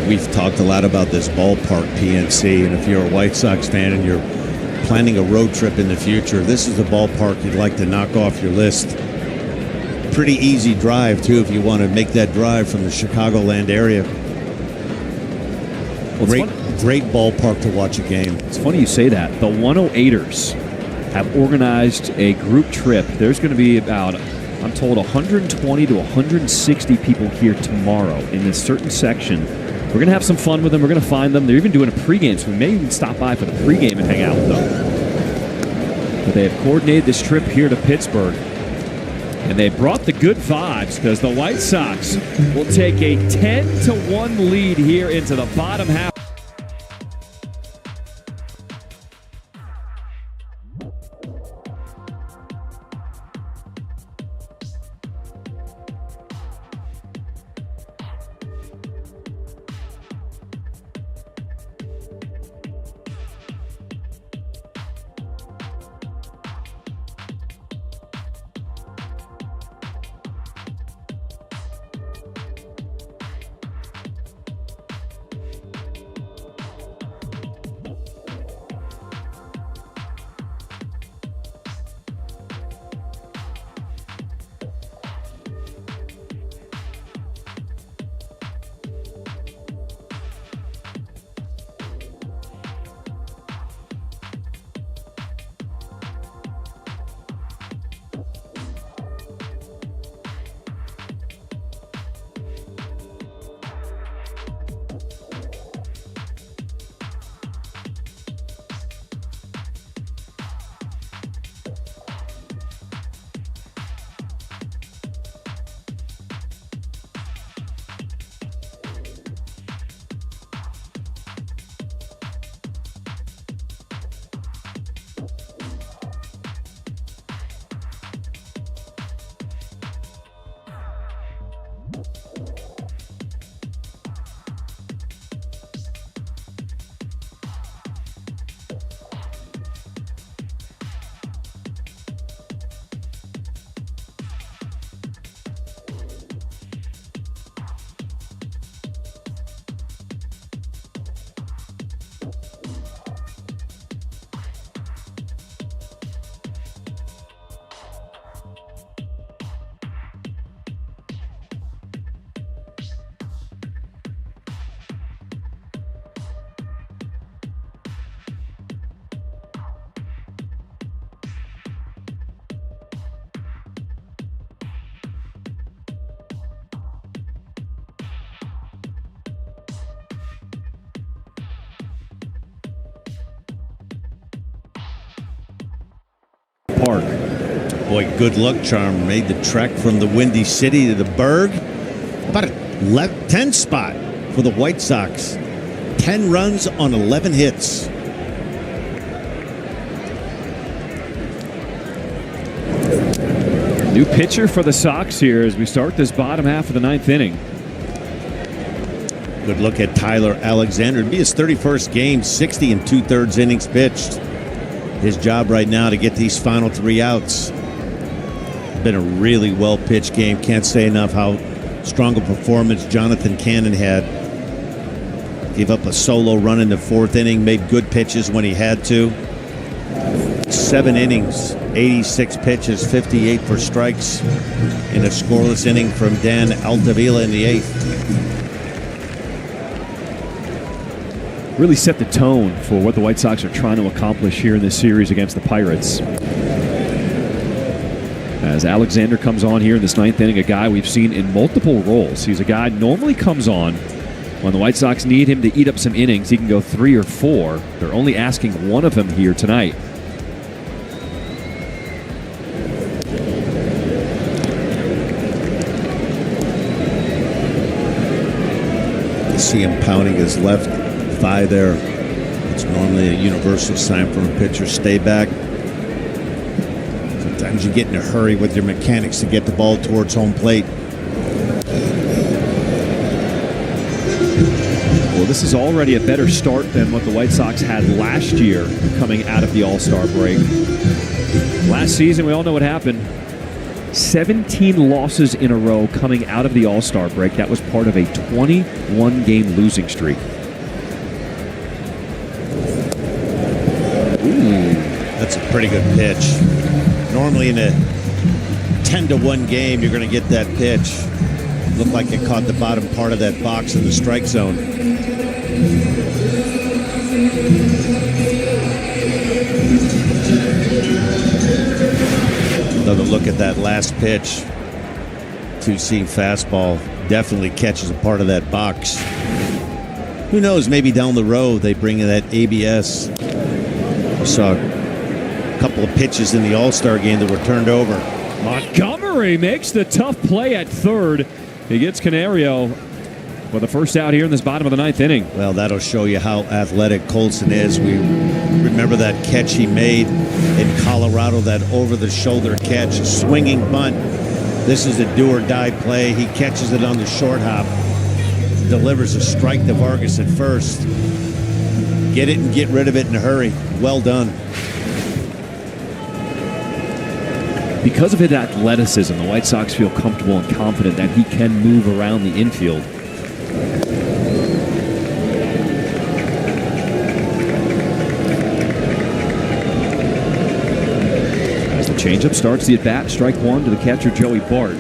We've talked a lot about this ballpark, PNC, and if you're a White Sox fan and you're planning a road trip in the future, this is the ballpark you'd like to knock off your list. Pretty easy drive, too, if you want to make that drive from the Chicagoland area. Well, great ballpark to watch a game. It's funny you say that. The 108ers have organized a group trip. There's going to be about, I'm told, 120 to 160 people here tomorrow in this certain section. We're going to have some fun with them. We're going to find them. They're even doing a pregame, so we may even stop by for the pregame and hang out with them. But they have coordinated this trip here to Pittsburgh. And they brought the good vibes because the White Sox will take a 10-1 lead here into the bottom half. Park. Boy, good luck charm. Made the trek from the Windy City to the Berg. About a 10th spot for the White Sox. 10 runs on 11 hits. New pitcher for the Sox here as we start this bottom half of the 9th inning. Good look at Tyler Alexander. It'd be his 31st game, 60 and 2/3 innings pitched. His job right now to get these final 3 outs. Been a really well-pitched game. Can't say enough how strong a performance Jonathan Cannon had. Gave up a solo run in the 4th inning. Made good pitches when he had to. 7 innings, 86 pitches, 58 for strikes. In a scoreless inning from Dan Altavilla in the 8th. Really set the tone for what the White Sox are trying to accomplish here in this series against the Pirates. As Alexander comes on here in this 9th inning, a guy we've seen in multiple roles. He's a guy normally comes on when the White Sox need him to eat up some innings. He can go 3 or 4. They're only asking one of them here tonight. You see him pounding his left thigh there. It's normally a universal sign from a pitcher. Stay back. Sometimes you get in a hurry with your mechanics to get the ball towards home plate. Well, this is already a better start than what the White Sox had last year coming out of the All-Star break. Last season, we all know what happened. 17 losses in a row coming out of the All-Star break. That was part of a 21-game losing streak. That's a pretty good pitch. Normally in a 10-1 game, you're going to get that pitch. Looked like it caught the bottom part of that box in the strike zone. Another look at that last pitch. 2-seam fastball definitely catches a part of that box. Who knows, maybe down the road they bring in that ABS. We saw a couple of pitches in the All-Star game that were turned over. Montgomery makes the tough play at third. He gets Canario for the first out here in this bottom of the 9th inning. Well, that'll show you how athletic Colson is. We remember that catch he made in Colorado, that over-the-shoulder catch, a swinging bunt. This is a do-or-die play. He catches it on the short hop, delivers a strike to Vargas at first. Get it and get rid of it in a hurry. Well done. Because of his athleticism, the White Sox feel comfortable and confident that he can move around the infield. As the changeup starts the at-bat, strike one to the catcher, Joey Bart.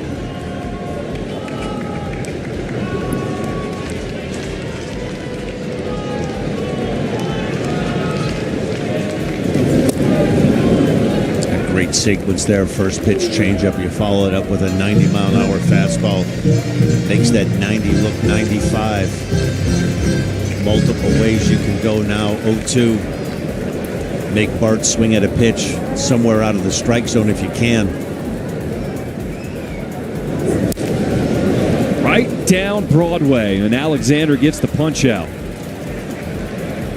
Great sequence there. First pitch changeup. You follow it up with a 90-mile-an-hour fastball. Makes that 90 look 95. Multiple ways you can go now. 0-2. Make Bart swing at a pitch somewhere out of the strike zone if you can. Right down Broadway, and Alexander gets the punch out.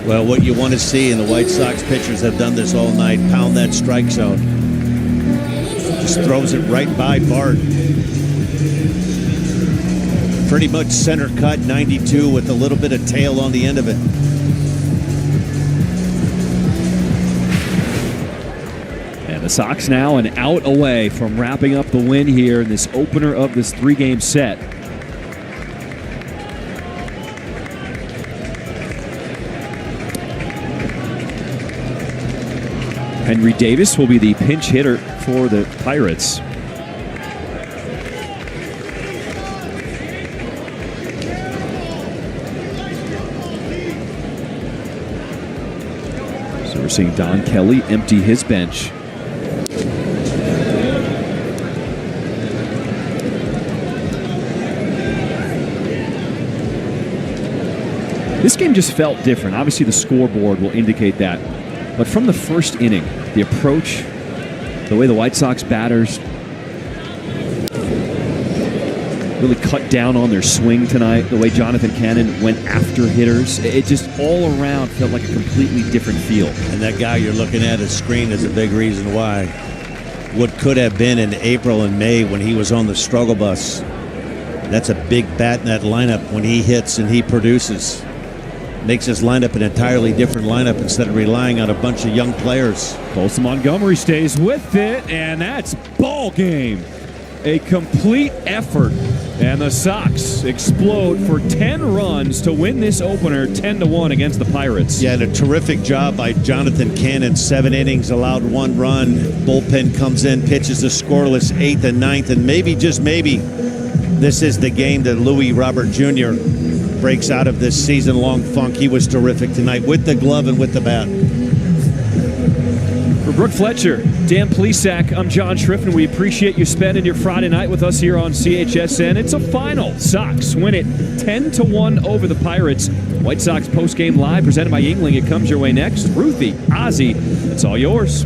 Well, what you want to see, and the White Sox pitchers have done this all night, pound that strike zone. Just throws it right by Bart. Pretty much center cut, 92 with a little bit of tail on the end of it. And the Sox now an out away from wrapping up the win here in this opener of this 3-game set. Henry Davis will be the pinch hitter for the Pirates. So we're seeing Don Kelly empty his bench. This game just felt different. Obviously, the scoreboard will indicate that. But from the first inning, the approach, the way the White Sox batters really cut down on their swing tonight, the way Jonathan Cannon went after hitters, it just all around felt like a completely different feel. And that guy you're looking at his screen is a big reason why. What could have been in April and May when he was on the struggle bus. That's a big bat in that lineup when he hits and he produces. Makes his lineup an entirely different lineup instead of relying on a bunch of young players. Colson Montgomery stays with it, and that's ball game. A complete effort, and the Sox explode for 10 runs to win this opener 10-1 against the Pirates. Yeah, and a terrific job by Jonathan Cannon. 7 innings, allowed 1 run. Bullpen comes in, pitches a scoreless 8th and 9th, and maybe, just maybe, this is the game that Louis Robert Jr. breaks out of this season-long funk. He was terrific tonight with the glove and with the bat. For Brooke Fletcher, Dan Plesac, I'm John Schriffen. We appreciate you spending your Friday night with us here on CHSN. It's a final. Sox win it 10-1 over the Pirates. White Sox postgame live presented by Yingling. It comes your way next. Ruthie, Ozzy, it's all yours.